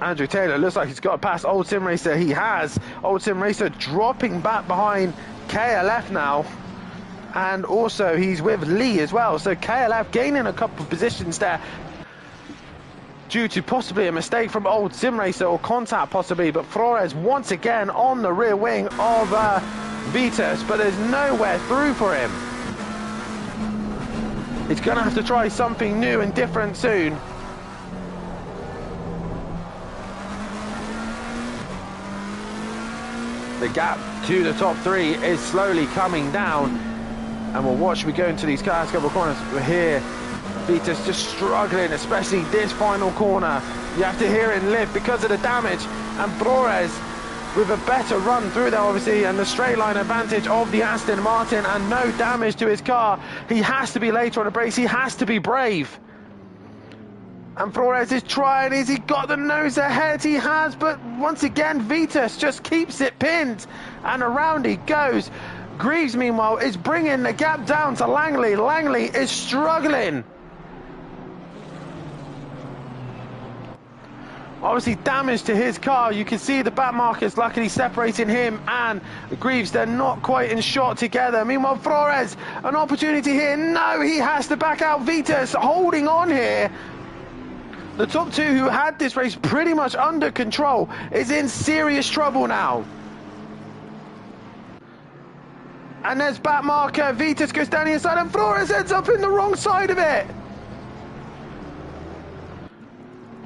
Andrew Taylor looks like he's got past Old Sim Racer. He has. Old Sim Racer dropping back behind KLF now. And also he's with Lee as well. So KLF gaining a couple of positions there due to possibly a mistake from Old Sim Racer or contact possibly. But Flores once again on the rear wing of Vitas. But there's nowhere through for him. He's going to have to try something new and different soon. The gap to the top three is slowly coming down, and we'll watch we go into these cars, couple of corners. We're here, Vitas just struggling, especially this final corner. You have to hear him lift because of the damage, and Flores with a better run through there obviously, and the straight line advantage of the Aston Martin, and no damage to his car. He has to be later on the brakes, he has to be brave. And Flores is trying. Has he got the nose ahead? He has, but once again, Vitas just keeps it pinned. And around he goes. Greaves, meanwhile, is bringing the gap down to Langley. Langley is struggling. Obviously damage to his car. You can see the back markers luckily separating him and Greaves. They're not quite in shot together. Meanwhile, Flores, an opportunity here. No, he has to back out. Vitas holding on here. The top two who had this race pretty much under control is in serious trouble now. And there's back marker. Vitas goes down the inside and Flores ends up in the wrong side of it.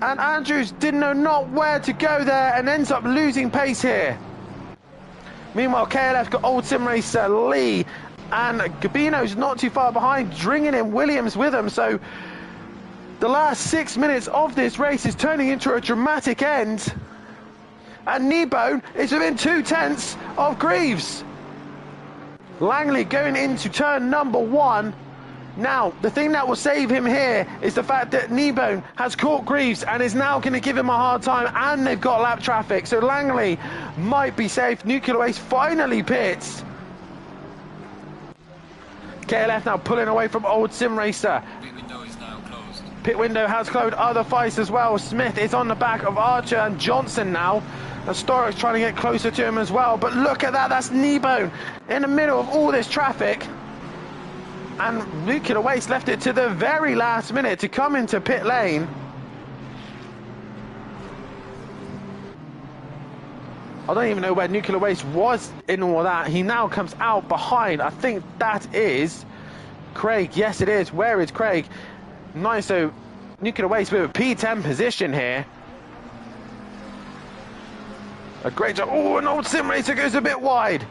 And Andrews didn't know not where to go there and ends up losing pace here. Meanwhile, KLF got old sim racer Lee and Gabino's not too far behind, bringing in Williams with him. So the last 6 minutes of this race is turning into a dramatic end. And Kneebone is within 2/10 of Greaves. Langley going into turn number 1. Now, the thing that will save him here is the fact that Kneebone has caught Greaves and is now going to give him a hard time, and they've got lap traffic, so Langley might be safe. Nuclear Waste finally pits. KLF now pulling away from old sim racer. Pit window is now closed. Pit window has closed. Other fights as well. Smith is on the back of Archer and Johnson now. And Storrock's trying to get closer to him as well. But look at that, that's Kneebone in the middle of all this traffic. And Nuclear Waste left it to the very last minute to come into pit lane. I don't even know where Nuclear Waste was in all that. He now comes out behind. I think that is Craig. Yes, it is. Where is Craig? Nice. So Nuclear Waste with a P10 position here. A great job. Oh, an old sim racer goes a bit wide.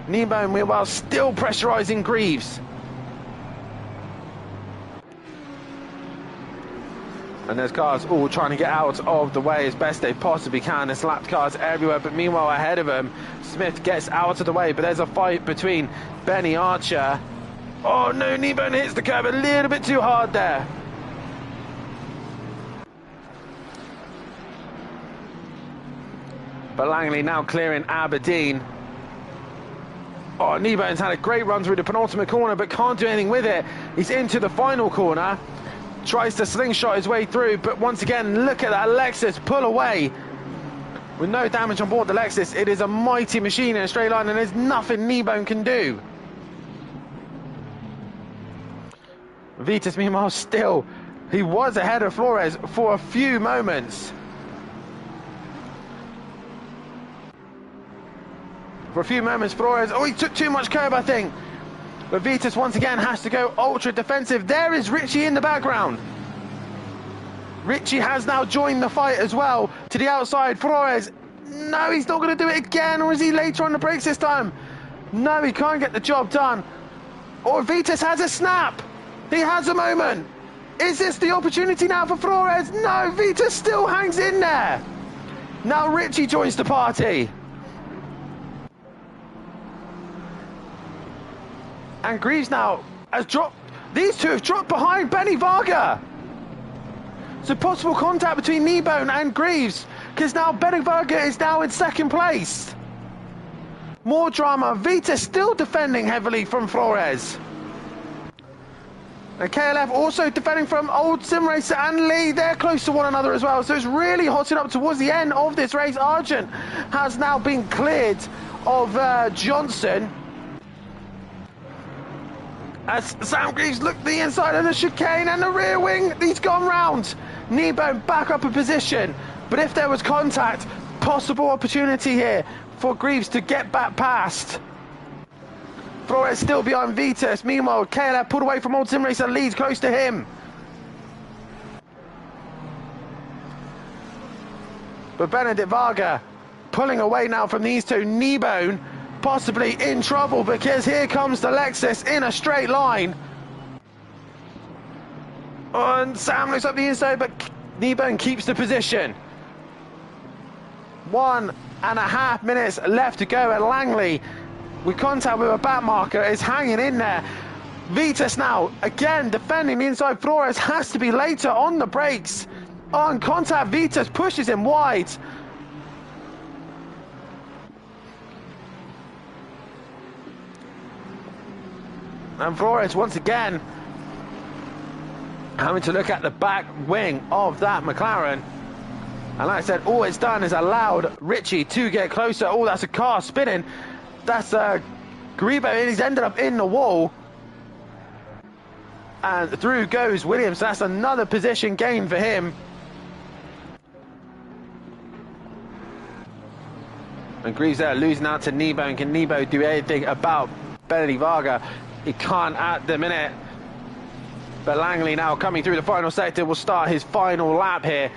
Kneebone, meanwhile, still pressurising Greaves. And there's cars all trying to get out of the way as best they possibly can. There's lapped cars everywhere, but meanwhile, ahead of him, Smith gets out of the way, but there's a fight between Benny Archer. Oh no, Kneebone hits the curb a little bit too hard there. But Langley now clearing Aberdeen. Oh, Kneebone's had a great run through the penultimate corner, but can't do anything with it. He's into the final corner. Tries to slingshot his way through, but once again, look at that Lexus pull away. With no damage on board the Lexus, it is a mighty machine in a straight line, and there's nothing Kneebone can do. Vitas, meanwhile, still, he was ahead of Flores for a few moments. For a few moments, Flores, oh, he took too much curb, I think. But Vitas once again has to go ultra defensive. There is Richie in the background. Richie has now joined the fight as well. To the outside, Flores. No, he's not going to do it again, or is he later on the brakes this time? No, he can't get the job done. Or Vitas has a snap. He has a moment. Is this the opportunity now for Flores? No, Vitas still hangs in there. Now Richie joins the party. And Greaves now has dropped. These two have dropped behind Benny Varga. So possible contact between Kneebone and Greaves, because now Benny Varga is now in second place. More drama. Vita still defending heavily from Flores. And KLF also defending from old sim racer and Lee. They're close to one another as well. So it's really hotting up towards the end of this race. Argent has now been cleared of Johnson. As Sam Greaves looked the inside of the chicane and the rear wing, he's gone round. Kneebone back up a position, but if there was contact, possible opportunity here for Greaves to get back past. Flores still behind Vitas. Meanwhile, KLF pulled away from old sim racer, leads close to him. But Benedict Varga pulling away now from these two. Kneebone possibly in trouble, because here comes the Lexus in a straight line. And Sam looks up the inside, but Kneebone keeps the position. 1.5 minutes left to go, and Langley, with contact with a back marker, is hanging in there. Vitas now, again, defending the inside. Flores has to be later on the brakes. On contact, Vitas pushes him wide. And Flores, once again, having to look at the back wing of that McLaren. And like I said, all it's done is allowed Richie to get closer. Oh, that's a car spinning. That's Garibo, and he's ended up in the wall. And through goes Williams. That's another position gain for him. And Greaves there losing out to Nebo. And can Nebo do anything about Benedict Varga? He can't at the minute. But Langley now coming through the final sector will start his final lap here.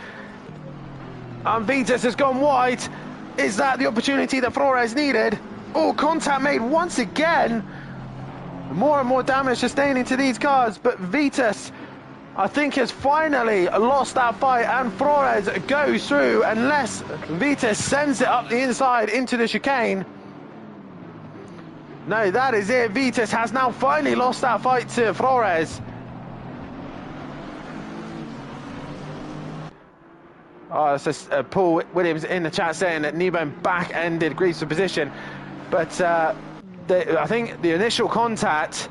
And Vitas has gone wide. Is that the opportunity that Flores needed? Oh, contact made once again. More and more damage sustaining to these cars. But Vitas, I think, has finally lost that fight. And Flores goes through unless Vitas sends it up the inside into the chicane. No, that is it. Vitas has now finally lost that fight to Flores. Oh, it's just Paul Williams in the chat saying that Nebo back-ended Greaves' position. But I think the initial contact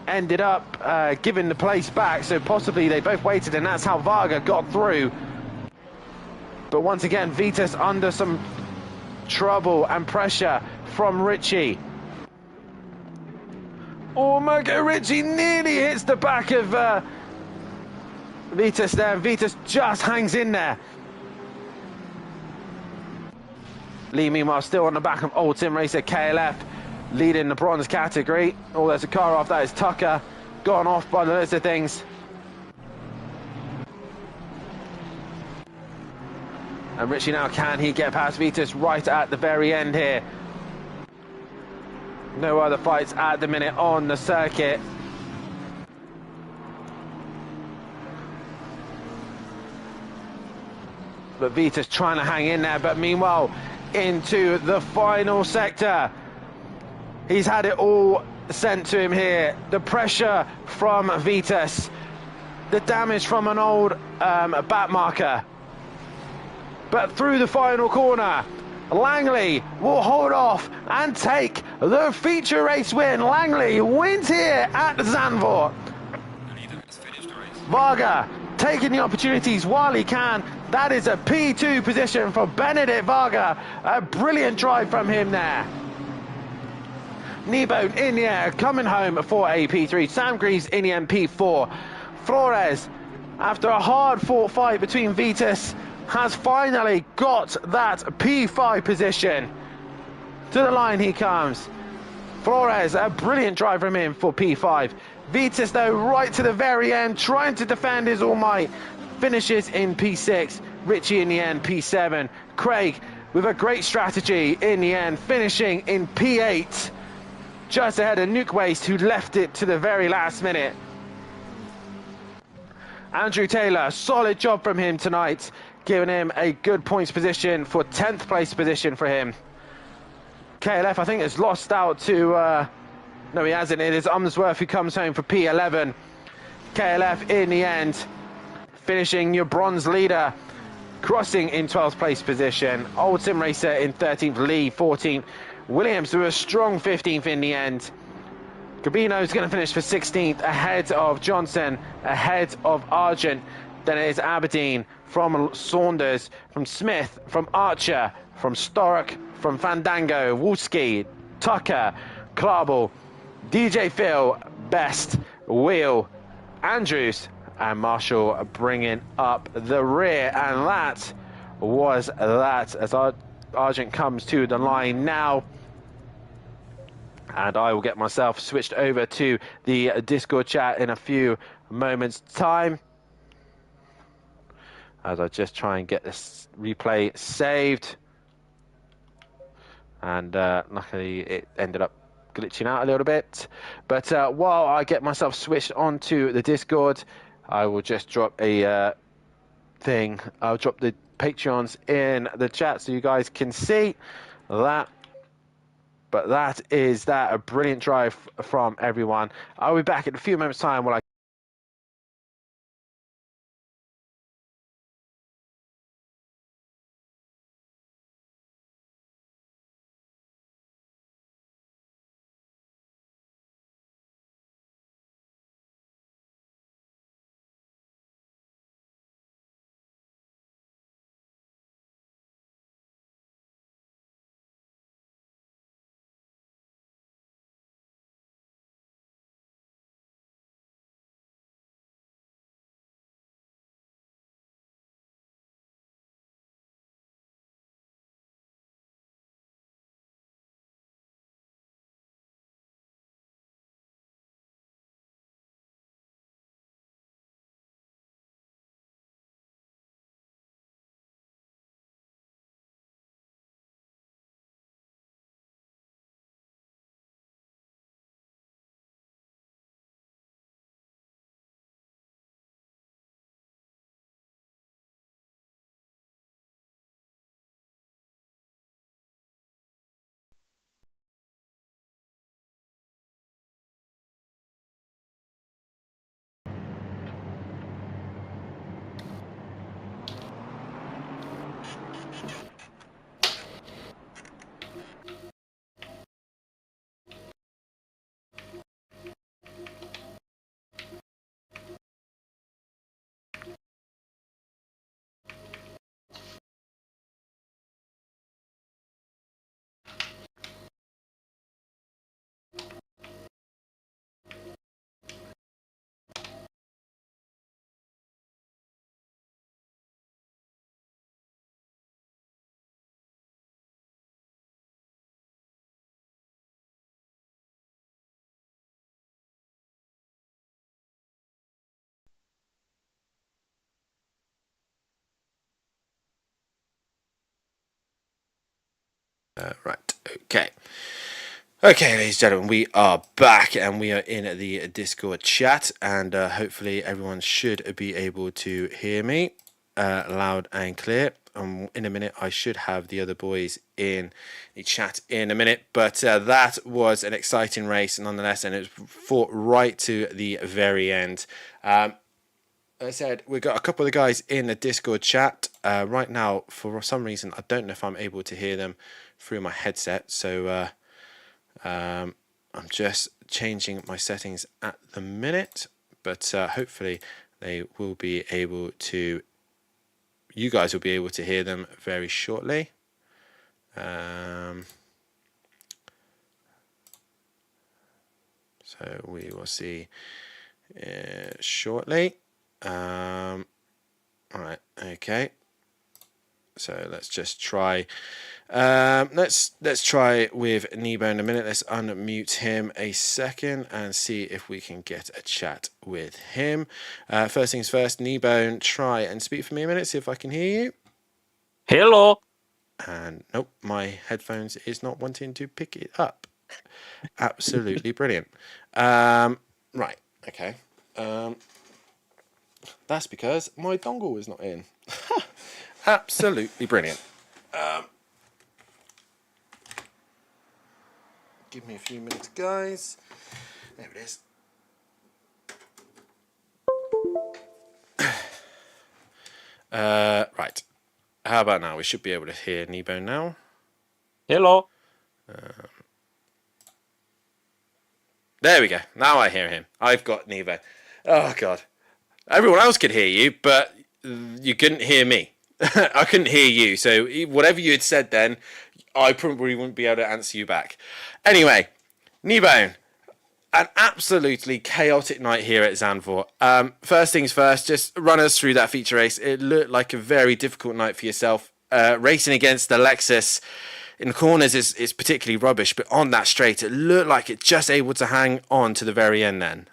ended up giving the place back. So possibly they both waited, and that's how Varga got through. But once again, Vitas under some trouble and pressure from Richie. Oh my God, Richie nearly hits the back of Vitas there. Vitas just hangs in there. Lee, meanwhile, still on the back of Old Sim Racer KLF, leading the bronze category. Oh, there's a car off. That is Tucker, gone off by the list of things. And Richie now, can he get past Vitas right at the very end here? No other fights at the minute on the circuit. But Vitas trying to hang in there, but meanwhile, into the final sector. He's had it all sent to him here. The pressure from Vitas, the damage from an old back marker. But through the final corner, Langley will hold off and take the feature race win. Langley wins here at Zandvoort. Varga taking the opportunities while he can. That is a P2 position for Benedict Varga. A brilliant drive from him there. Nebo in the air, coming home for a P3. Sam Greaves in the MP4. Flores, after a hard-fought fight between Vitas, has finally got that P5 position. To the line he comes. Flores, a brilliant drive from him for P5. Vitas, though, right to the very end, trying to defend his all might. Finishes in P6. Richie in the end, P7. Craig with a great strategy in the end, finishing in P8. Just ahead of Nuke Waste, who left it to the very last minute. Andrew Taylor, solid job from him tonight, giving him a good points position for 10th place position for him. KLF, I think, has lost out to... no, he hasn't. It is Umsworth who comes home for P11. KLF in the end, finishing your bronze leader, crossing in 12th place position. Old Sim Racer in 13th, Lee 14th. Williams with a strong 15th in the end. Gabino's going to finish for 16th, ahead of Johnson, ahead of Argent. Then it is Aberdeen, from Saunders, from Smith, from Archer, from Storrock, from Fandango, Wolski, Tucker, Klarbel, DJ Phil, Best, Wheel, Andrews, and Marshall bringing up the rear. And that was that, as Argent comes to the line now. And I will get myself switched over to the Discord chat in a few moments' time, as I just try and get this replay saved. And luckily it ended up glitching out a little bit. But while I get myself switched onto the Discord, I will just drop a thing. I'll drop the Patreons in the chat so you guys can see that. But that is a brilliant drive from everyone. I'll be back in a few moments' time while I right. Okay, ladies and gentlemen, we are back and we are in the Discord chat, and hopefully everyone should be able to hear me loud and clear. In a minute, I should have the other boys in the chat in a minute, but that was an exciting race nonetheless, and it was fought right to the very end. As I said, we've got a couple of guys in the Discord chat right now. For some reason, I don't know if I'm able to hear them through my headset, so I'm just changing my settings at the minute, but hopefully they will be able to, you guys will be able to hear them very shortly. So we will see shortly. All right, okay. So let's just try. Let's try with Nebo in a minute. Let's unmute him a second and see if we can get a chat with him. First things first, Nebo, try and speak for me a minute. See if I can hear you. Hello. And nope, my headphones is not wanting to pick it up. Absolutely brilliant. Right, okay. That's because my dongle is not in. Absolutely brilliant. Give me a few minutes, guys. There it is. Right. How about now? We should be able to hear Nebo now. Hello. There we go. Now I hear him. I've got Nebo. Oh, God. Everyone else could hear you, but you couldn't hear me. I couldn't hear you. So whatever you had said then, I probably wouldn't be able to answer you back. Anyway, Nebo, an absolutely chaotic night here at Zandvoort. First things first, just run us through that feature race. It looked like a very difficult night for yourself. Racing against the Lexus in the corners is particularly rubbish, but on that straight, it looked like it just able to hang on to the very end then.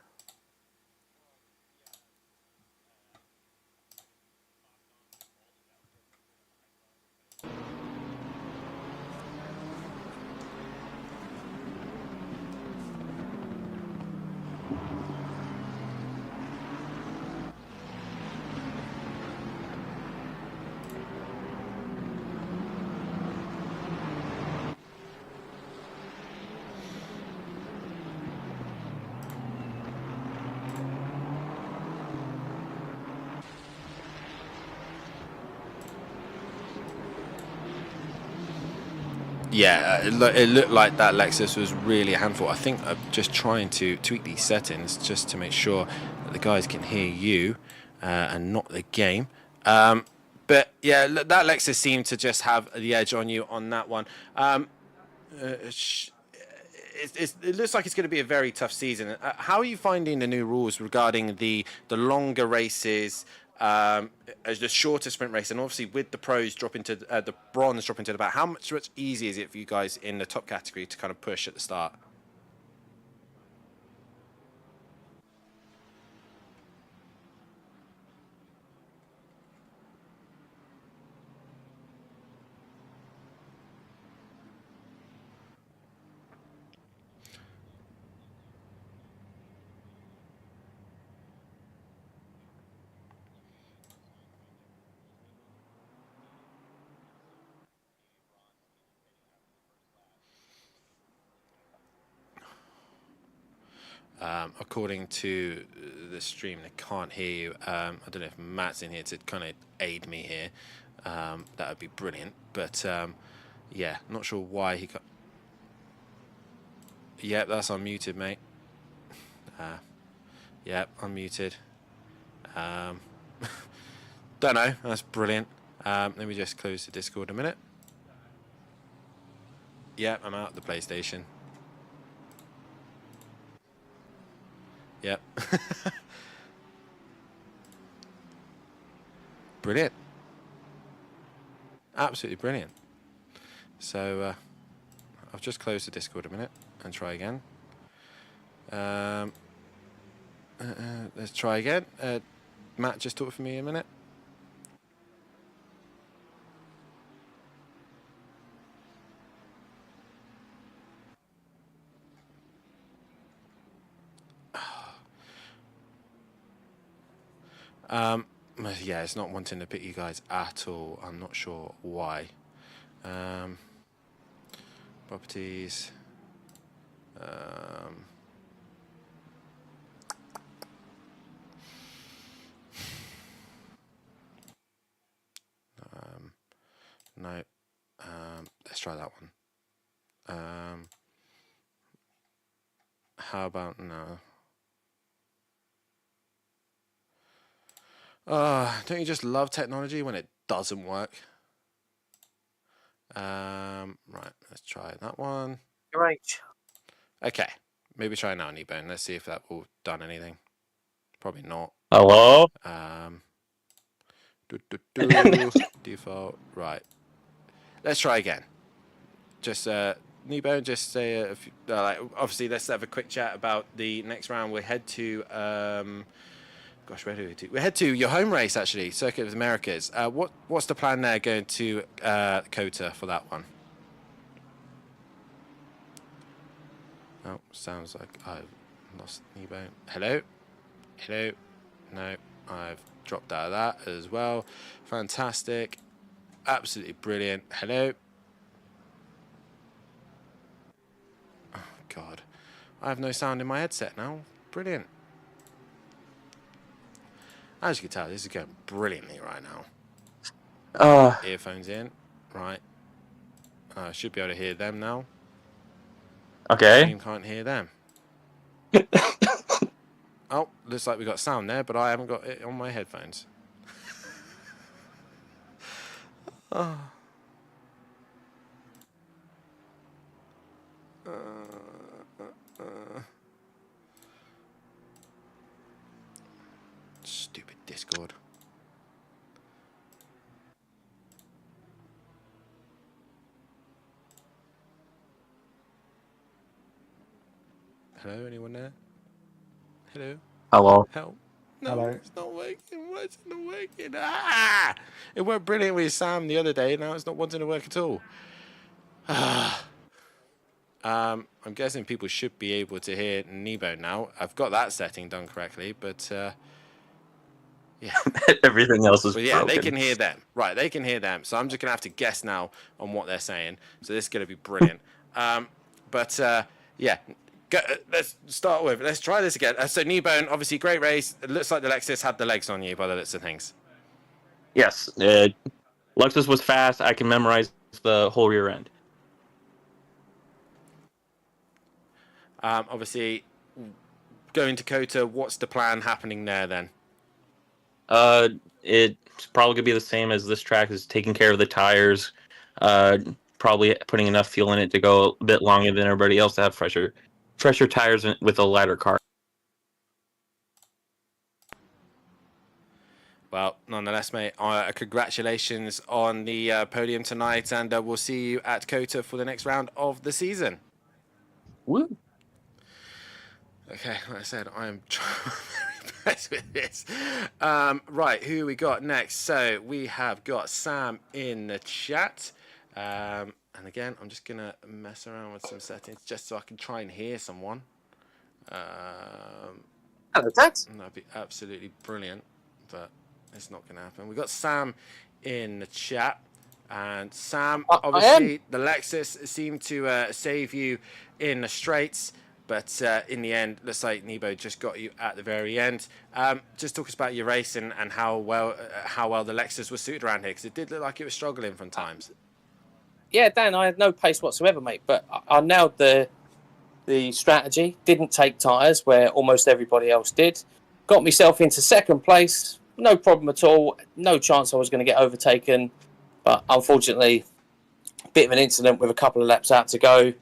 Yeah, it looked like that Lexus was really a handful. I think I'm just trying to tweak these settings just to make sure that the guys can hear you and not the game. But yeah, that Lexus seemed to just have the edge on you on that one. It looks like it's going to be a very tough season. How are you finding the new rules regarding the longer races, as the shorter sprint race, and obviously with the pros dropping to the bronze dropping to the back? How much easier is it for you guys in the top category to kind of push at the start? According to the stream, they can't hear you. I don't know if Matt's in here to kind of aid me here. That would be brilliant. But yeah, not sure why he got. Yeah, that's unmuted, mate. Yeah, unmuted. Don't know. That's brilliant. Let me just close the Discord a minute. Yeah, I'm out of the PlayStation. Yep. Brilliant. Absolutely brilliant. So I've just closed the Discord a minute and try again. Let's try again. Matt, just talk for me a minute. Yeah, it's not wanting to pick you guys at all. I'm not sure why. Properties. No. Let's try that one. How about no? Don't you just love technology when it doesn't work? Right, let's try that one. You're right. Okay, maybe try now, Kneebone. Let's see if that will done anything. Probably not. Hello? Default. Right. Let's try again. Just Kneebone, just say a few, like, obviously let's have a quick chat about the next round. We'll head to gosh, where do we do? We head to your home race, actually, Circuit of the Americas. What's the plan there going to COTA for that one? Oh, sounds like I've lost Kneebone. Hello? Hello? No, I've dropped out of that as well. Fantastic. Absolutely brilliant. Hello? Oh, God. I have no sound in my headset now. Brilliant. As you can tell, this is going brilliantly right now. Earphones in. Right. I should be able to hear them now. Okay. Team can't hear them. Oh, looks like we got sound there, but I haven't got it on my headphones. Oh. Stupid Discord. Hello, anyone there? Hello? Hello. Help. No, Hello. it's not working. Why is it not working? Ah! It worked brilliant with Sam the other day. Now it's not wanting to work at all. I'm guessing people should be able to hear Nebo now. I've got that setting done correctly, but yeah. Everything else is But yeah, broken. they can hear them. Right, they can hear them. So I'm just going to have to guess now on what they're saying. So this is going to be brilliant. Yeah. Let's start with. Let's try this again. So Kneebone, obviously great race. It looks like the Lexus had the legs on you by the looks of things. Yes. Lexus was fast. I can memorize the whole rear end. Obviously, going to Kota, what's the plan happening there then? It's probably gonna be the same as this track, is taking care of the tires, probably putting enough fuel in it to go a bit longer than everybody else to have fresher tires with a lighter car. Well, nonetheless, mate, congratulations on the podium tonight, and we'll see you at Kota for the next round of the season. Woo! Okay, like I said, I am very impressed with this. Right, who we got next? So we have got Sam in the chat. And again, I'm just going to mess around with some settings just so I can try and hear someone. Hello, Dad. That'd be absolutely brilliant, but it's not going to happen. We've got Sam in the chat. And Sam, obviously, the Lexus seemed to save you in the straights. But in the end, looks like Nebo just got you at the very end. Just talk us about your race and how well the Lexus was suited around here, because it did look like it was struggling from times. Yeah, Dan, I had no pace whatsoever, mate. But I nailed the strategy. Didn't take tyres where almost everybody else did. Got myself into second place. No problem at all. No chance I was going to get overtaken. But unfortunately, a bit of an incident with a couple of laps out to go.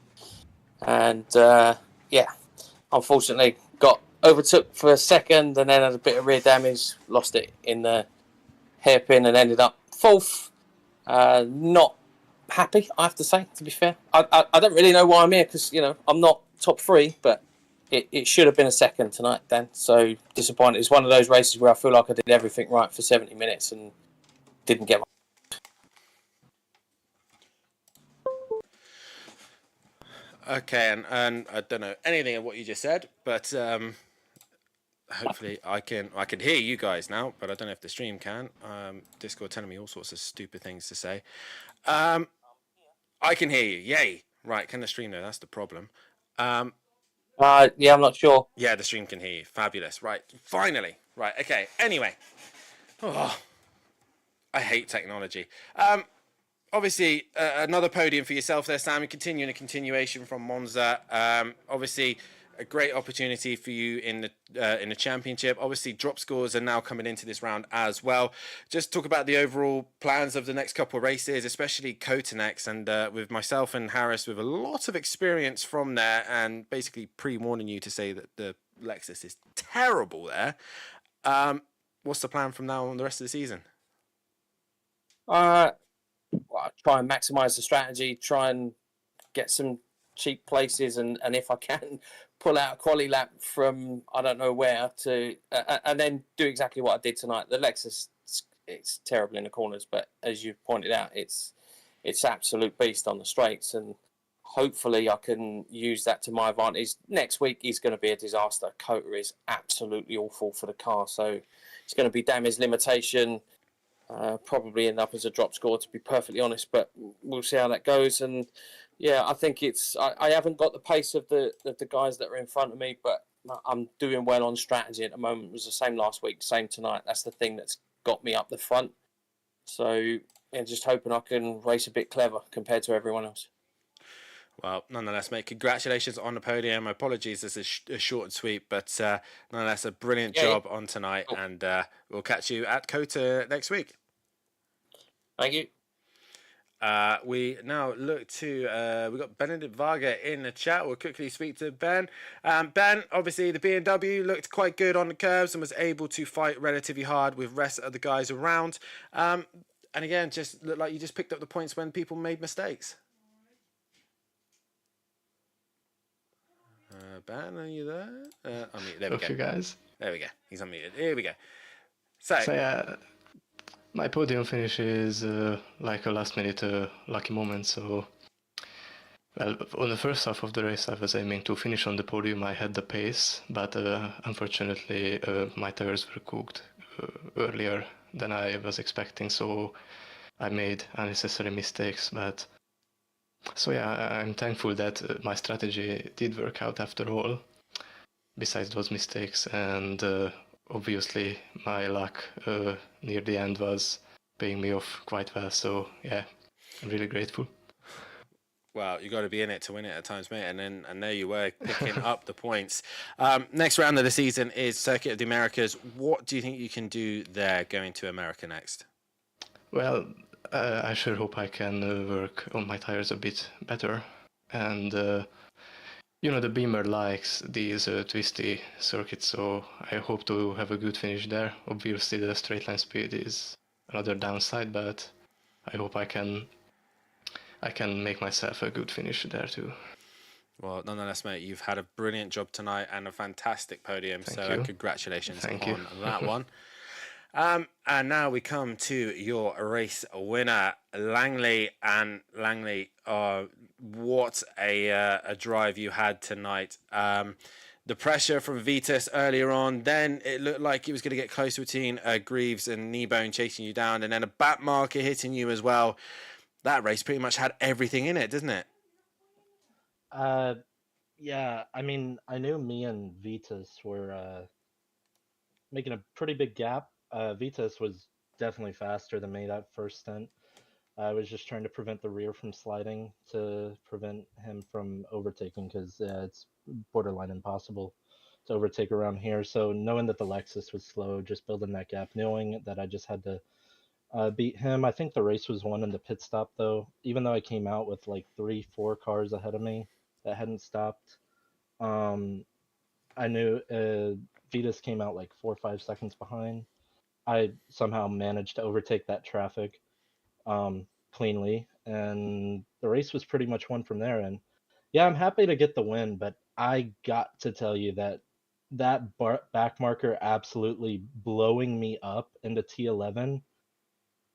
And... yeah, unfortunately got overtook for a second and then had a bit of rear damage, lost it in the hairpin and ended up fourth. Not happy, I have to say, to be fair. I don't really know why I'm here because, I'm not top three, but it should have been a second tonight, Dan. So disappointed. It's one of those races where I feel like I did everything right for 70 minutes and didn't get my... Okay, and I don't know anything of what you just said, but hopefully I can hear you guys now, but I don't know if the stream can. Discord telling me all sorts of stupid things to say. I can hear you. Yay! Right, can the stream know? That's the problem. yeah, I'm not sure. Yeah, the stream can hear you. Fabulous. Right, finally. Right, okay. Anyway, I hate technology. Obviously, another podium for yourself there, Sam. Continuing a continuation from Monza. Obviously, a great opportunity for you in the championship. Obviously, drop scores are now coming into this round as well. Just talk about the overall plans of the next couple of races, especially Kota next, and with myself and Harris with a lot of experience from there, and basically pre-warning you to say that the Lexus is terrible there. What's the plan from now on the rest of the season? Try and maximise the strategy, try and get some cheap places, and if I can, pull out a quali lap from I don't know where to, and then do exactly what I did tonight. The Lexus, it's terrible in the corners, but as you pointed out, it's absolute beast on the straights, and hopefully I can use that to my advantage. Next week is going to be a disaster. Kota is absolutely awful for the car, so it's going to be damage limitation. Probably end up as a drop score, to be perfectly honest, but we'll see how that goes. And yeah, I think I haven't got the pace of the guys that are in front of me, but I'm doing well on strategy at the moment. It was the same last week, same tonight. That's the thing that's got me up the front. So yeah, just hoping I can race a bit clever compared to everyone else. Well, nonetheless, mate, congratulations on the podium. Apologies, this is a short and sweet, but nonetheless, a brilliant job on tonight, and we'll catch you at Kota next week. Thank you. We now look to, we've got Benedict Varga in the chat. We'll quickly speak to Ben. Ben, obviously, the BMW looked quite good on the curves and was able to fight relatively hard with rest of the guys around. And again, just looked like you just picked up the points when people made mistakes. Ben, are you there? Unmute. There we go. You guys. There we go. He's unmuted. Here we go. So yeah, my podium finish is like a last minute lucky moment. So, well, on the first half of the race, I was aiming to finish on the podium. I had the pace, but unfortunately, my tires were cooked earlier than I was expecting. So I made unnecessary mistakes, but. So yeah, I'm thankful that my strategy did work out after all, besides those mistakes, and obviously my luck near the end was paying me off quite well, so yeah, I'm really grateful. Well, you got to be in it to win it at times, mate. And there you were picking up the points. Next round of the season is Circuit of the Americas. What do you think you can do there going to America next? Well, I sure hope I can work on my tires a bit better. And, the Beamer likes these twisty circuits, so I hope to have a good finish there. Obviously, the straight line speed is another downside, but I hope I can make myself a good finish there too. Well, nonetheless, mate, you've had a brilliant job tonight and a fantastic podium. Thank you. Congratulations Thank on you. that one. And now we come to your race winner, Langley. And Langley, what a drive you had tonight. The pressure from Vitas earlier on, then it looked like he was going to get close between Greaves and Kneebone chasing you down, and then a back marker hitting you as well. That race pretty much had everything in it, doesn't it? Yeah, I mean, I knew me and Vitas were making a pretty big gap. Vitas was definitely faster than me that first stint. I was just trying to prevent the rear from sliding to prevent him from overtaking, because it's borderline impossible to overtake around here. So knowing that the Lexus was slow, just building that gap, knowing that I just had to beat him. I think the race was won in the pit stop, though. Even though I came out with like 3-4 cars ahead of me that hadn't stopped, I knew Vitas came out like 4 or 5 seconds behind. I somehow managed to overtake that traffic cleanly, and the race was pretty much won from there. And yeah, I'm happy to get the win, but I got to tell you that back marker absolutely blowing me up into T11.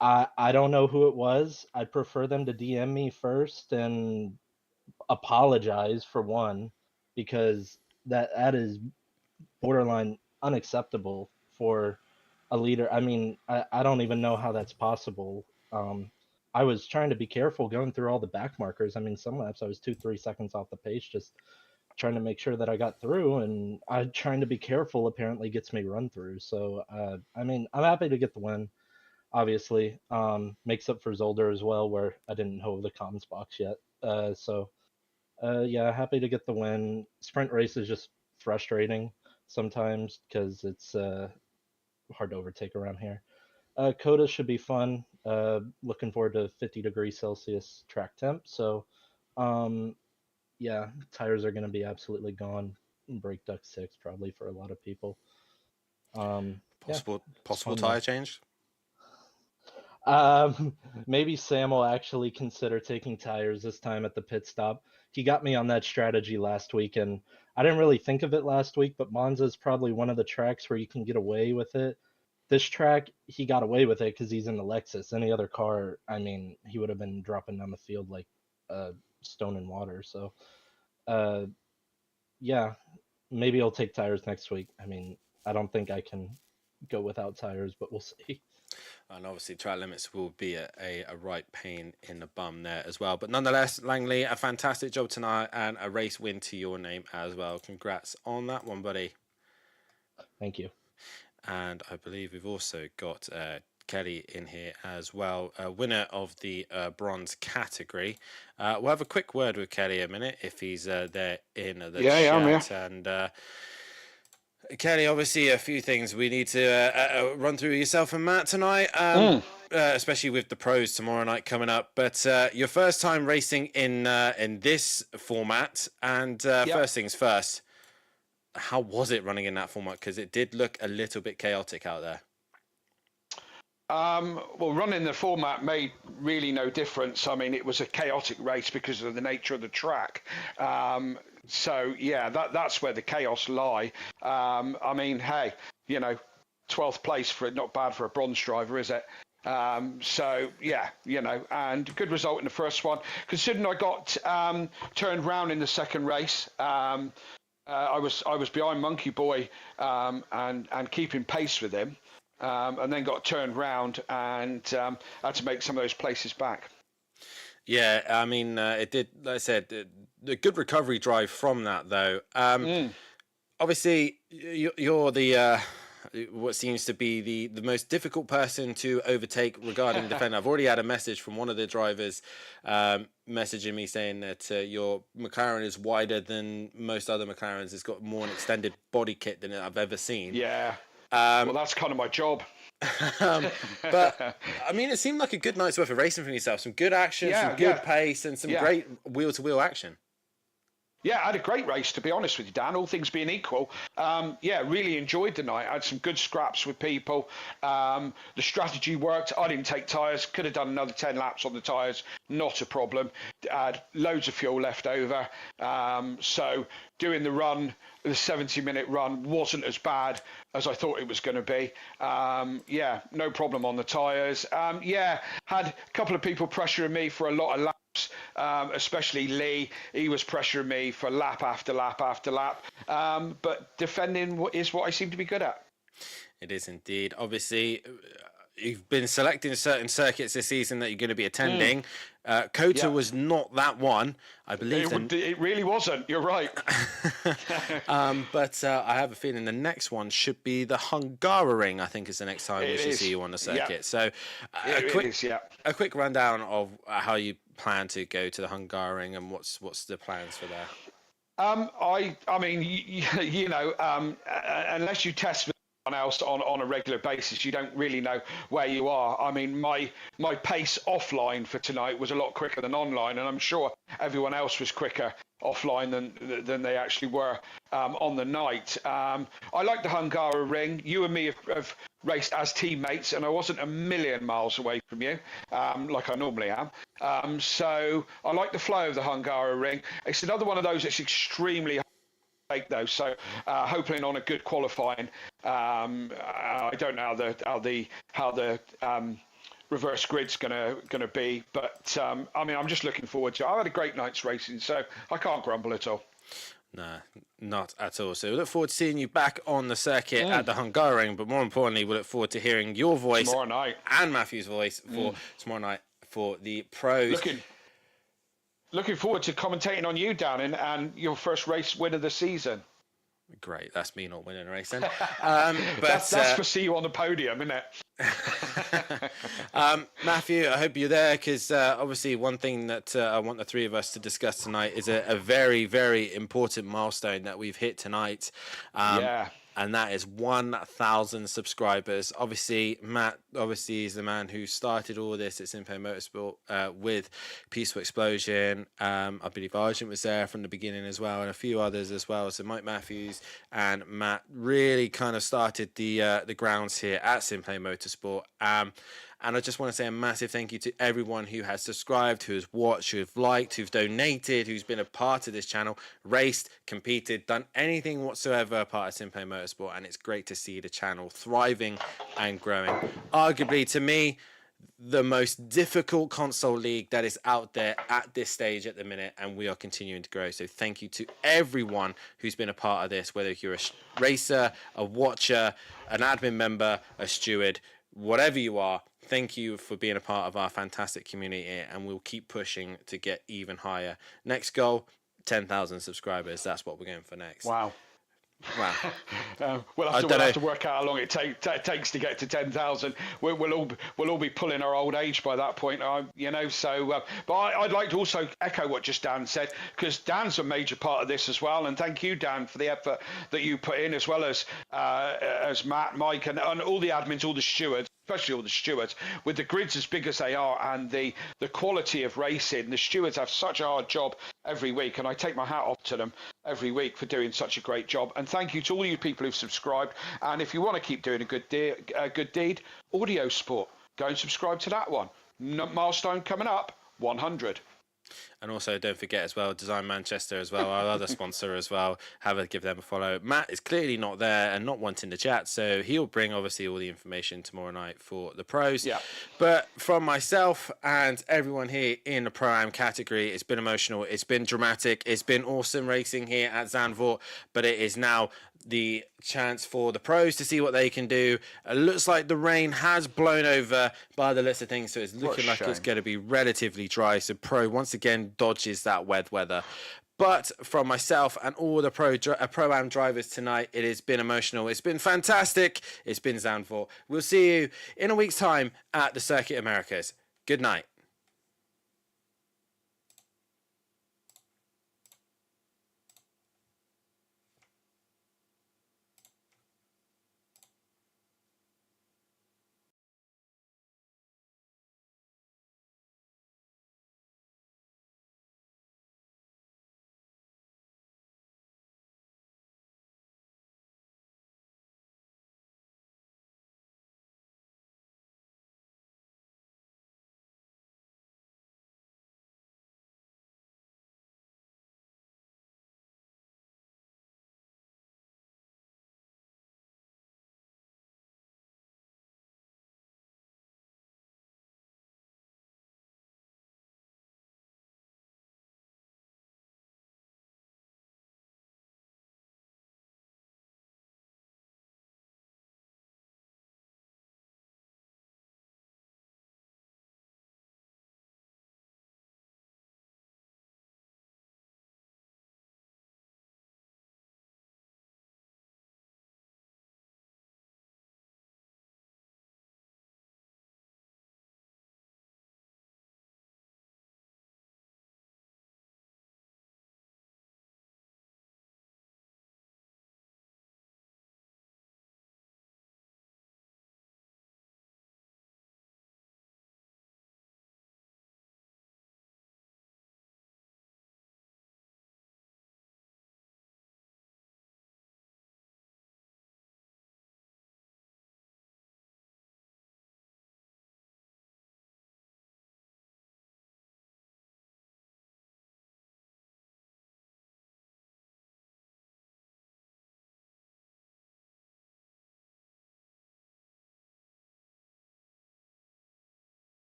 I don't know who it was. I'd prefer them to DM me first and apologize for one, because that is borderline unacceptable for a leader. I mean, I don't even know how that's possible. I was trying to be careful going through all the back markers. I mean, some laps I was 2-3 seconds off the pace, just trying to make sure that I got through, and I trying to be careful apparently gets me run through. So I mean, I'm happy to get the win. Obviously, makes up for Zolder as well, where I didn't know the comms box yet. Yeah, happy to get the win. Sprint race is just frustrating sometimes because it's hard to overtake around here. Coda should be fun. Looking forward to 50 degrees Celsius track temp. So, yeah, tires are going to be absolutely gone. Brake duct 6 probably for a lot of people. Possible tire change? Maybe Sam will actually consider taking tires this time at the pit stop. He got me on that strategy last week, and I didn't really think of it last week, but Monza is probably one of the tracks where you can get away with it. This track, he got away with it because he's in the Lexus. Any other car, I mean, he would have been dropping down the field like stone in water. So, yeah, maybe I'll take tires next week. I mean, I don't think I can go without tires, but we'll see. And obviously track limits will be a right pain in the bum there as well. But nonetheless, Langley, a fantastic job tonight and a race win to your name as well. Congrats on that one, buddy. Thank you. And I believe we've also got Kelly in here as well, winner of the bronze category. We'll have a quick word with Kelly in a minute if he's there in the chat. I'm here. And Kelly, obviously a few things we need to run through yourself and Matt tonight, especially with the pros tomorrow night coming up. But your first time racing in this format, and first things first, how was it running in that format? Because it did look a little bit chaotic out there. Well, running the format made really no difference. I mean, it was a chaotic race because of the nature of the track. So, yeah, that's where the chaos lie. I mean, hey, 12th place for it, not bad for a bronze driver, is it? So, yeah, and good result in the first one. Considering I got turned round in the second race, I was behind Monkey Boy and keeping pace with him. And then got turned round and had to make some of those places back. Yeah, I mean, it did, like I said, a good recovery drive from that, though. Obviously, you're the what seems to be the most difficult person to overtake regarding defender. I've already had a message from one of the drivers messaging me saying that your McLaren is wider than most other McLarens. It's got more an extended body kit than I've ever seen. Yeah. Well, that's kind of my job. But I mean, it seemed like a good night's worth of racing from yourself. Some good action, some good pace, and some great wheel-to-wheel action. Yeah, I had a great race, to be honest with you, Dan, all things being equal. Really enjoyed the night. I had some good scraps with people. The strategy worked. I didn't take tyres. Could have done another 10 laps on the tyres. Not a problem. I had loads of fuel left over. So doing the run, the 70-minute run, wasn't as bad as I thought it was going to be. No problem on the tyres. Had a couple of people pressuring me for a lot of laps. Especially Lee, he was pressuring me for lap after lap after lap. But defending is what I seem to be good at. It is indeed. Obviously, you've been selecting certain circuits this season that you're going to be attending. COTA was not that one, I believe. It really wasn't. You're right. But I have a feeling the next one should be the Hungaroring. I think is the next time we should see you on the circuit. Yeah. So, a quick rundown of how you plan to go to the Hungaroring and what's the plans for there. Unless you test with someone else on a regular basis, you don't really know where you are. I mean, my pace offline for tonight was a lot quicker than online, and I'm sure everyone else was quicker offline than they actually were on the night. I like the Hungaroring. You and me have raced as teammates, and I wasn't a million miles away from you, like I normally am. So I like the flow of the Hungaroring. It's another one of those that's extremely hard to take, though. So hoping on a good qualifying. I don't know how the reverse grid's gonna be, but I'm just looking forward to it. I had a great night's racing, so I can't grumble at all. No, not at all. So we look forward to seeing you back on the circuit at the Hungaroring, but more importantly, we look forward to hearing your voice tomorrow night and Matthew's voice for tomorrow night for the pros. Looking forward to commentating on you, Dan, and your first race win of the season. Great, that's me not winning a race then. That's for see you on the podium, isn't it? Matthew, I hope you're there, because obviously one thing that I want the three of us to discuss tonight is a very, very important milestone that we've hit tonight. And that is 1,000 subscribers. Obviously, Matt is the man who started all this at SimPlay Motorsport with Peaceful Explosion. I believe Argent was there from the beginning as well, and a few others as well. So Mike Matthews and Matt really kind of started the grounds here at SimPlay Motorsport. And I just want to say a massive thank you to everyone who has subscribed, who has watched, who have liked, who's donated, who's been a part of this channel, raced, competed, done anything whatsoever a part of SimPlay Motorsport. And it's great to see the channel thriving and growing. Arguably, to me, the most difficult console league that is out there at this stage at the minute, and we are continuing to grow. So thank you to everyone who's been a part of this, whether you're a racer, a watcher, an admin member, a steward, whatever you are. Thank you for being a part of our fantastic community, and we'll keep pushing to get even higher. Next goal, 10,000 subscribers. That's what we're going for next. Wow. We'll have to work out how long it takes to get to 10,000. We'll all be pulling our old age by that point, So, but I'd like to also echo what just Dan said, because Dan's a major part of this as well. And thank you, Dan, for the effort that you put in, as well as Matt, Mike, and all the admins, all the stewards. Especially all the stewards, with the grids as big as they are and the quality of racing. The stewards have such a hard job every week, and I take my hat off to them every week for doing such a great job. And thank you to all you people who've subscribed. And if you want to keep doing a good deed, Audio Sport, go and subscribe to that one. Milestone coming up, 100. And also, don't forget as well, Design Manchester as well, our other sponsor as well. Give them a follow. Matt is clearly not there and not wanting to chat, so he'll bring obviously all the information tomorrow night for the pros. Yeah. But from myself and everyone here in the Pro-Am category, it's been emotional, it's been dramatic, it's been awesome racing here at Zandvoort, but it is now the chance for the pros to see what they can do. It looks like the rain has blown over by the list of things, so it's looking like it's going to be relatively dry. So Pro once again dodges that wet weather. But from myself and all the Pro-Am drivers tonight, it has been emotional. It's been fantastic. It's been Zandvoort. We'll see you in a week's time at the Circuit Americas. Good night.